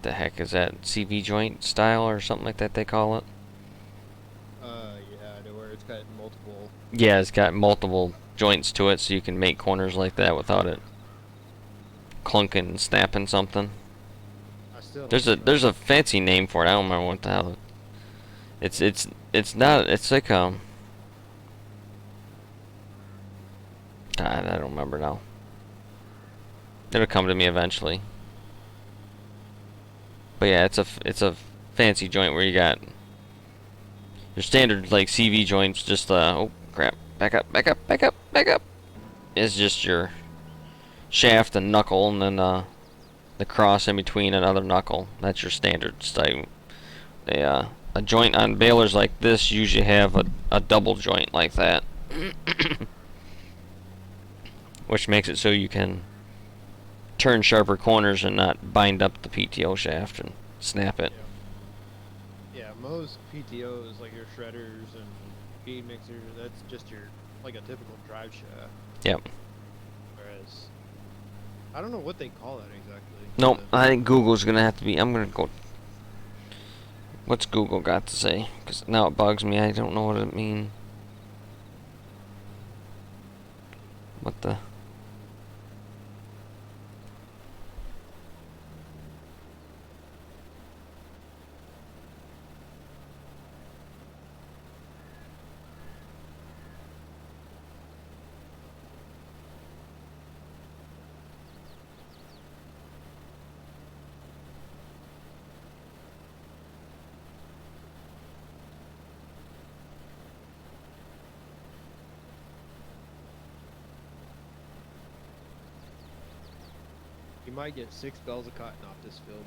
heck is that, CV joint style or something like that they call it? Yeah, to where it's got multiple. Yeah, it's got multiple joints to it, so you can make corners like that without it clunking and snapping something. I still. There's a fancy name for it. I don't remember what the hell. It's not. It's like God, I don't remember now. It'll come to me eventually. But yeah, it's a fancy joint where you got your standard like CV joints. Just oh crap, back up, back up, back up, back up. It's just your shaft and knuckle, and then the cross in between another knuckle. That's your standard style. A joint on balers like this usually have a double joint like that, which makes it so you can turn sharper corners and not bind up the PTO shaft and snap it. Yeah, most PTOs, like your shredders and feed mixers, that's just your like a typical drive shaft. Yep. Whereas I don't know what they call that exactly. Nope. I think Google's gonna have to be. I'm gonna go. What's Google got to say? Because now it bugs me. I don't know what it means. What the? You might get 6 bales of cotton off this field.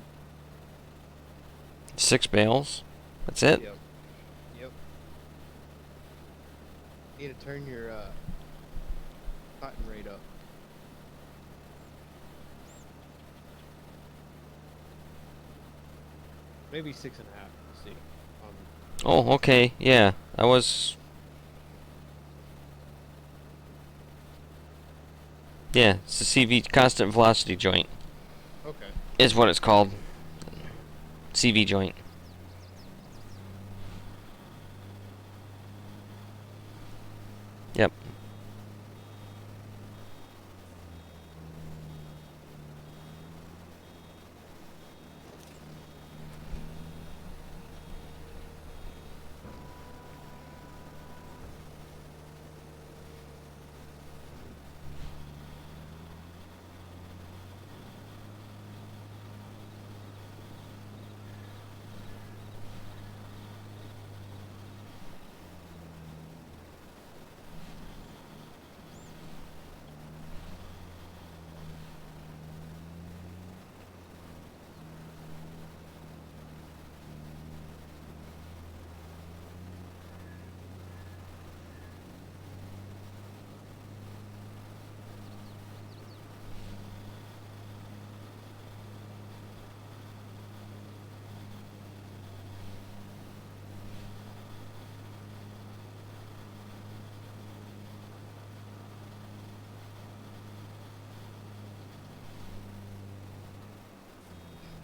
6 bales? That's it? Yep. Yep. You need to turn your cotton rate up. Maybe 6.5. Let's see. Oh, okay. Yeah, I was. Yeah, it's the CV constant velocity joint. Okay. Is what it's called. CV joint. Yep.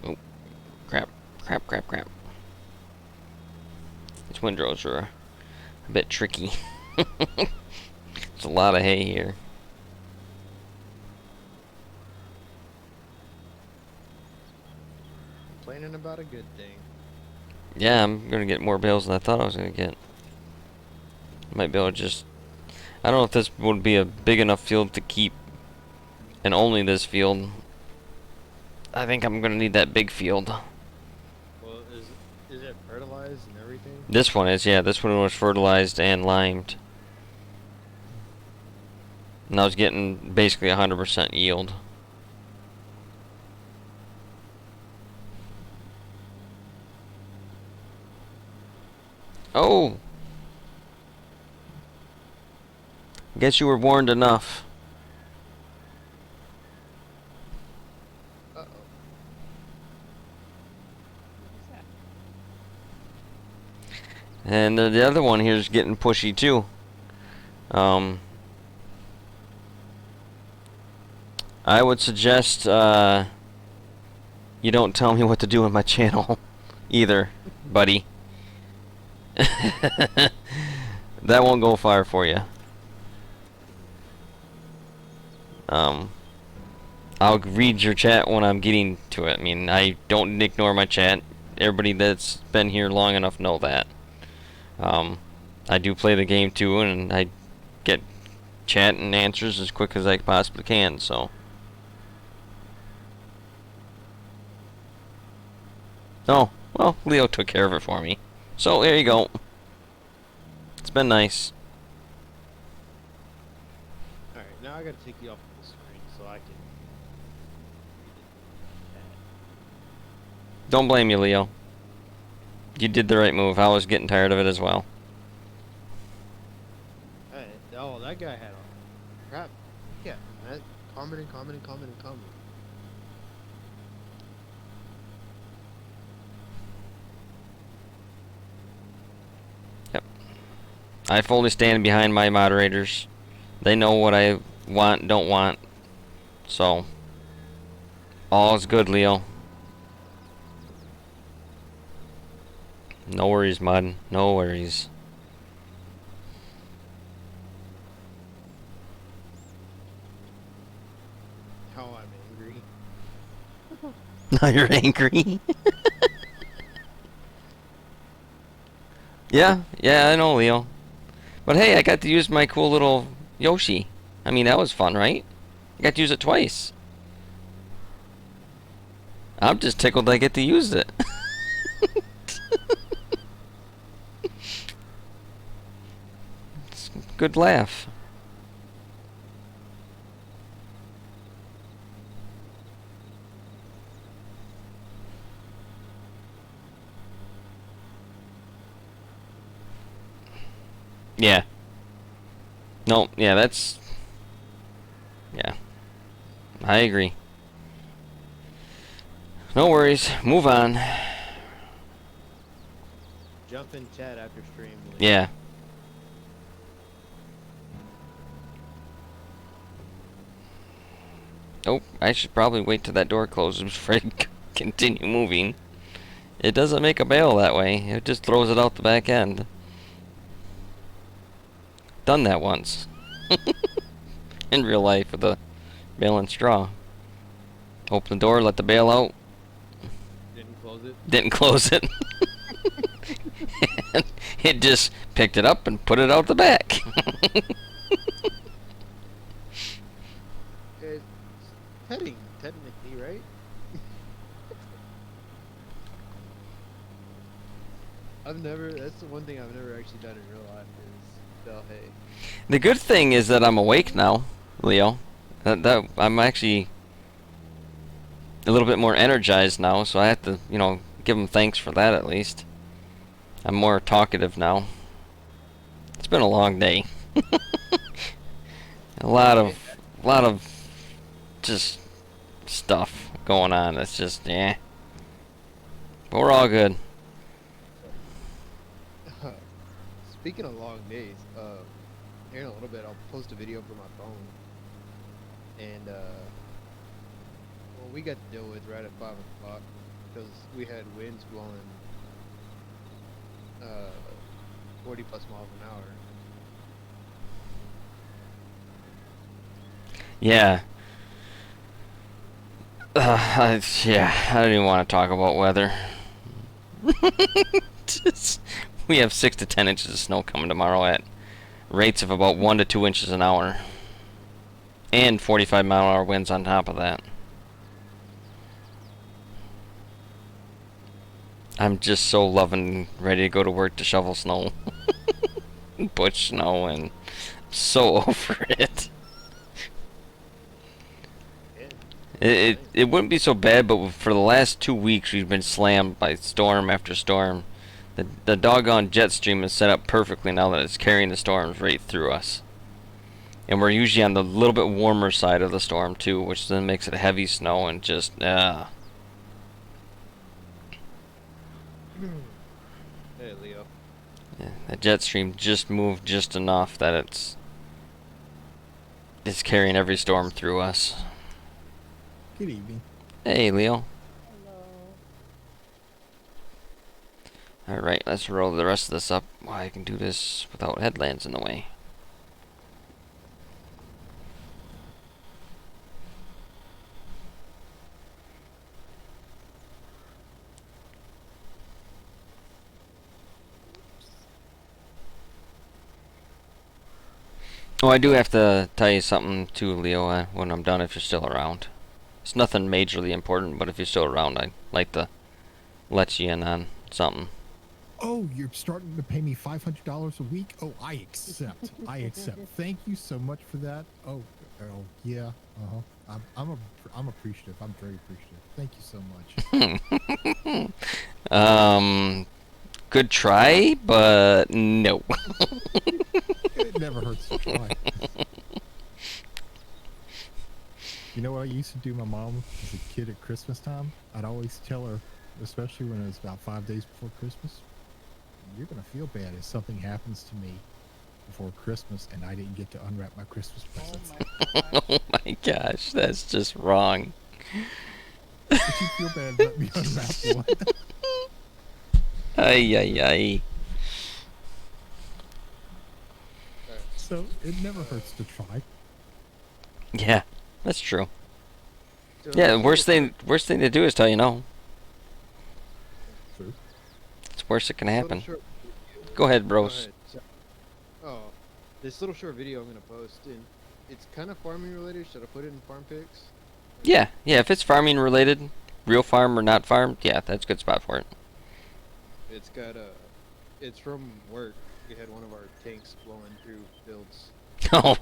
Oh, crap, crap, crap, crap. These windrows are a bit tricky. There's a lot of hay here. Complaining about a good thing. Yeah, I'm gonna get more bales than I thought I was gonna get. Might be able to just. I don't know if this would be a big enough field to keep, and only this field. I think I'm gonna need that big field. Well, is it fertilized and everything? This one is, yeah. This one was fertilized and limed. And I was getting basically 100% yield. Oh! Guess you were warned enough. Uh-oh. What was that? And the other one here is getting pushy too. I would suggest you don't tell me what to do in my channel either, buddy. That won't go far for you. I'll read your chat when I'm getting to it. I mean, I don't ignore my chat. Everybody that's been here long enough know that. I do play the game too, and I get chat and answers as quick as I possibly can, so. Oh, well, Leo took care of it for me. So, there you go. It's been nice. Alright, now I gotta take you off the screen so I can read it. Don't blame you, Leo. You did the right move. I was getting tired of it as well. Hey, oh, that guy had all crap. Yeah, man. Commenting. I fully stand behind my moderators. They know what I want, don't want. So, all's good, Leo. No worries, Mud. No worries. How I'm angry. Now you're angry. Yeah, I know, Leo. But hey, I got to use my cool little Yoshi. I mean, that was fun, right? I got to use it twice. I'm just tickled I get to use it. It's a good laugh. Yeah. No, yeah, that's... Yeah. I agree. No worries. Move on. Jump in chat after stream. Yeah. Oh, I should probably wait till that door closes before I continue moving. It doesn't make a bail that way. It just throws it out the back end. Done that once. In real life with a bail and straw. Open the door, let the bail out. Didn't close it. Didn't close it. And it just picked it up and put it out the back. It's petting, technically, right? That's the one thing I've never actually done in real life is tell hey. The good thing is that I'm awake now, Leo. That I'm actually a little bit more energized now, so I have to, give him thanks for that at least. I'm more talkative now. It's been a long day. a lot of just stuff going on. It's just, But we're all good. Speaking of long days, here in a little bit I'll post a video from my phone. And what we got to deal with right at 5 o'clock because we had winds blowing 40 plus miles an hour. Yeah. I don't even want to talk about weather. We have 6 to 10 inches of snow coming tomorrow at rates of about 1 to 2 inches an hour. And 45-mile-an-hour winds on top of that. I'm just so loving, ready to go to work to shovel snow. Push snow, and so over it. It wouldn't be so bad, but for the last 2 weeks we've been slammed by storm after storm. The doggone jet stream is set up perfectly now that it's carrying the storms right through us. And we're usually on the little bit warmer side of the storm too, which then makes it heavy snow and just Hey, Leo. yeah, the jet stream just moved just enough that it's carrying every storm through us. Good evening. Hey, Leo. Hello. Alright, let's roll the rest of this up. Why, I can do this without headlands in the way. Oh, I do have to tell you something too, Leo, when I'm done, if you're still around. It's nothing majorly important, but if you're still around, I'd like to let you in on something. Oh, you're starting to pay me $500 a week? Oh, I accept. I accept. Thank you so much for that. Oh, yeah. I'm appreciative. I'm very appreciative. Thank you so much. Good try, but no. It never hurts to try. You know what I used to do my mom as a kid at Christmas time? I'd always tell her, especially when it was about 5 days before Christmas, you're going to feel bad if something happens to me before Christmas and I didn't get to unwrap my Christmas presents. Oh my Oh my gosh, that's just wrong. Would you feel bad let me unwrap one? Ay, ay, ay. So it never hurts to try. Yeah, that's true. So, Yeah, the worst thing to do is tell you no. True. It's the worst that can little happen. short- Go ahead, Go bros. ahead. Oh, this little short video I'm gonna post, and it's kind of farming related. Should I put it in farm pics? Yeah, if it's farming related, real farm or not farm, yeah, that's a good spot for it. It's got it's from work. We had one of our tanks blowing through fields. Oh.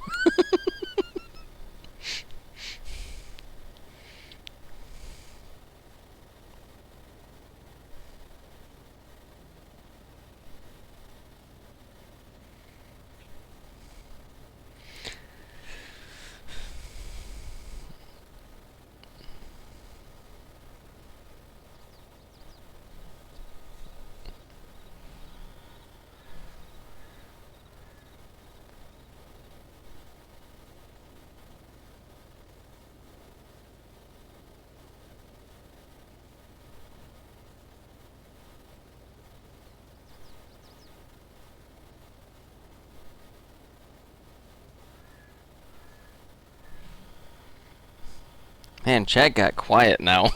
Man, chat got quiet now.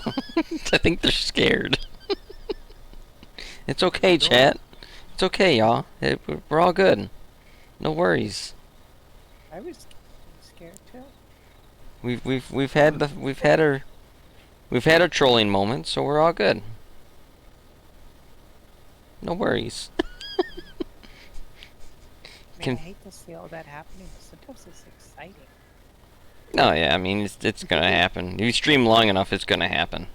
I think they're scared. It's okay, chat. It's okay, y'all. We're all good. No worries. I was scared too. We've had our trolling moments, so we're all good. No worries. I mean, I hate to see all that happening, but sometimes it's exciting. No, yeah, I mean it's gonna happen. If you stream long enough, it's gonna happen.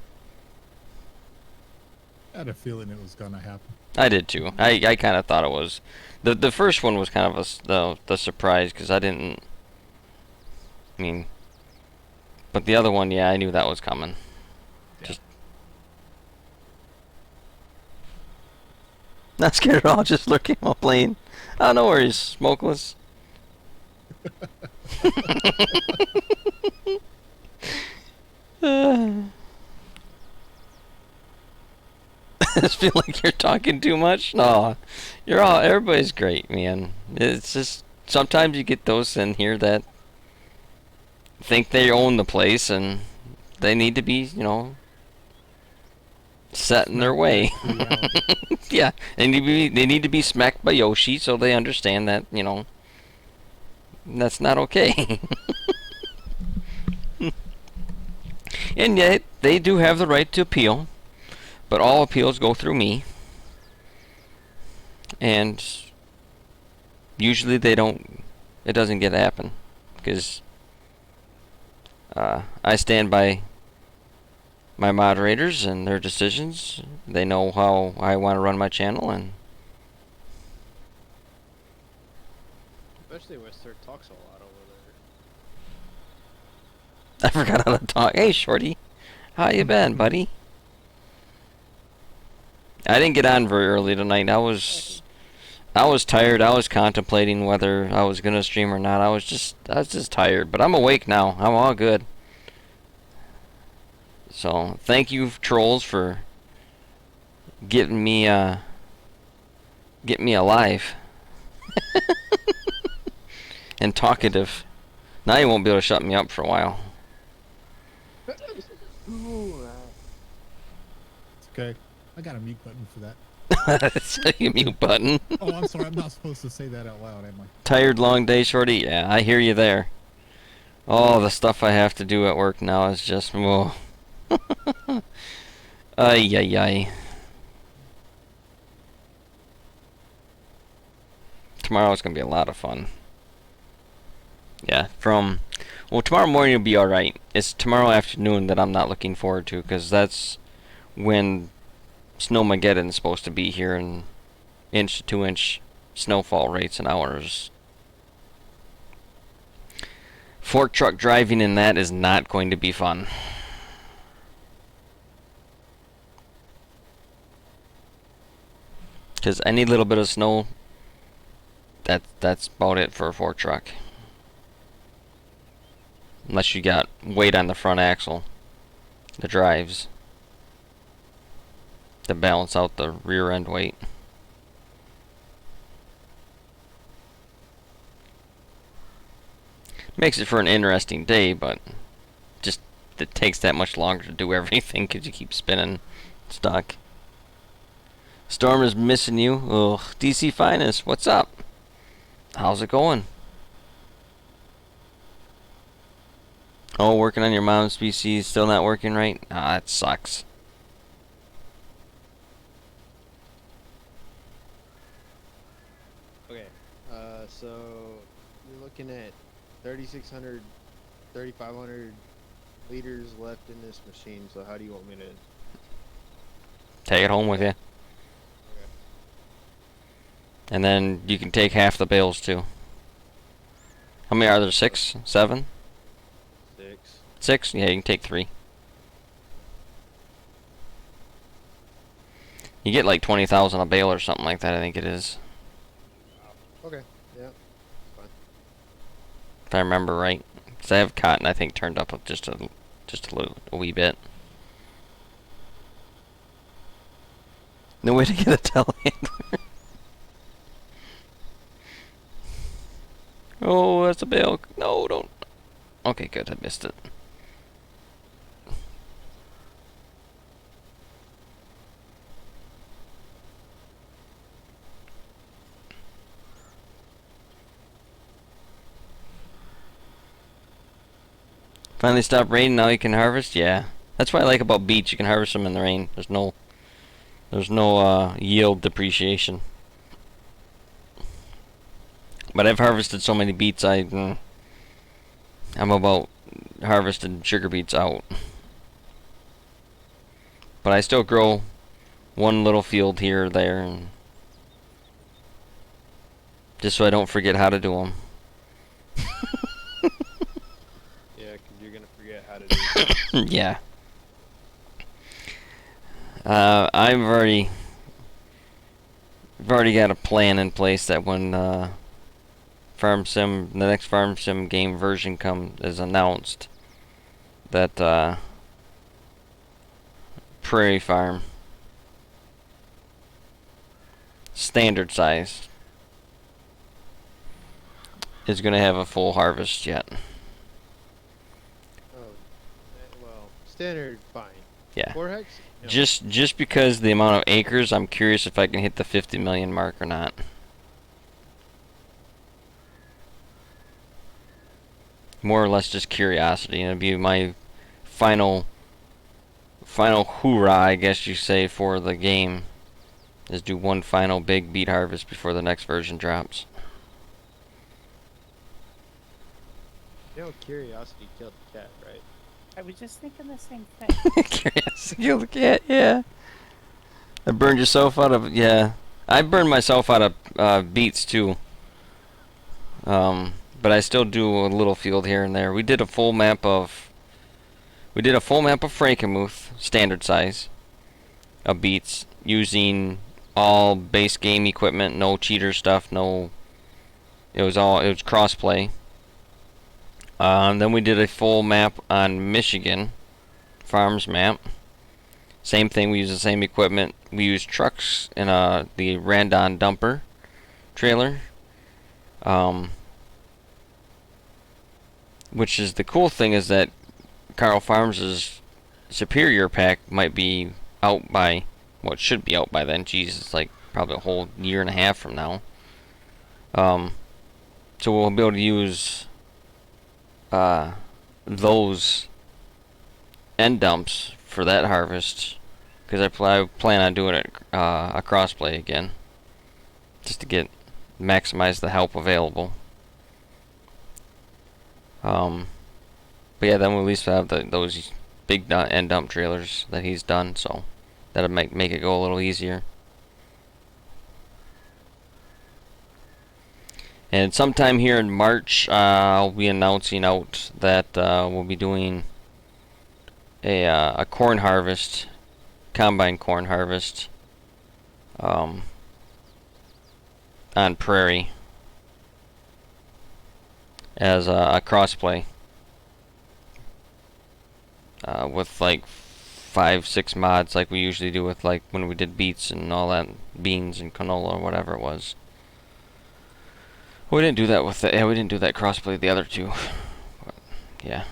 I had a feeling it was gonna happen. I did too. I kind of thought it was. The first one was kind of the surprise because I didn't. I mean, but the other one, yeah, I knew that was coming. Yeah. Just not scared at all. Just lurking while playing. Oh, no worries, smokeless. I just feel like you're talking too much. No, everybody's great, man. It's just sometimes you get those in here that think they own the place and they need to be, set in their way. Reality. Yeah, they need to be smacked by Yoshi so they understand that, that's not okay. And yet, they do have the right to appeal, but all appeals go through me. And usually it doesn't get to happen, because I stand by my moderators and their decisions. They know how I want to run my channel, and Especially when Sir talks a lot over I forgot how to talk. Hey, Shorty, how you been, buddy? I didn't get on very early tonight. I was tired. I was contemplating whether I was gonna stream or not. I was just tired, but I'm awake now. I'm all good. So thank you, trolls, for getting me alive and talkative. Now you won't be able to shut me up for a while. there. Ooh, It's okay. I got a mute button for that. That's a mute button. Oh, I'm sorry. I'm not supposed to say that out loud, am I? Tired, long day, Shorty? Yeah, I hear you there. Oh, the stuff I have to do at work now is just, whoa. Ay, ay, ay. Tomorrow's gonna be a lot of fun. Yeah, well, tomorrow morning will be alright. It's tomorrow afternoon that I'm not looking forward to, because that's when Snowmageddon is supposed to be here, and inch to 2 inch snowfall rates and hours. Fork truck driving in that is not going to be fun. Because any little bit of snow, that's about it for a fork truck. Unless you got weight on the front axle, the drives, to balance out the rear end weight. Makes it for an interesting day, but just it takes that much longer to do everything because you keep spinning stuck. Storm is missing you. Ugh, DC Finest, what's up? How's it going? Oh, working on your mom's PC, still not working right? Ah, that sucks. okay. So you're looking at 3,600, 3,500 liters left in this machine. So how do you want me to? Take it home with you. Okay. And then you can take half the bales too. How many are there? 6? 7? 6. 6? Yeah, you can take 3. You get like 20,000 a bale or something like that, I think it is. Okay. Yeah. Fine. If I remember right. Because I have cotton, I think, turned up just a wee bit. No way to get a telehandler. Oh, that's a bale. No, don't. Okay, good. I missed it. Finally stopped raining. Now you can harvest. Yeah, that's what I like about beets. You can harvest them in the rain. There's no yield depreciation. But I've harvested so many beets. I'm about harvested sugar beets out. But I still grow one little field here or there, and just so I don't forget how to do them. Yeah, because you're gonna forget how to do that. Yeah. I've already got a plan in place that when the next Farm Sim game version is announced, that Prairie Farm, standard size, is gonna have a full harvest yet. Oh, well, standard, fine. Yeah. 4 hex? No. Just because the amount of acres, I'm curious if I can hit the 50 million mark or not. More or less just curiosity. It'll be my final hoorah, I guess you say, for the game. Is do one final big beet harvest before the next version drops. You know, curiosity killed the cat, right? I was just thinking the same thing. Curiosity killed the cat. Yeah. I burned yourself out of. Yeah. I burned myself out of beets too. But I still do a little field here and there. We did a full map of. We did a full map of Frankenmuth, standard size, of beets, using all base game equipment, no cheater stuff, no. It was crossplay. Then we did a full map on Michigan farms map. Same thing. We use the same equipment. We use trucks in the Randon dumper trailer. Which is the cool thing is that Carl Farms' Superior pack might be out by, well, it should be out by then. Jeez, it's like probably a whole year and a half from now. So we'll be able to use those end dumps for that harvest, because I plan on doing it a crossplay again, just to maximize the help available. But yeah, then we'll at least have those big end dump trailers that he's done, so that'll make it go a little easier. And sometime here in March, I'll be announcing out that we'll be doing a corn harvest, combine corn harvest, on Prairie as a crossplay. With like 5-6 mods like we usually do with like when we did beets and all that, beans and canola or whatever it was. We didn't do that with we didn't do that crossplay the other two. But, yeah.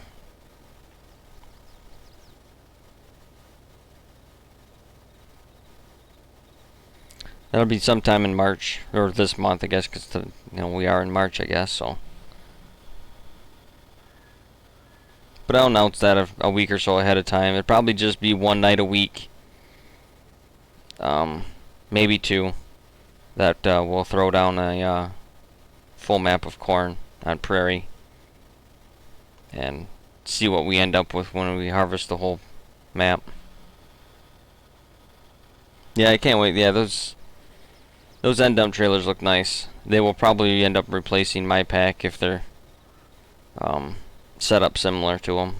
That'll be sometime in March or this month, I guess, because we are in March, I guess. So. But I'll announce that a week or so ahead of time. It'll probably just be one night a week. Maybe two. That we'll throw down a full map of corn on Prairie. And see what we end up with when we harvest the whole map. Yeah, I can't wait. Yeah, those end dump trailers look nice. They will probably end up replacing my pack if they're set up similar to them.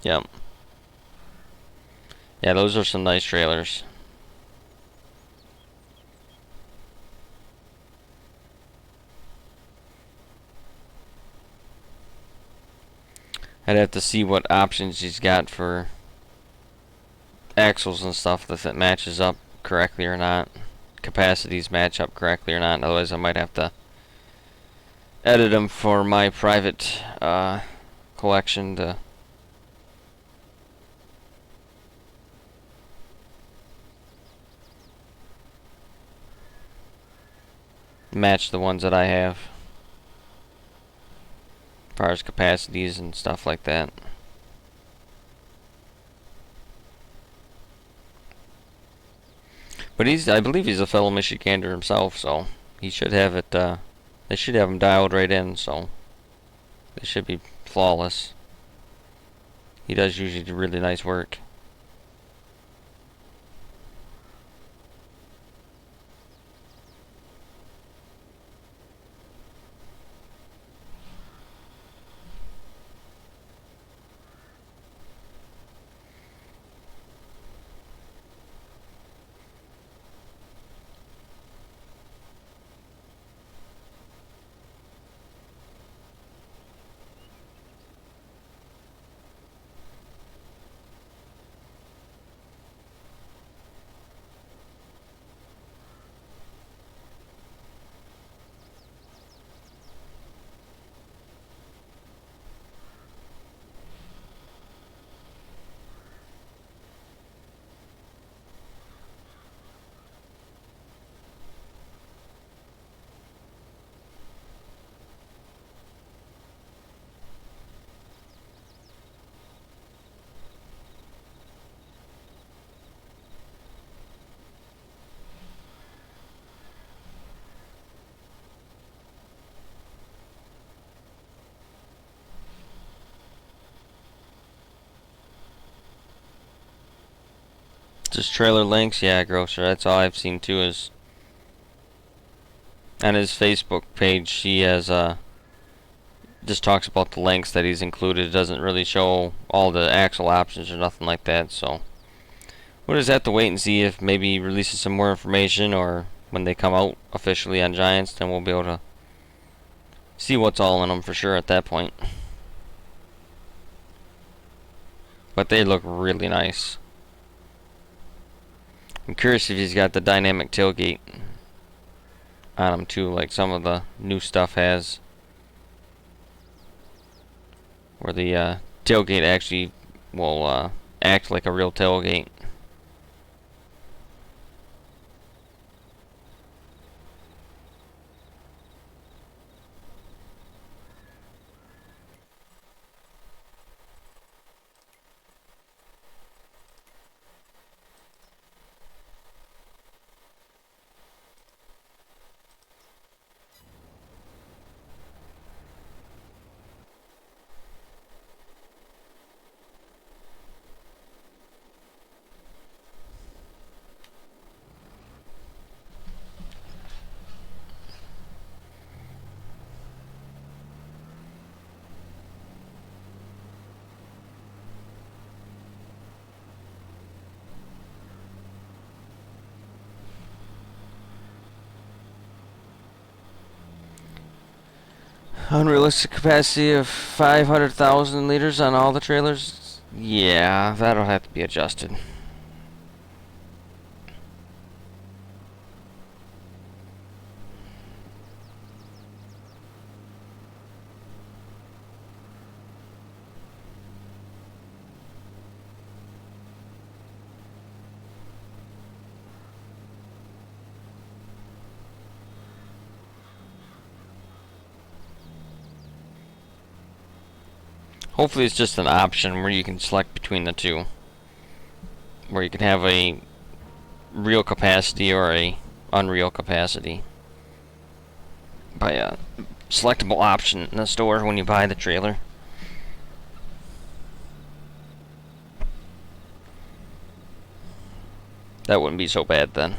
Yep. Yeah, those are some nice trailers. I'd have to see what options he's got for axles and stuff, if it matches up correctly or not. Capacities match up correctly or not. Otherwise, I might have to edit them for my private collection to match the ones that I have, as far as capacities and stuff like that. But I believe he's a fellow Michigander himself, so he should have it, they should have him dialed right in, so they should be flawless. He does usually do really nice work. Just trailer links, yeah, Grocer. That's all I've seen too. Is on his Facebook page, he has just talks about the links that he's included. It doesn't really show all the actual options or nothing like that. So we'll just have to wait and see if maybe he releases some more information, or when they come out officially on Giants, then we'll be able to see what's all in them for sure at that point. But they look really nice. I'm curious if he's got the dynamic tailgate on them too, like some of the new stuff has, where the tailgate actually will act like a real tailgate. Unrealistic capacity of 500,000 liters on all the trailers? Yeah, that'll have to be adjusted. Hopefully it's just an option where you can select between the two, where you can have a real capacity or a unreal capacity by a selectable option in the store when you buy the trailer. That wouldn't be so bad then.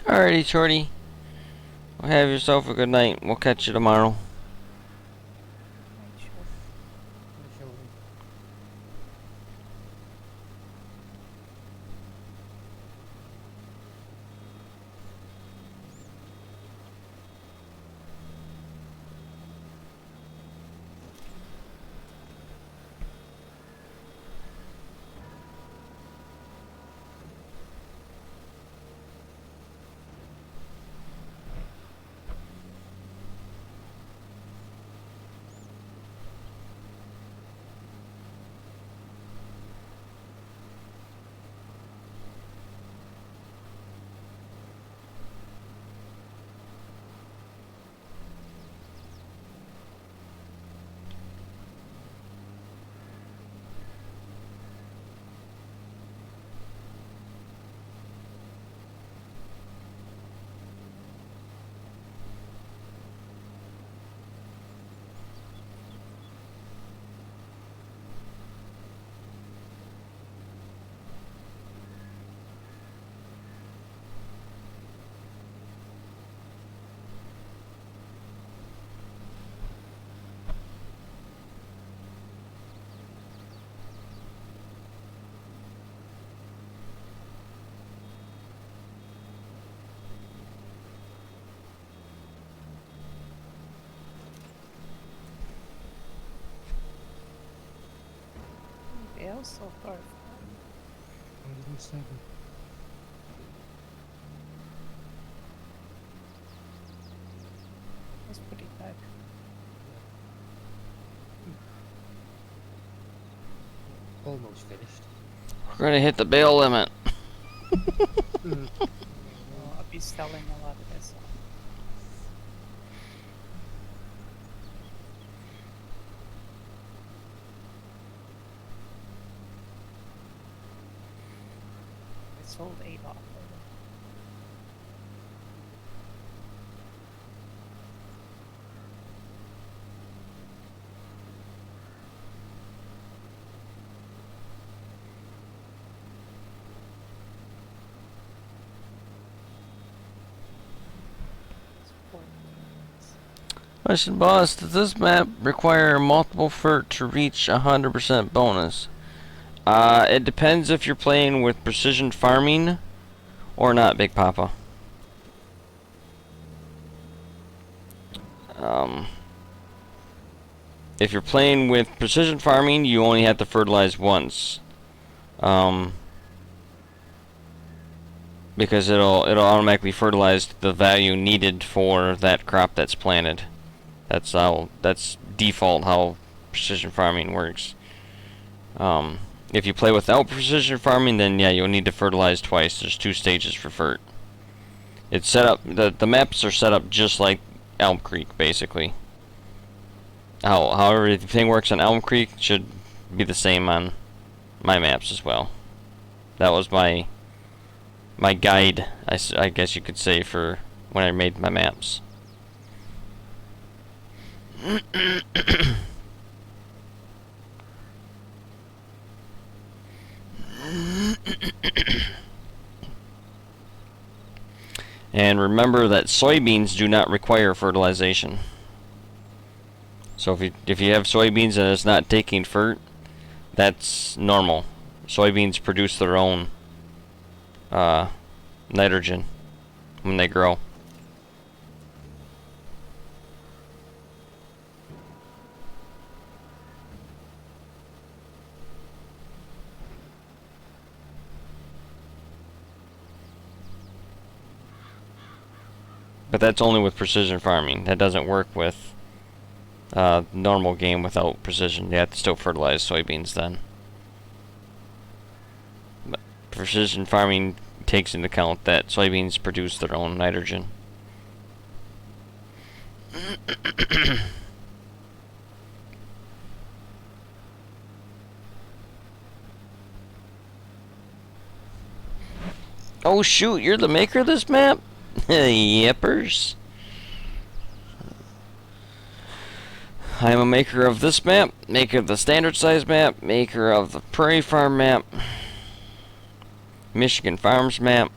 Alrighty, Shorty. Well, have yourself a good night. We'll catch you tomorrow. Right, sure. Shall we? Bales so far. 107. That's pretty good. Almost finished. We're gonna hit the bail limit. Well, I'll be selling a lot of this. I sold 8 off of it. It's 4 units. Question, boss, does this map require multiple FERT to reach 100% bonus? It depends if you're playing with precision farming or not, Big Papa. If you're playing with precision farming, you only have to fertilize once. Because it'll automatically fertilize the value needed for that crop that's planted. That's default how precision farming works. If you play without precision farming, then yeah, you'll need to fertilize twice. There's 2 stages for FERT. It's set up, the maps are set up just like Elm Creek, basically. However everything works on Elm Creek should be the same on my maps as well. That was my guide, I guess you could say, for when I made my maps. And remember that soybeans do not require fertilization. So if you have soybeans and it's not taking FERT, that's normal. Soybeans produce their own nitrogen when they grow. But that's only with precision farming. That doesn't work with normal game without precision. You have to still fertilize soybeans then. But precision farming takes into account that soybeans produce their own nitrogen. Oh shoot, you're the maker of this map? Yippers. I am a maker of this map, maker of the standard size map, maker of the prairie farm map, Michigan Farms map,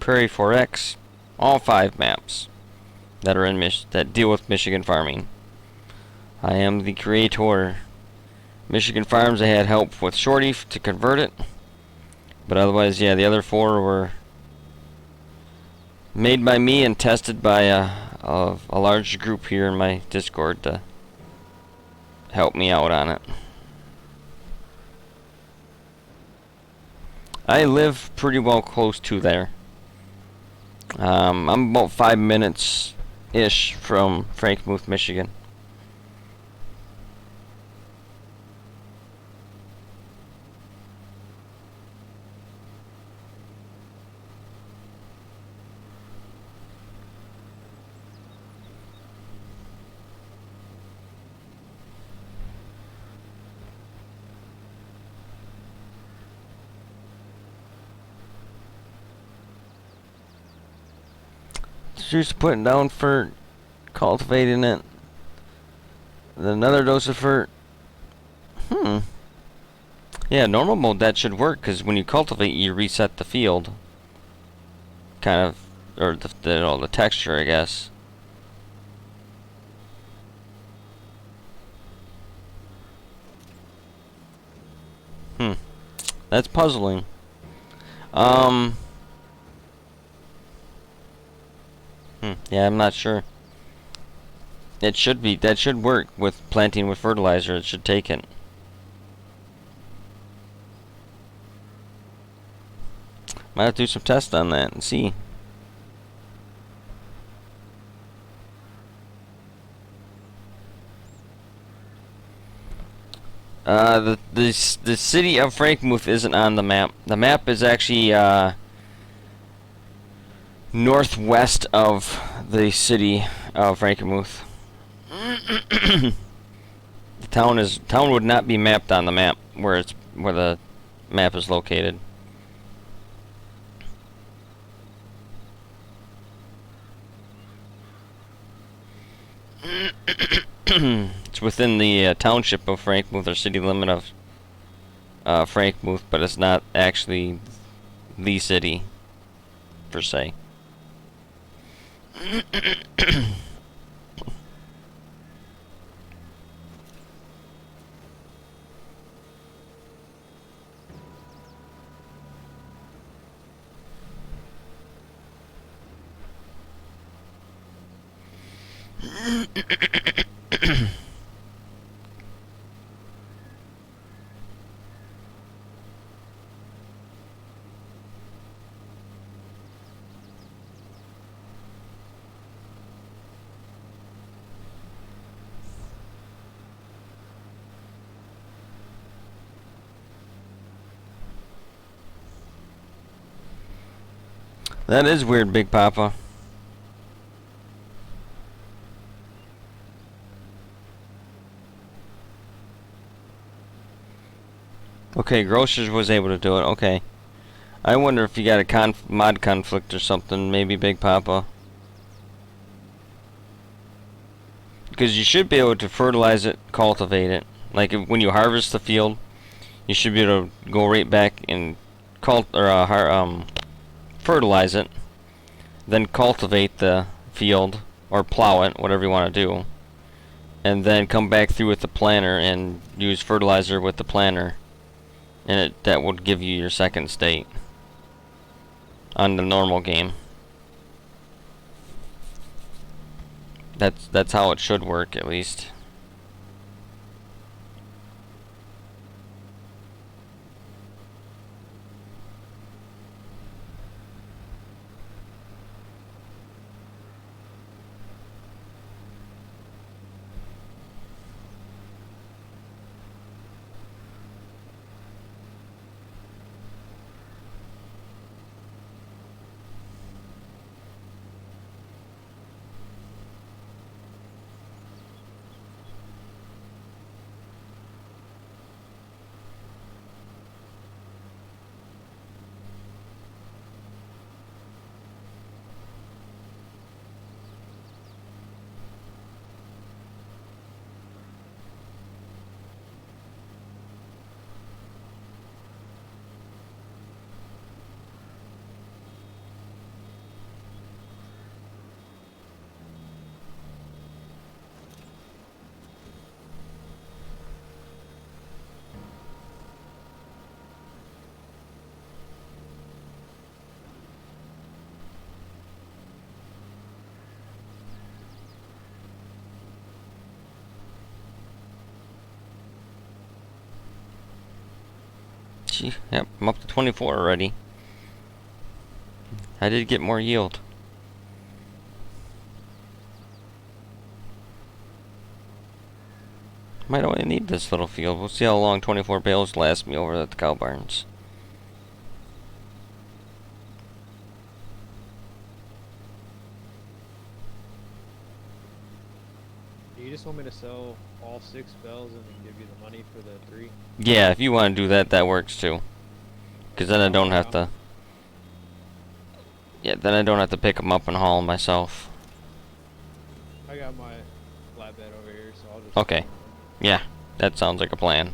Prairie 4X, all 5 maps that are in that deal with Michigan farming. I am the creator. Michigan Farms, I had help with Shorty to convert it, but otherwise, yeah, the other 4 were made by me and tested by a large group here in my Discord to help me out on it. I live pretty well close to there. I'm about 5 minutes-ish from Frankenmuth, Michigan. Just putting down for cultivating it. Then another dose of fert. Yeah, normal mode that should work because when you cultivate, you reset the field. Kind of, or the texture, I guess. That's puzzling. Yeah, I'm not sure. It should be, that should work with planting with fertilizer. It should take it. Might have to do some tests on that and see. The city of Frankenmuth isn't on the map. The map is actually northwest of the city of Frankenmuth. The town would not be mapped on the map where the map is located. It's within the township of Frankenmuth, or city limit of Frankenmuth, but it's not actually the city per se. That is weird, Big Papa. Okay, Grocers was able to do it. Okay. I wonder if you got a mod conflict or something, maybe, Big Papa. Because you should be able to fertilize it, cultivate it. Like when you harvest the field, you should be able to go right back and fertilize it, then cultivate the field or plow it, whatever you want to do, and then come back through with the planter and use fertilizer with the planter, and that would give you your second state on the normal game. That's how it should work, at least. Gee, yep, I'm up to 24 already. I did get more yield. Might only need this little field. We'll see how long 24 bales last me over at the cow barns. Do you just want me to sell all 6 bells and then give you the money for the 3? Yeah, if you want to do that, that works too. Because then I don't have to... Yeah, then I don't have to pick them up and haul them myself. I got my flatbed over here, so I'll just... Okay. Yeah, that sounds like a plan.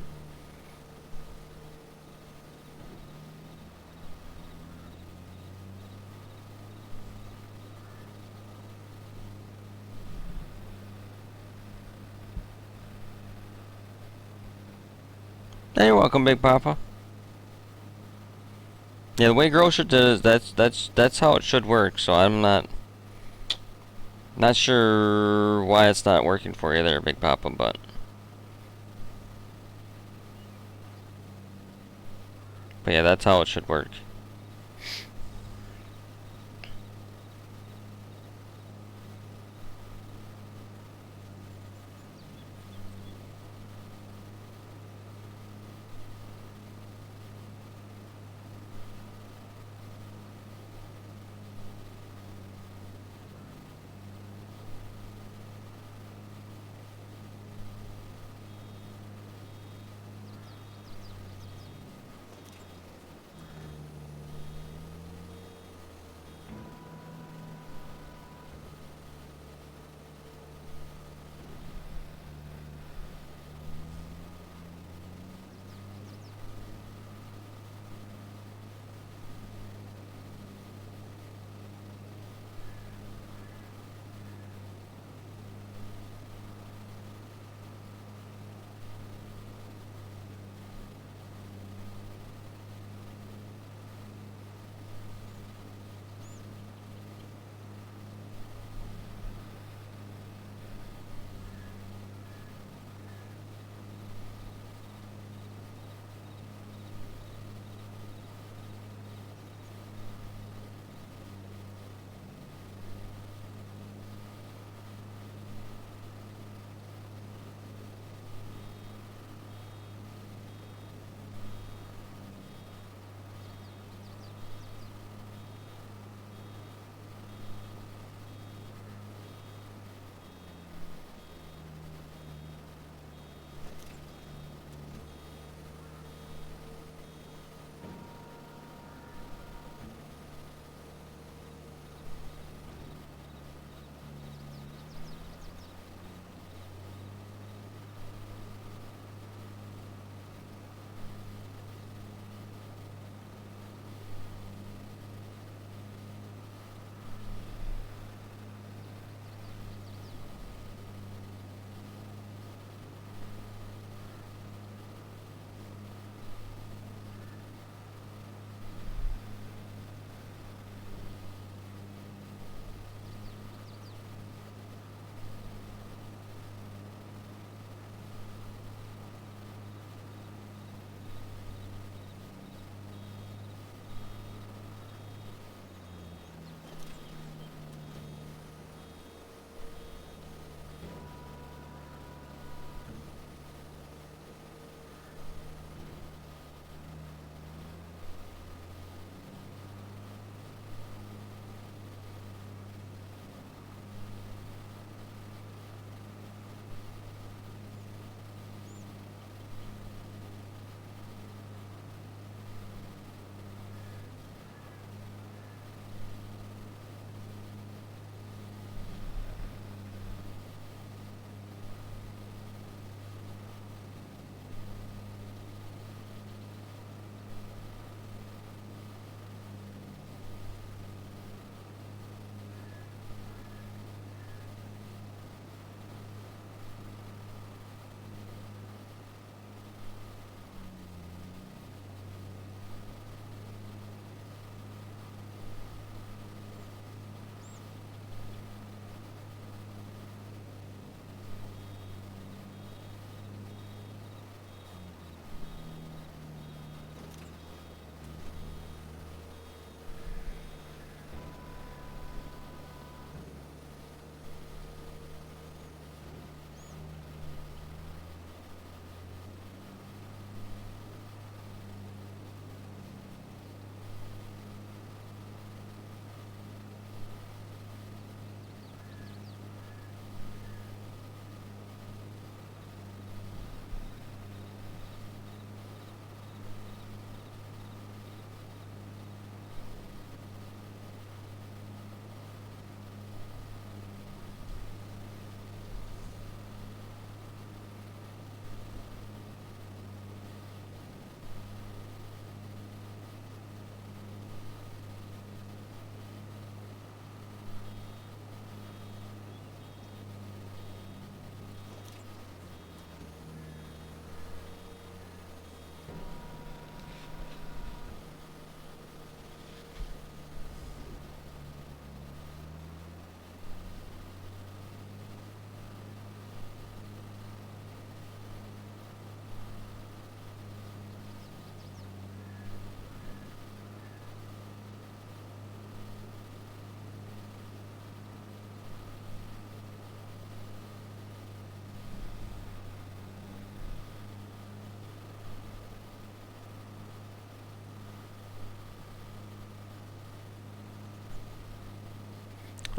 Hey, you're welcome, Big Papa. Yeah, the way Grocer does, that's how it should work. So I'm not sure why it's not working for you there, Big Papa, but yeah, that's how it should work.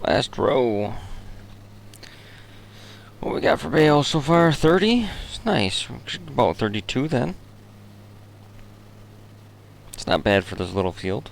Last row. What we got for bale so far? 30? It's nice. About 32 then. It's not bad for this little field.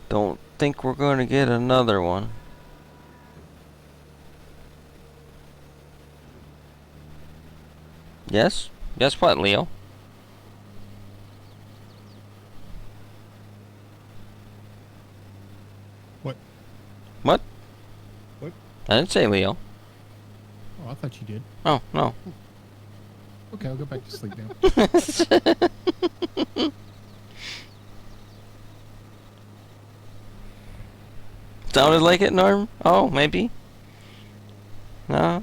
Don't think we're going to get another one. Yes? Yes what, Leo? What? What? What? I didn't say Leo. Oh, I thought you did. Oh, no. Okay, I'll go back to sleep now. Sounded like it, Norm? Oh, maybe. No.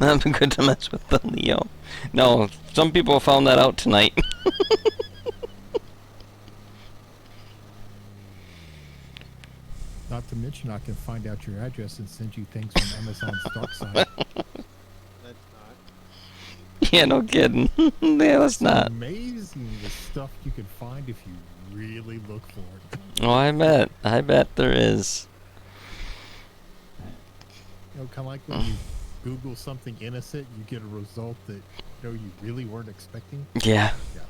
That'd be good to mess with the Leo. No, some people found that out tonight. Not to mention, I can find out your address and send you things from Amazon's dark side. That's not. Yeah, no kidding. Yeah, that's It's not. amazing the stuff you can find if you really look for it. Oh, I bet. I bet there is. You know, kind of like when you Google something innocent, you get a result that you really weren't expecting. Yeah. Yeah.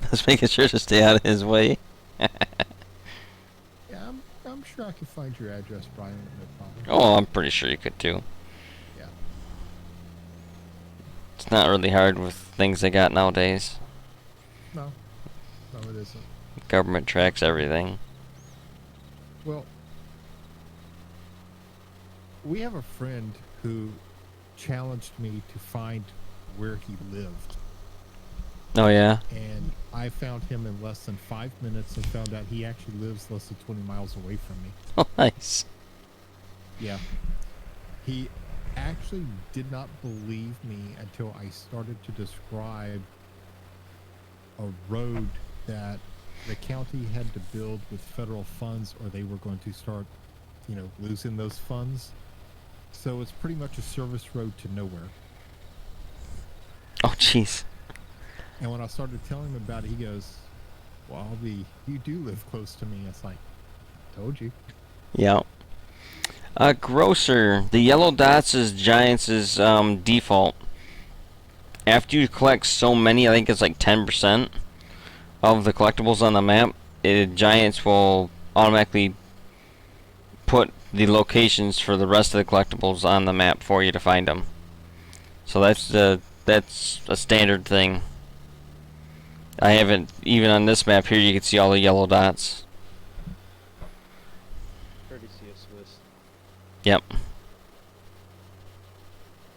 Just making sure to stay out of his way. Yeah, I'm sure I can find your address, Brian. No problem. Oh, I'm pretty sure you could too. Yeah. It's not really hard with things they got nowadays. No, it isn't. Government tracks everything. Well, we have a friend who challenged me to find where he lived. Oh, yeah? And I found him in less than 5 minutes and found out he actually lives less than 20 miles away from me. Oh, nice. Yeah. He actually did not believe me until I started to describe a road that the county had to build with federal funds or they were going to start, losing those funds. So it's pretty much a service road to nowhere. Oh, jeez. And when I started telling him about it, he goes, well, you do live close to me. It's like, told you. Yeah. Grocer. The yellow dots is Giants' default. After you collect so many, I think it's like 10% of the collectibles on the map, Giants will automatically put the locations for the rest of the collectibles on the map for you to find them. So that's a standard thing. I haven't, even on this map here, you can see all the yellow dots. Courtesy of Swiss. Yep.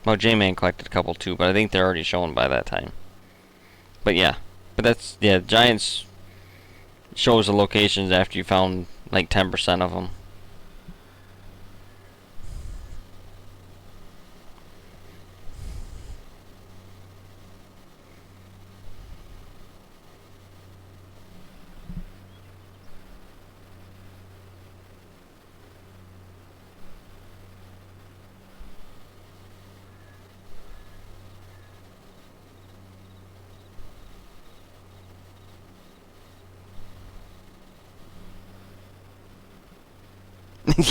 Well, J-Man collected a couple too, but I think they're already shown by that time. But yeah. But that's, yeah, Giants shows the locations after you found like 10% of them.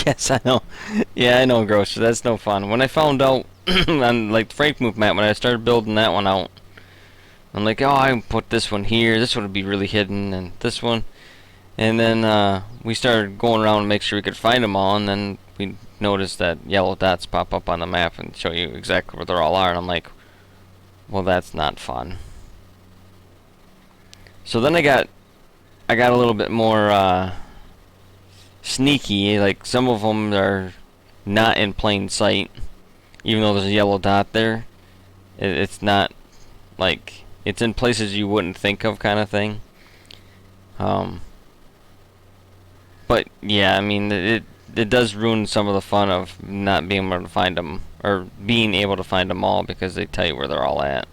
Yes, I know. Yeah, I know, Grocer. That's no fun. When I found out on like the Frankenmuth map, when I started building that one out, I'm like, oh, I can put this one here. This one would be really hidden, and this one. And then we started going around to make sure we could find them all, and then we noticed that yellow dots pop up on the map and show you exactly where they all are. And I'm like, well, that's not fun. So then I got I got a little bit more sneaky. Like some of them are not in plain sight, even though there's a yellow dot there. It's not like it's in places you wouldn't think of, kind of thing. Um, but yeah, I mean it does ruin some of the fun of not being able to find them or being able to find them all because they tell you where they're all at.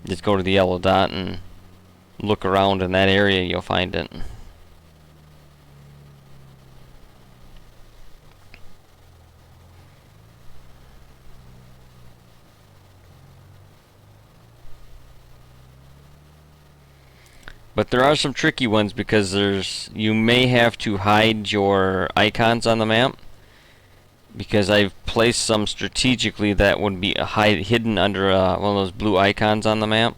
Just go to the yellow dot and look around in that area, you'll find it. But there are some tricky ones because you may have to hide your icons on the map, because I've placed some strategically that would be hidden under one of those blue icons on the map.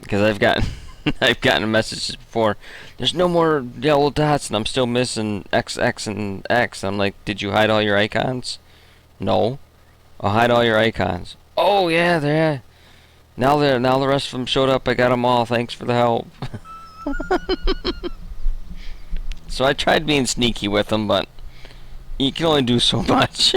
Because I've gotten I've gotten a message before. There's no more yellow dots, and I'm still missing X, X, and X. I'm like, did you hide all your icons? No. I'll hide all your icons. Oh yeah, there. Now the rest of them showed up. I got them all. Thanks for the help. So I tried being sneaky with them, but you can only do so much.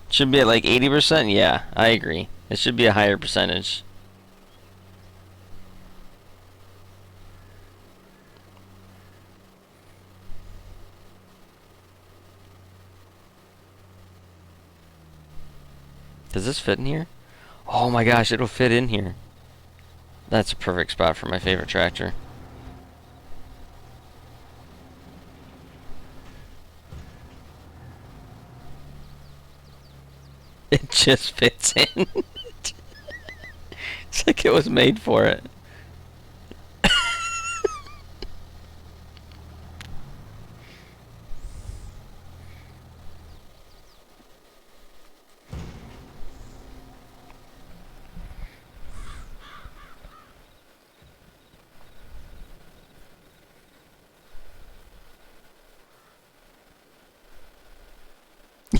Should be at like 80%? Yeah, I agree. It should be a higher percentage. Does this fit in here? Oh my gosh, it'll fit in here. That's a perfect spot for my favorite tractor. It just fits in. It's like it was made for it.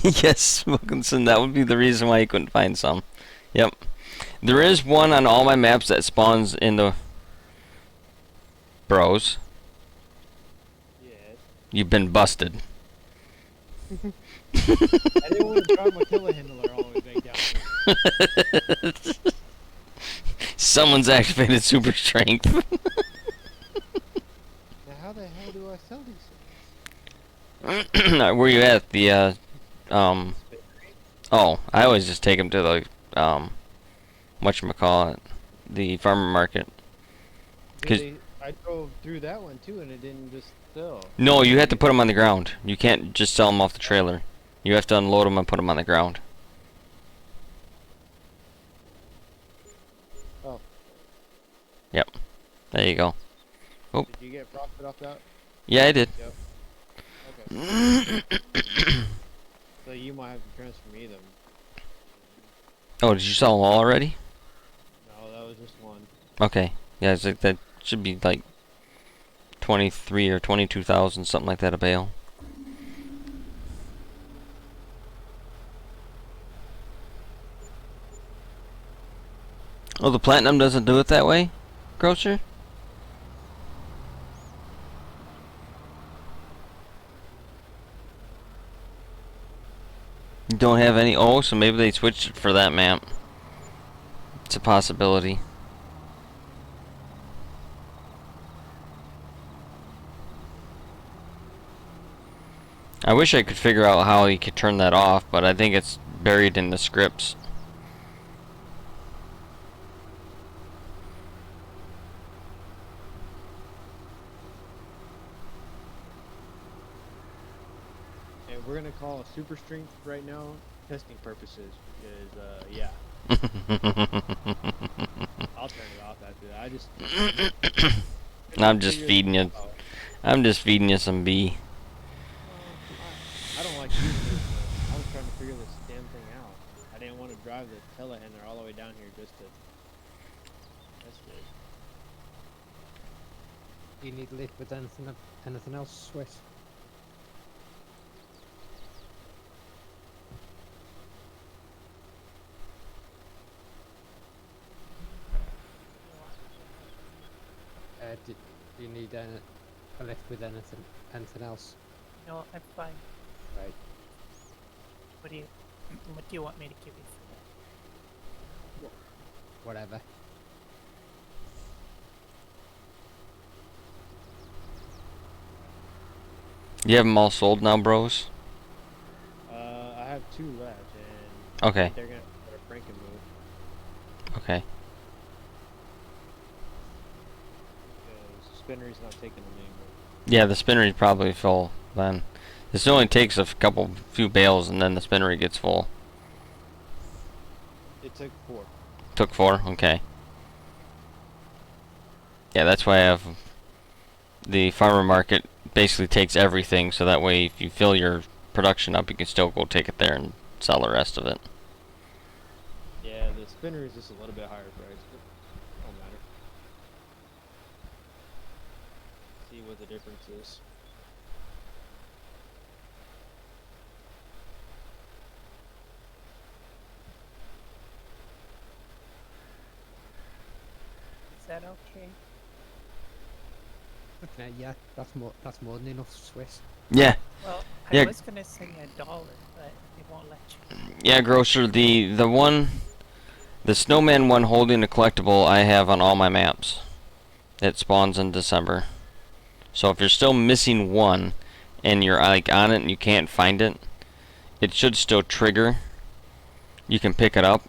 Yes, Wilkinson, that would be the reason why you couldn't find some. Yep. There is one on all my maps that spawns in the... Bros, Yes. you've been busted. I didn't want to drive my telehandler all the way back down. Someone's activated super strength. Now how the hell do I sell these things? Where you at? The, Oh, I always just take them to the, whatchamacallit, the farmer market. 'Cause I drove through that one too and it didn't just sell. no, you have to put them on the ground. You can't just sell them off the trailer. You have to unload them and put them on the ground. Oh. Yep. There you go. Oh. Did you get profit off that? Yeah, I did. Yep. Okay. So you might have to transfer me them. Oh, did you sell them all already? No, that was just one. Okay. Yeah, it's like that should be like 23 or 22,000, something like that a bale. Oh, the platinum doesn't do it that way, Grocer? You don't have any? Oh, so maybe they switched it for that map. It's a possibility. I wish I could figure out how you could turn that off, but I think it's buried in the scripts. And we're gonna call super strength right now, testing purposes, because yeah. I'll turn it off after that. I just I'm just feeding you. I'm just feeding you some B. I don't like using it, but I was trying to figure this damn thing out. I didn't want to drive the telehandler all the way down here just to test it. Do you need liquid anything else, Swiss? Do you need a lift with anything else? No, I'm fine. Right. What do you want me to give you for Whatever. You have them all sold now, bros? I have 2 left, and Okay. they're gonna go to Frankenmuth Okay. because Spinnery's not taking them anymore. Yeah, the spinnery's probably full then. This only takes a few bales and then the spinnery gets full. It took 4. Took 4? Okay. Yeah, that's why I have the farmer market basically takes everything, so that way if you fill your production up, you can still go take it there and sell the rest of it. Yeah, the Spinner is just a little bit higher price, but it don't matter. See what the difference is. Is that okay? Okay, yeah, that's more than enough Swiss. Yeah. Well, Yeah. I was gonna say $1, but it won't let you. Yeah, grocer, the snowman one holding the collectible I have on all my maps. It spawns in December. So if you're still missing one and you're like on it and you can't find it, it should still trigger. You can pick it up.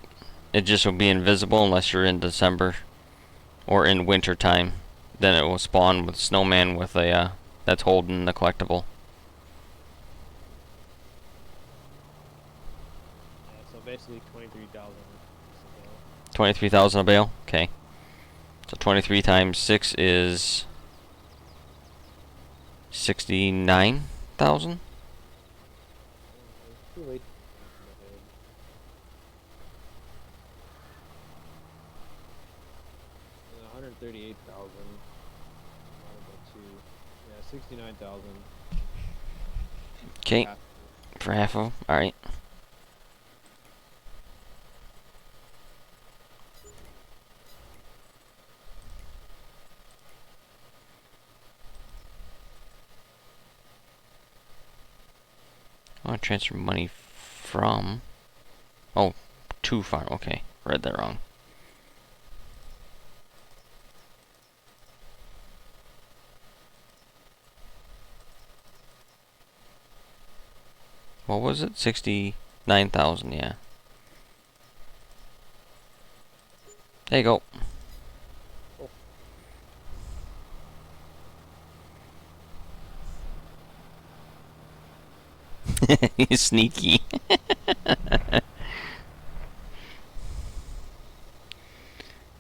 It just will be invisible unless you're in December or in winter time. Then it will spawn with snowman with a that's holding the collectible. Yeah, so basically 23,000. 23,000 a bale? Okay. So 23 times 6 is 69,000? Too late. 138,000 divided by 2. Yeah, 69,000. Okay, Half. for half of them. Alright. I want to transfer money from... Oh, to farm. Okay, read that wrong. What was it? 69,000, yeah. There you go. He's sneaky.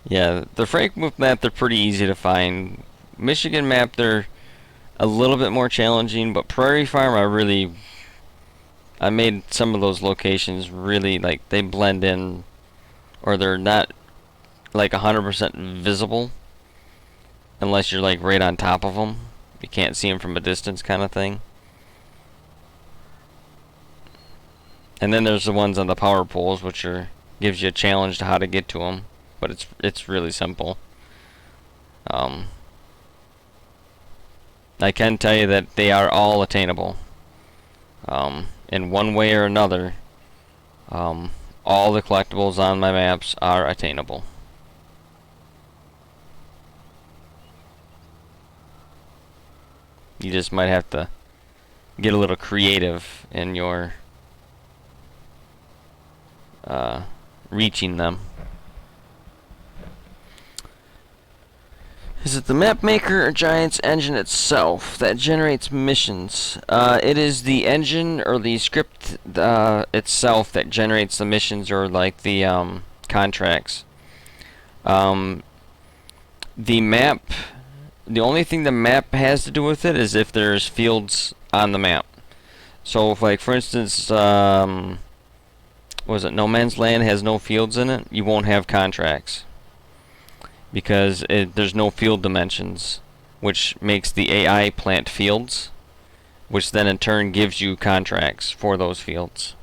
Yeah, the Frankenmuth map, they're pretty easy to find. Michigan map, they're a little bit more challenging, but Prairie Farm, I made some of those locations really, like, they blend in, or they're not, like, 100% visible, unless you're, like, right on top of them. You can't see them from a distance kind of thing. And then there's the ones on the power poles, which gives you a challenge to how to get to them, but it's really simple. I can tell you that they are all attainable. In one way or another, all the collectibles on my maps are attainable. You just might have to get a little creative in your reaching them. Is it the map maker or Giant's engine itself that generates missions? It is the engine or the script itself that generates the missions or like the contracts. The map, the only thing the map has to do with it is if there's fields on the map. So if, like, for instance, was it No Man's Land has no fields in it, you won't have contracts. Because there's no field dimensions, which makes the AI plant fields, which then in turn gives you contracts for those fields.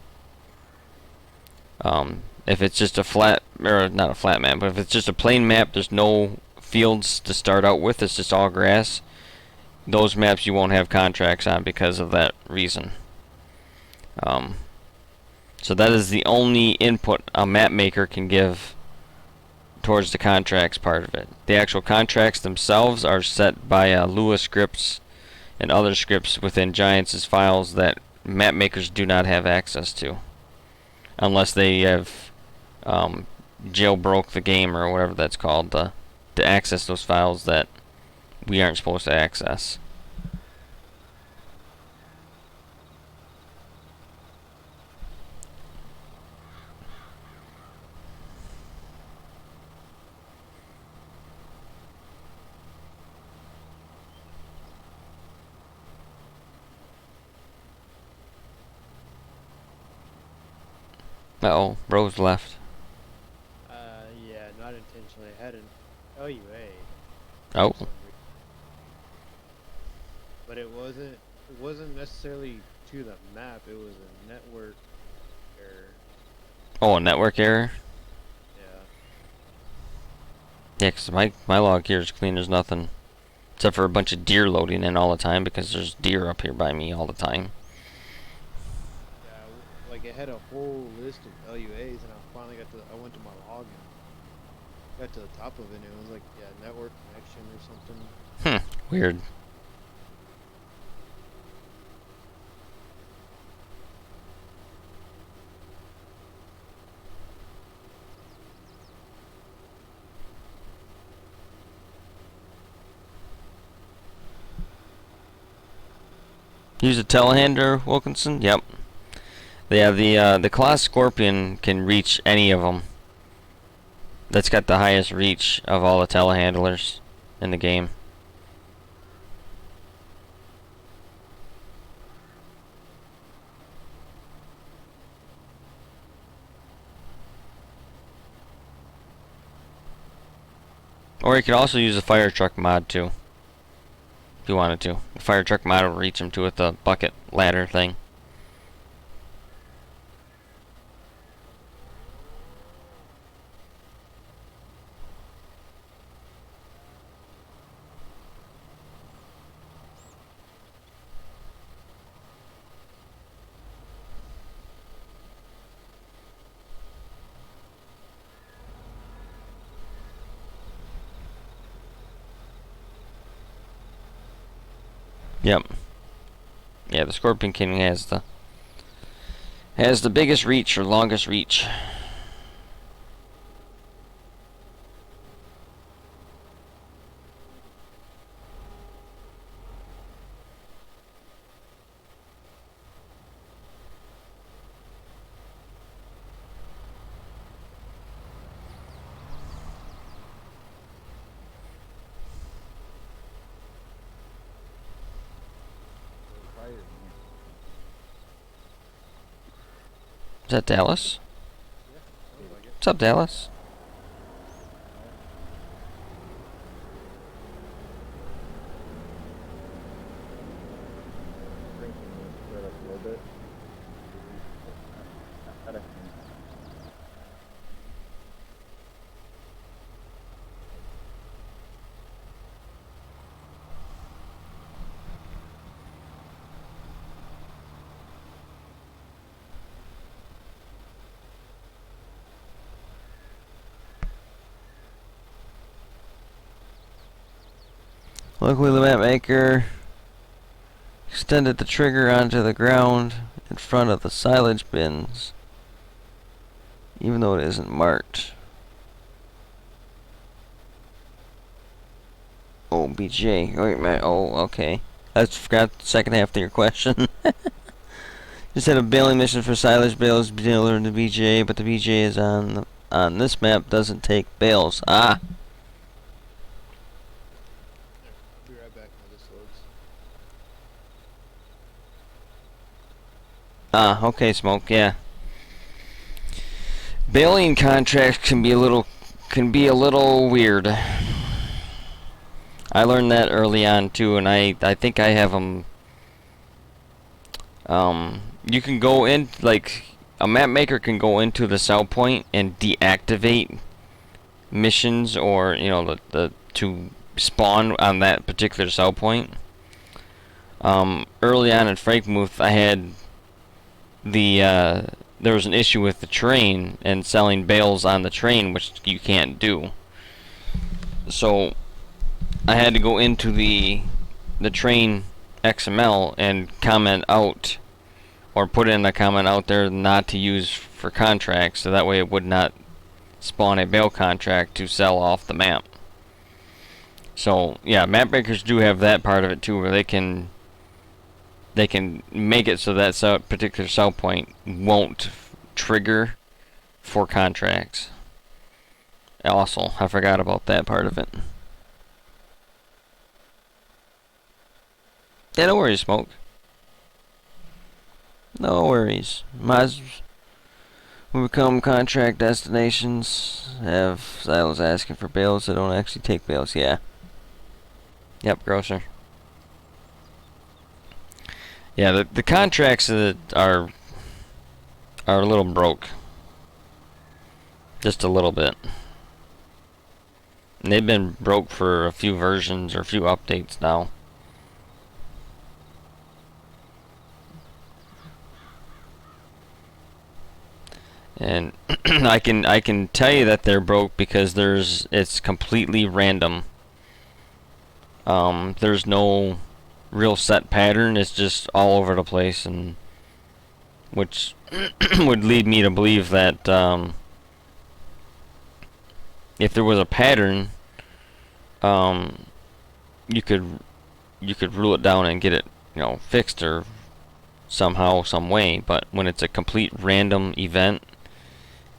If it's just a flat, or not a flat map, but if it's just a plain map, there's no fields to start out with. It's just all grass. Those maps you won't have contracts on because of that reason. So that is the only input a map maker can give towards the contracts part of it. The actual contracts themselves are set by Lua scripts and other scripts within Giants' files that map makers do not have access to, unless they have jailbroke the game or whatever that's called to access those files that we aren't supposed to access. Uh-oh, Rose left. Yeah, not intentionally. I had an LUA. Oh. But it wasn't necessarily to the map. It was a network error. Oh, a network error? Yeah. Yeah, 'cause my log here is clean. There's nothing. Except for a bunch of deer loading in all the time because there's deer up here by me all the time. Yeah, like it had a whole list of LUAs, and I finally I went to my log and got to the top of it, and it was like, yeah, network connection or something. Weird. Use a telehandler, Wilkinson? Yep. Yeah, the Claw Scorpion can reach any of them. That's got the highest reach of all the telehandlers in the game. Or you could also use a fire truck mod too, if you wanted to. The fire truck mod will reach them too with the bucket ladder thing. Yep. Yeah, the Scorpion King has the biggest reach or longest reach. Is that Dallas? What's up, Dallas? Luckily the map maker extended the trigger onto the ground in front of the silage bins, even though it isn't marked. Oh, BJ. Wait a minute. Oh, okay. I forgot the second half of your question. Just had a baling mission for silage bales dealer in the BJ, but the BJ is on this map doesn't take bales. Ah. I'll be right back when this loads. Ah, okay, Smoke. Yeah. Baling contracts can be a little weird. I learned that early on too, and I think I have them. You can go in, like, a map maker can go into the sell point and deactivate missions or, you know, the to spawn on that particular sell point. Early on in Frankenmuth, I had there was an issue with the train and selling bales on the train, which you can't do. So I had to go into the train XML and comment out, or put in a comment out there not to use for contracts, so that way it would not spawn a bale contract to sell off the map. So yeah, map breakers do have that part of it too, where they can make it so that particular sell point won't trigger for contracts. Also, I forgot about that part of it. Yeah, no worries, Smoke. No worries. When we become contract destinations, have silos asking for bales that don't actually take bales. Yeah. Yep, grocer. Yeah, the contracts that are a little broke. Just a little bit. And they've been broke for a few versions or a few updates now. And I can tell you that they're broke because it's completely random. There's no real set pattern. It's just all over the place, and which would lead me to believe that if there was a pattern, you could rule it down and get it, fixed or somehow, some way. But when it's a complete random event,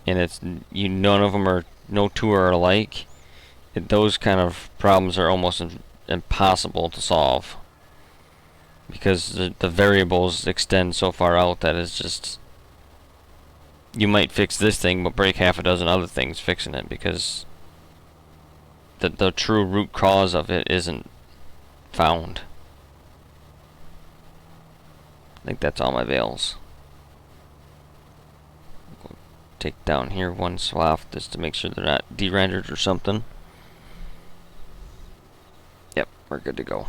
and it's none of them are, no two are alike, those kind of problems are almost impossible to solve, because the variables extend so far out that it's just, you might fix this thing but break half a dozen other things fixing it, because the true root cause of it isn't found. I think that's all my bales. Take down here one swath just to make sure they're not de-rendered or something. Yep, we're good to go.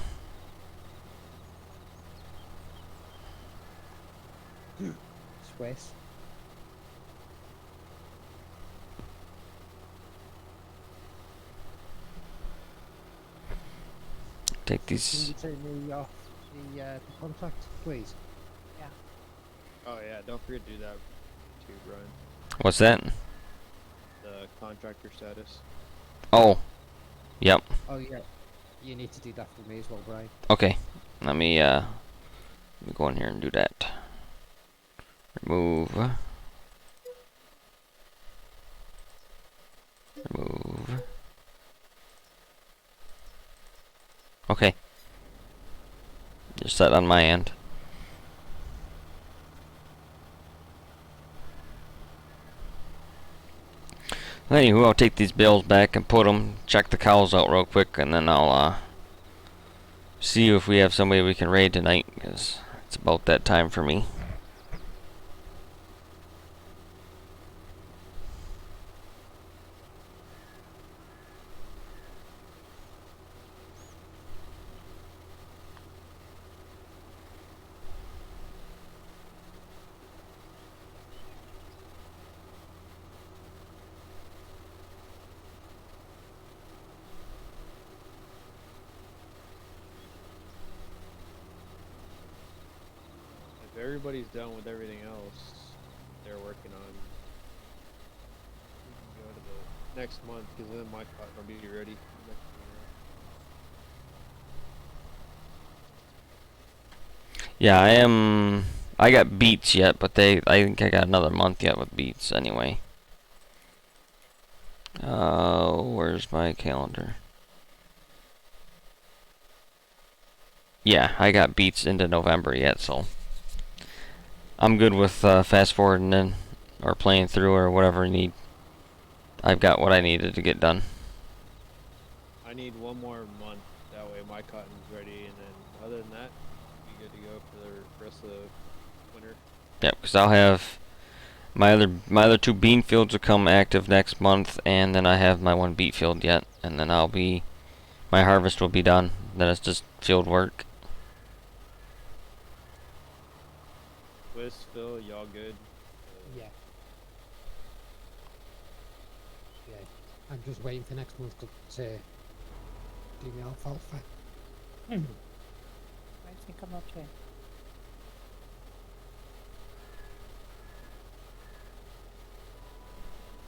Swiss. Take Can these. you turn me off the contract, please? Oh yeah, don't forget to do that too, Brian. What's that? The contractor status. Oh, yep. Oh yeah, you need to do that for me as well, Brian. Okay, let me go in here and do that. Remove. Remove. Okay. You're set on my end. Anywho, I'll take these bales back and put them, check the cows out real quick, and then I'll see if we have somebody we can raid tonight, because it's about that time for me. If everybody's done with everything else they're working on, we can go to the next month, because then my pot will be ready next year. Yeah, I got beats yet, but I think I got another month yet with beats anyway. Where's my calendar? Yeah, I got beats into November yet, so I'm good with fast forwarding then, or playing through, or whatever you need. I've got what I needed to get done. I need one more month, that way my cotton's ready, and then other than that, be good to go for the rest of the winter. Yep, because I'll have my other two bean fields will come active next month, and then I have my one beet field yet, and then I'll be my harvest will be done. Then it's just field work. West, Phil, y'all good? Yeah. Yeah. I'm just waiting for next month to do my alfalfa. I think I'm okay.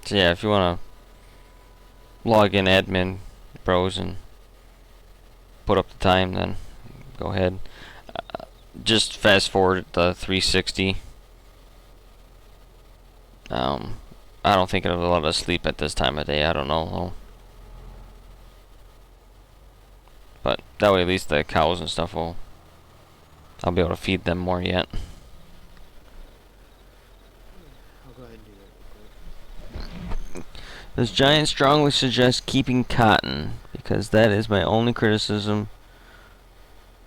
So yeah, if you wanna log in admin bros and put up the time, then go ahead. Just fast forward the 360. I don't think it'll let us sleep at this time of day. I don't know though. But that way, at least the cows and stuff will. I'll be able to feed them more yet. I'll go ahead and do that real quick. This giant strongly suggests keeping cotton because that is my only criticism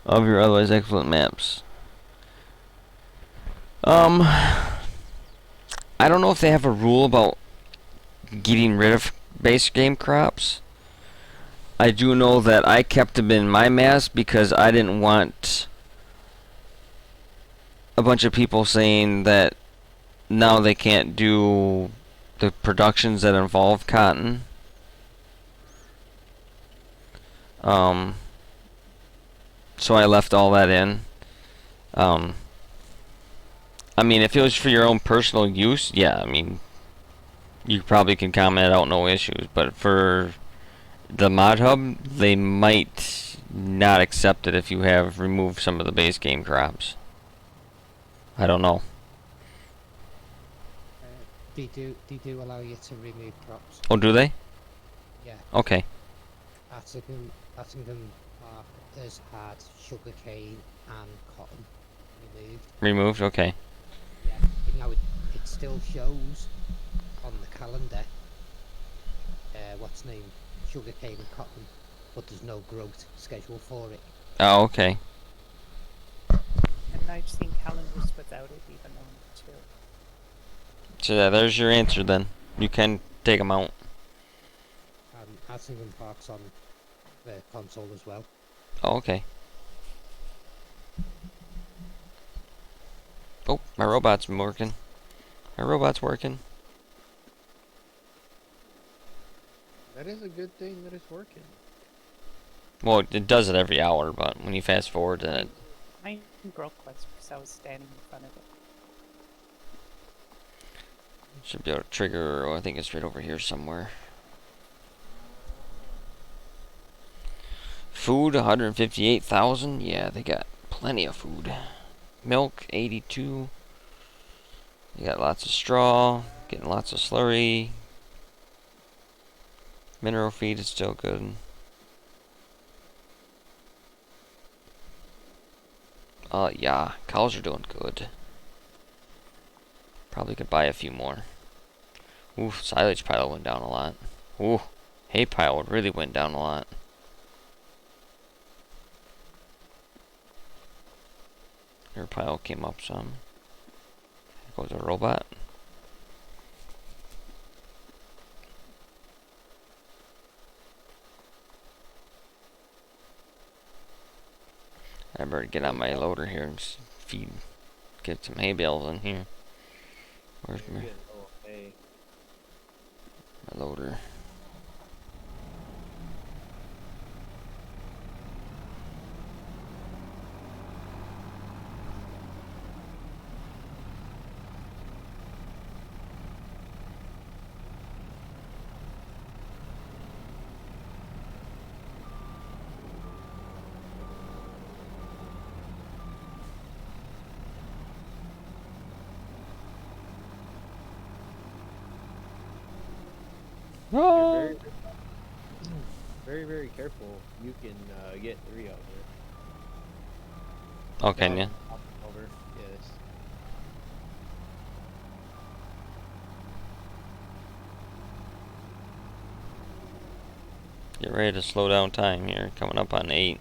of your otherwise excellent maps. I don't know if they have a rule about getting rid of base game crops. I do know that I kept them in my mass because I didn't want a bunch of people saying that now they can't do the productions that involve cotton. So I left all that in. I mean, if it was for your own personal use, yeah, I mean, you probably can comment out no issues. But for the mod hub, they might not accept it if you have removed some of the base game crops. I don't know. They do allow you to remove crops. Oh, do they? Yeah. Okay. Attingham has had sugarcane and cotton removed. Removed? Okay. Yeah. Now it still shows on the calendar what's named sugarcane and cotton, but there's no growth schedule for it. Oh, okay. And I've seen calendars without it even on it too. So yeah, there's your answer then. You can take them out. Attingham Park's on the console as well. Oh, okay. Oh, my robot's working. My robot's working. That is a good thing that it's working. Well, it does it every hour, but when you fast forward to it, Mine broke once because I was standing in front of it. should be able to trigger. Oh, I think it's right over here somewhere. Food, 158,000. Yeah, they got plenty of food. Milk, 82. They got lots of straw. Getting lots of slurry. Mineral feed is still good. Yeah, cows are doing good. Probably could buy a few more. Ooh, silage pile went down a lot. Ooh, hay pile really went down a lot. Her pile came up some. There goes a robot. I better get on my loader here and feed, get some hay bales in here. Where's You're my, getting low on hay. my loader? You're very, very careful. You can get 3 out here. Oh, can ya? Over. Yes. Get ready to slow down time here. Coming up on 8.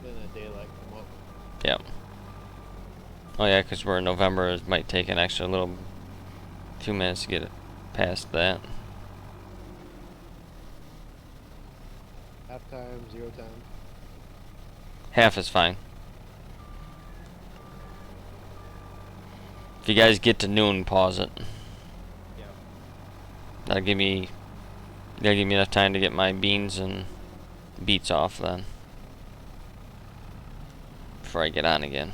Then the daylight come up. Yep. Oh yeah, 'cause we're in November. It might take an extra little few minutes to get it past that. half time, 0 time. Half is fine. If you guys get to noon, pause it. Yeah. That'll give me enough time to get my beans and beets off then. Before I get on again.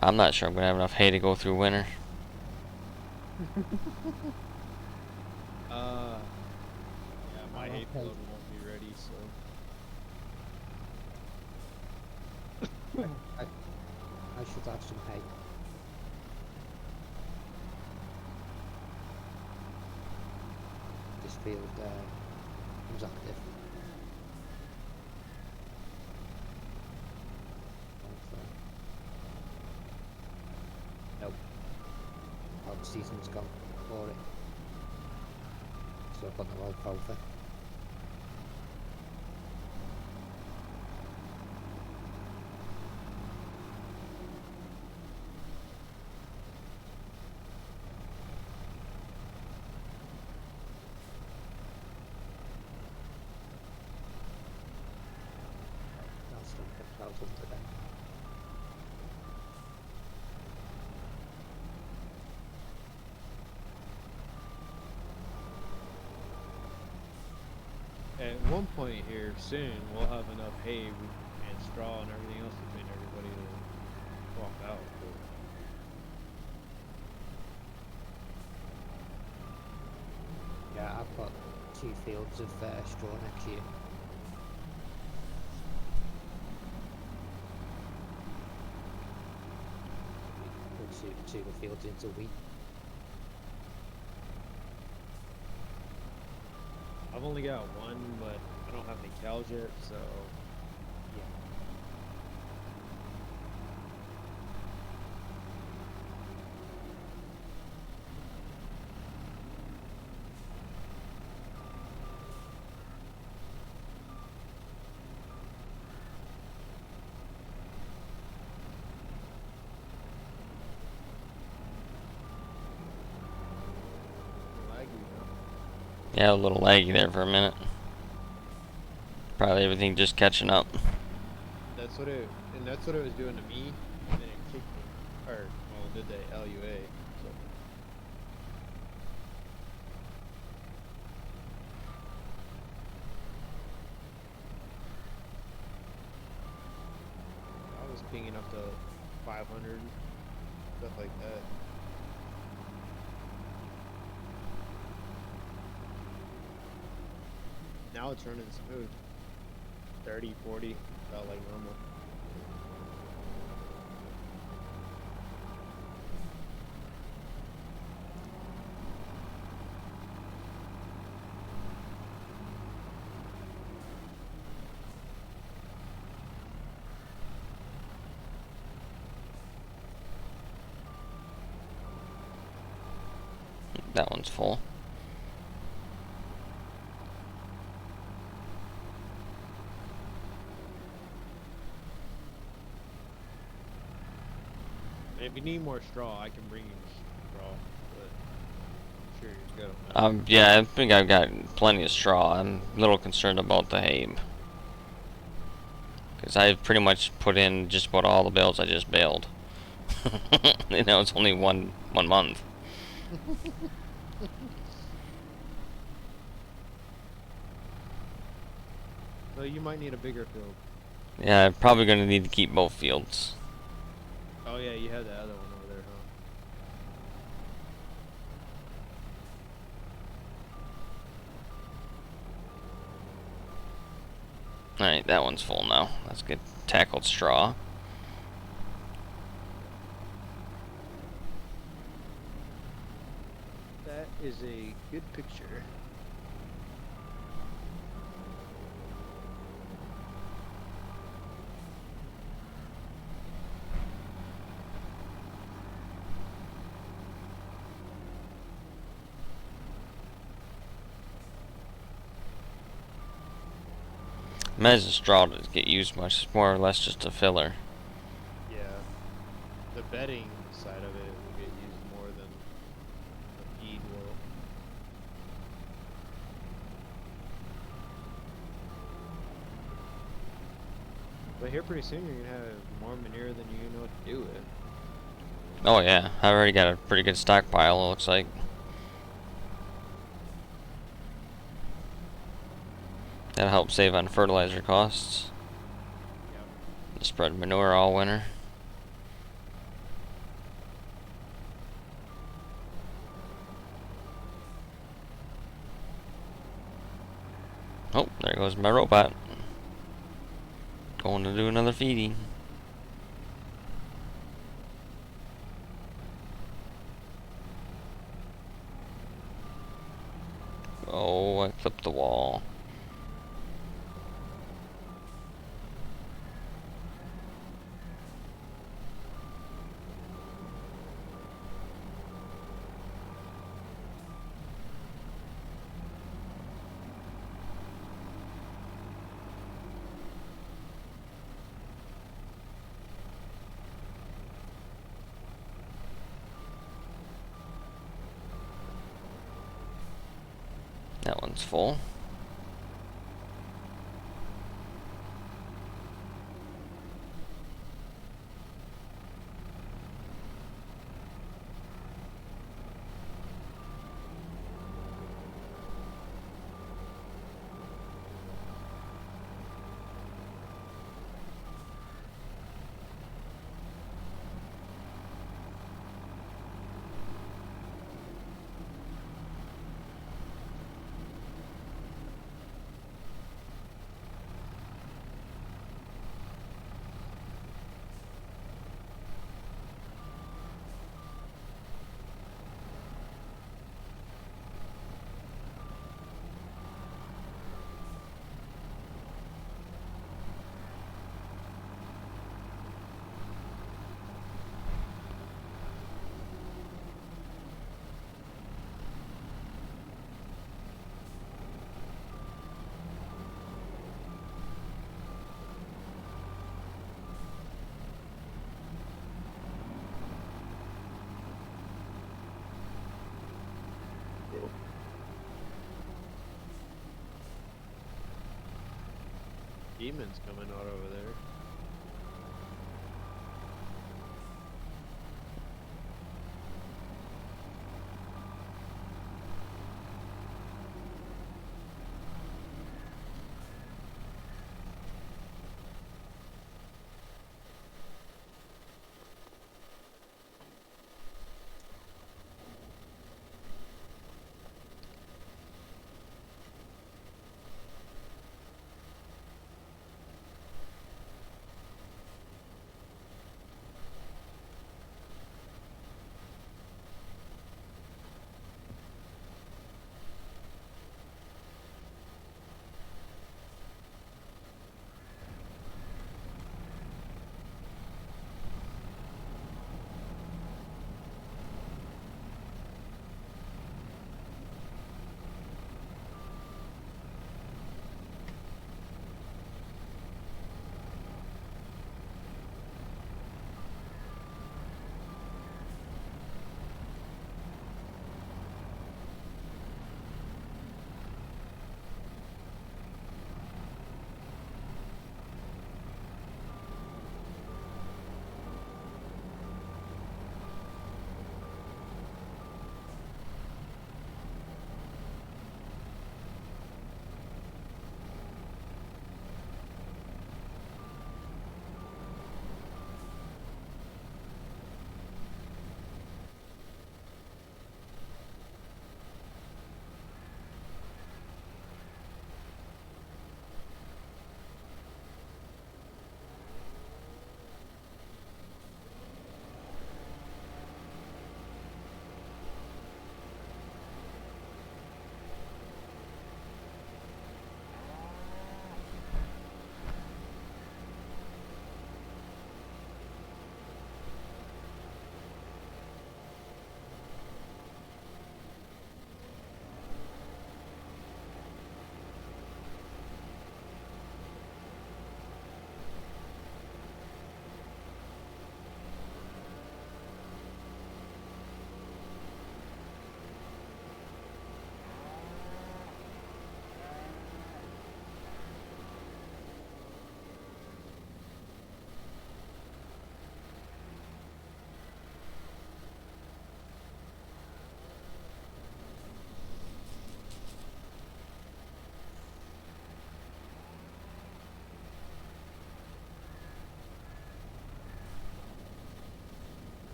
I'm not sure I'm gonna have enough hay to go through winter. Yeah, my hay Okay. loader won't be ready, so. I should have some hay. This field was active. Nope. Well, the season's gone for it. So I've got no alfalfa. I'll still put alfalfa today. At one point here soon, we'll have enough hay and straw and everything else between everybody to walk out. But Yeah, I've got 2 fields of straw next year. Put two of the fields into wheat. I've only got one, but I don't have any cows yet, so Yeah. laggy, huh? Yeah, a little laggy there for a minute. Probably everything just catching up. That's what it was doing to me, and then it kicked me, or well, did the LUA. So I was pinging up to 500, stuff like that. Now it's running smooth. 30, 40, about like normal. That one's full. And if you need more straw, I can bring you straw, but I'm sure you're good on that. Yeah, I think I've got plenty of straw. I'm a little concerned about the hay. Because I've pretty much put in just about all the bales I just baled. You know, it's only one month. So you might need a bigger field. Yeah, I'm probably going to need to keep both fields. Oh yeah, you have that other one over there, huh? Alright, that one's full now. Let's get tackled straw. That is a good picture. Imagine straw doesn't get used much. It's more or less just a filler. Yeah. The bedding side of it will get used more than But here pretty soon you're gonna have more manure than you know what to do with. Oh yeah, I already got a pretty good stockpile, it looks like. That'll help save on fertilizer costs. Yep. Spread manure all winter. Oh, there goes my robot. Going to do another feeding. Oh, I clipped the wall. That one's full. Demons coming out over there.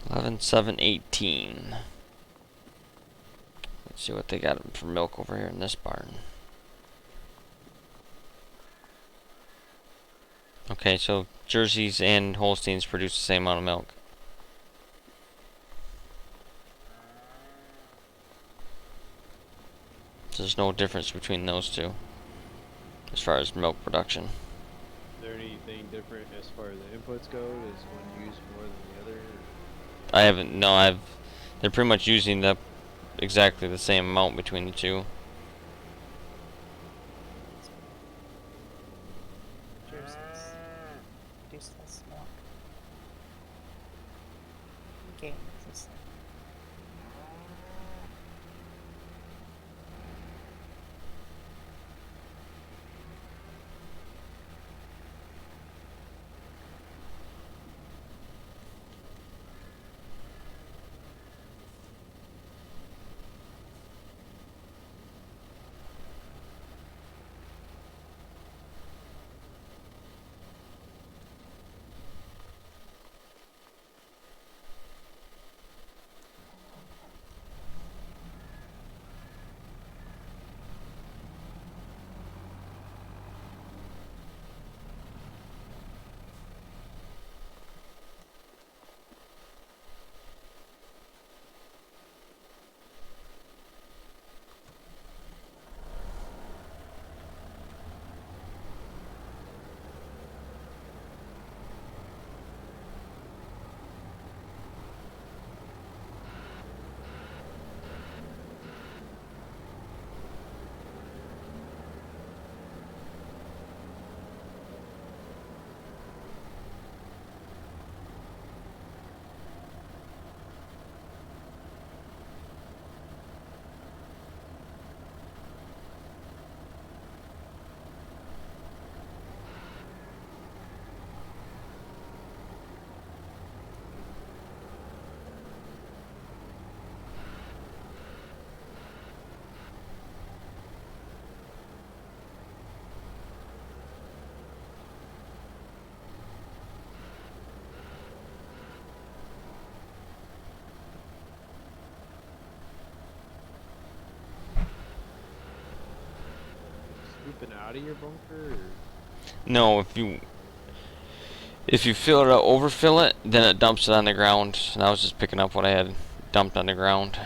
11,718. Let's see what they got for milk over here in this barn. Okay, so Jerseys and Holsteins produce the same amount of milk. So there's no difference between those two as far as milk production. Is there anything different as far as the inputs go? Does one use more than the other? I haven't. No, I've. They're pretty much using exactly the same amount between the two. Jerseys produce less milk. Game is the same. Scooping out of your bunker? Or? No, if you fill it up, overfill it, then it dumps it on the ground. And I was just picking up what I had dumped on the ground.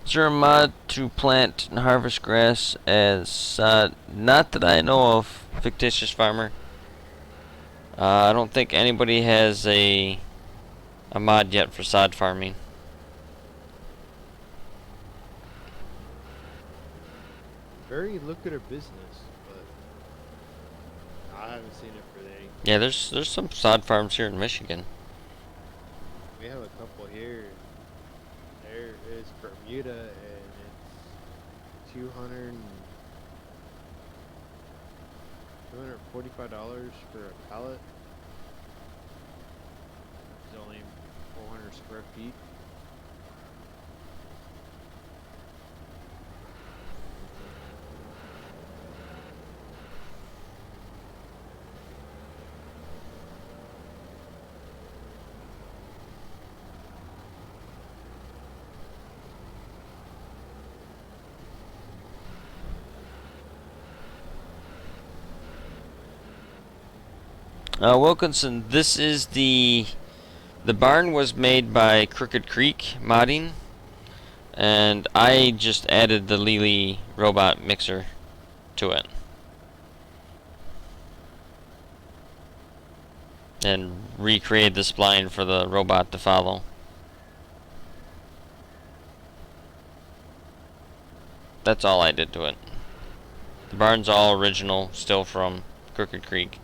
Is there a mod to plant and harvest grass as not that I know of, fictitious farmer? I don't think anybody has a mod yet for sod farming. Very lucrative business, but I haven't seen it for any. Yeah, there's some sod farms here in Michigan. We have a couple here. There is Bermuda, and it's $245 for a pallet. It's only 400 square feet. Wilkinson, this is the barn was made by Crooked Creek Modding, and I just added the Lely robot mixer to it. And recreated the spline for the robot to follow. That's all I did to it. The barn's all original, still from Crooked Creek.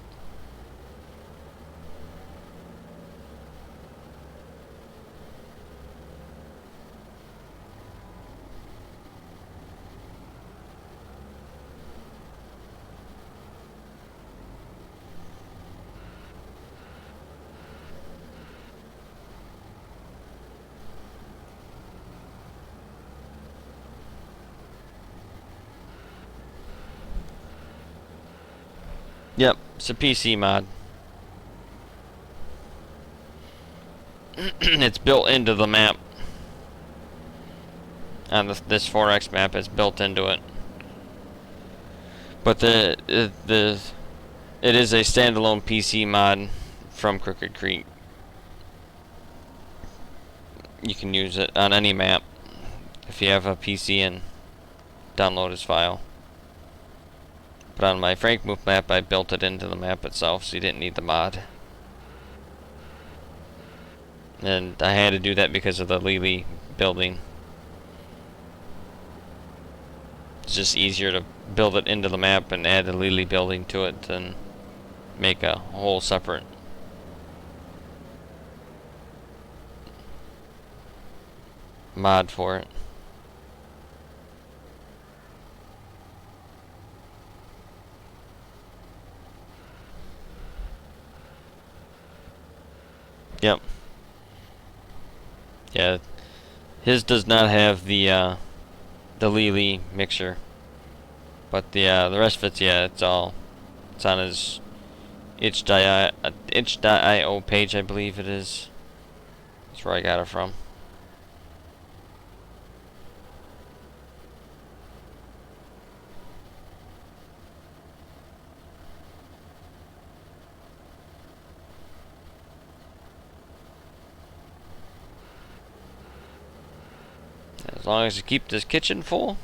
Yep, it's a PC mod. It's built into the map. On this 4X map, it's built into it. But it is a standalone PC mod from Crooked Creek. You can use it on any map if you have a PC and download his file. But on my Frankenmuth map, I built it into the map itself, so you didn't need the mod. And I had to do that because of the Lely building. It's just easier to build it into the map and add the Lely building to it than make a whole separate mod for it. Yep. Yeah. His does not have the Lely mixer, but the rest of it's, yeah, it's on his itch.io page, I believe it is. That's where I got it from. As long as I keep this kitchen full,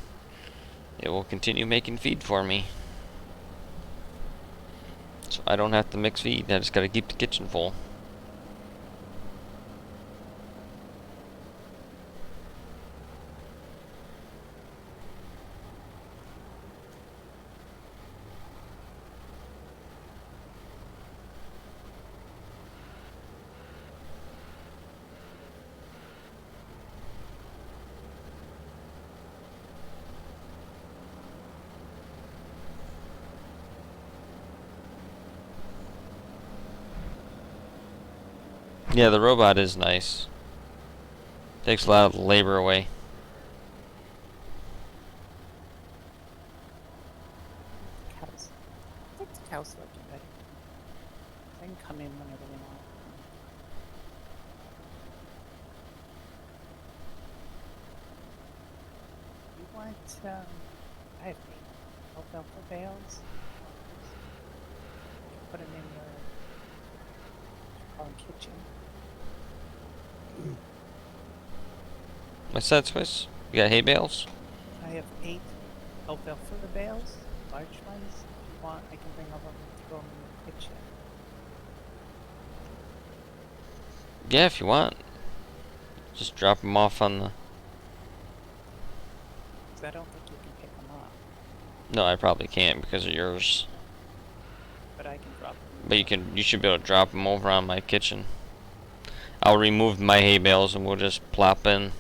it will continue making feed for me. So I don't have to mix feed, I just gotta keep the kitchen full. Yeah, the robot is nice. Takes a lot of the labor away. Cows. I think the cows look better. They can come in whenever they want. You want, I have alfalfa bales. Put them in your kitchen. What's that, Swiss? You got hay bales? I have 8 alfalfa bales, large ones. If you want, I can bring them over and throw them in the kitchen. Yeah, if you want. Just drop them off on the... 'Cause I don't think you can pick them up, No, I probably can't because of yours. but I can drop them. But you should be able to drop them over on my kitchen. I'll remove my hay bales and we'll just plop in.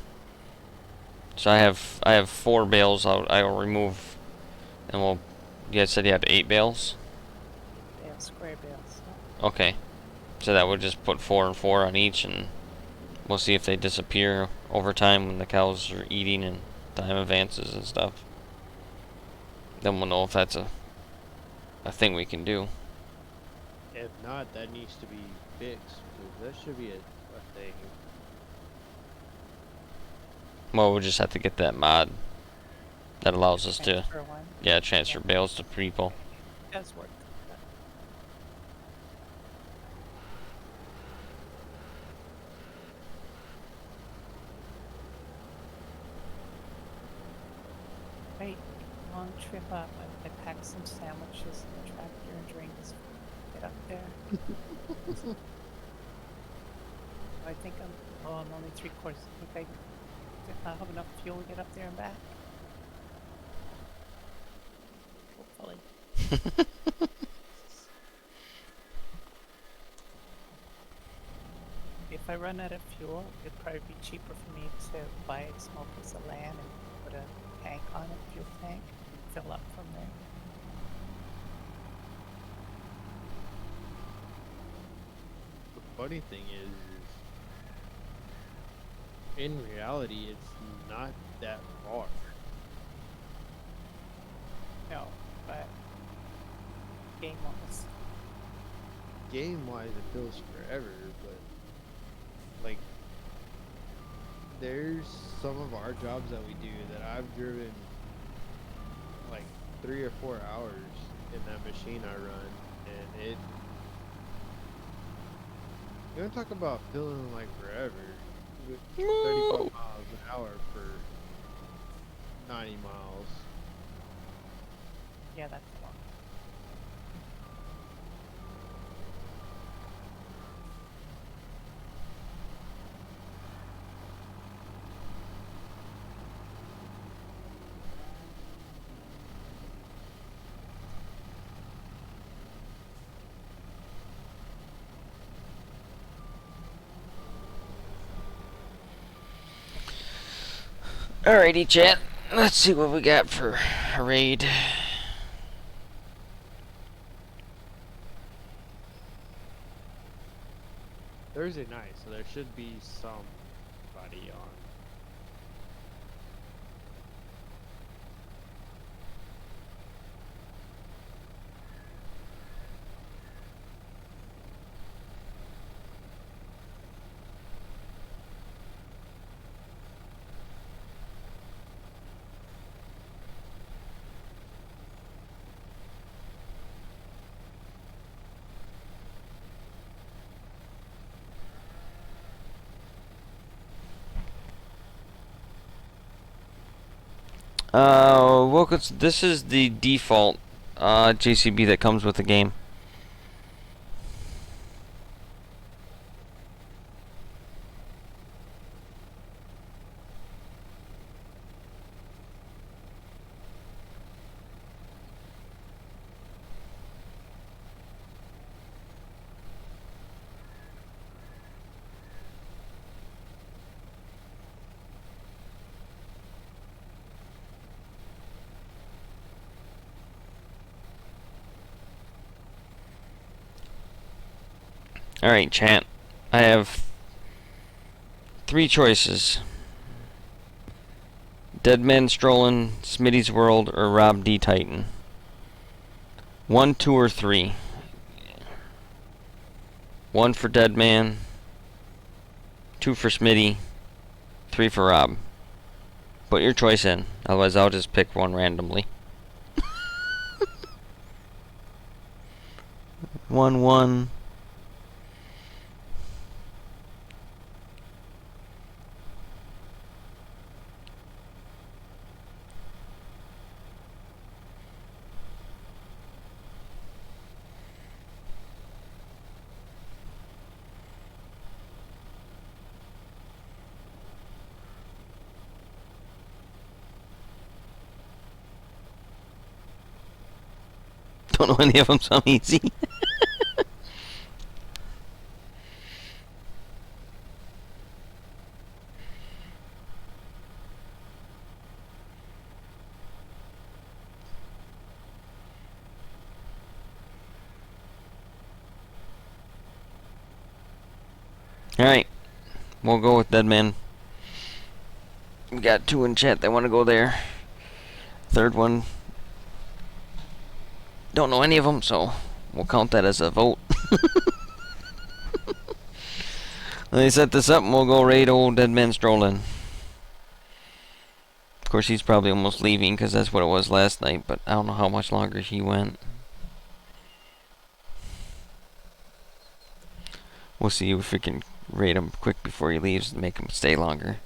So I have 4 bales I'll remove, and we'll. You guys said you had 8 bales. They have square bales. So. Okay, so that would just put 4 and 4 on each, and we'll see if they disappear over time when the cows are eating and time advances and stuff. Then we'll know if that's a thing we can do. If not, that needs to be fixed, because that should be a thing. Well, we'll just have to get that mod that allows us to, Transfer one. yeah, transfer bales to people. It does work. But Hey, long trip up. I packed some sandwiches in the tractor and drinks. Get up there. I think I'm only 3/4. I think I'll have enough fuel to get up there and back. Hopefully. If I run out of fuel, it'd probably be cheaper for me to buy a small piece of land and put a tank on it, fuel tank, and fill up from there. The funny thing is in reality, it's not that far. No, but game wise. Game wise, it feels forever, but like there's some of our jobs that we do that I've driven like 3 or 4 hours in that machine I run, and it. You want to talk about feeling like forever? 35 miles an hour for 90 miles. Yeah, that's a lot. Alrighty, chat. Let's see what we got for a raid. Thursday night, so there should be somebody on. This is the default JCB that comes with the game. Alright, chat. I have 3 choices. Dead Man Strolling, Smitty's World, or Rob D. Titan. 1, 2, or 3. 1 for Dead Man, 2 for Smitty, 3 for Rob. Put your choice in, otherwise I'll just pick one randomly. 1, 1. Don't know any of them sound easy. Alright, we'll go with Dead Man. We got 2 in chat that want to go there. Third one, don't know any of them, so we'll count that as a vote. Let me set this up and we'll go raid old Dead Man Strolling. Of course, he's probably almost leaving because that's what it was last night, but I don't know how much longer he went. We'll see if we can raid him quick before he leaves and make him stay longer.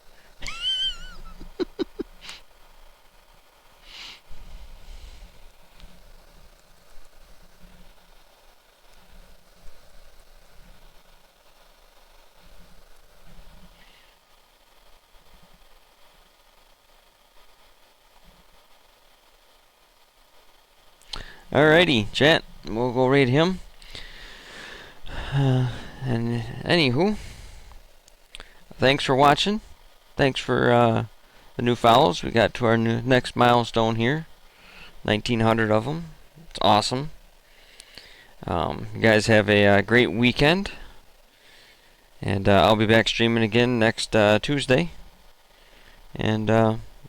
Alrighty, chat. We'll go raid him. And anywho, thanks for watching. Thanks for the new follows. We got to our next milestone here. 1,900 of them. It's awesome. You guys have a great weekend. And I'll be back streaming again next Tuesday. And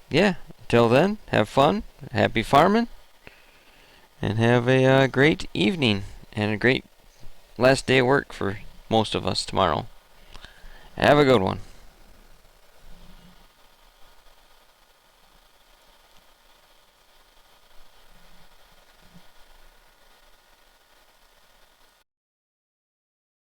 yeah, until then, have fun. Happy farming. And have a great evening and a great last day of work for most of us tomorrow. Have a good one.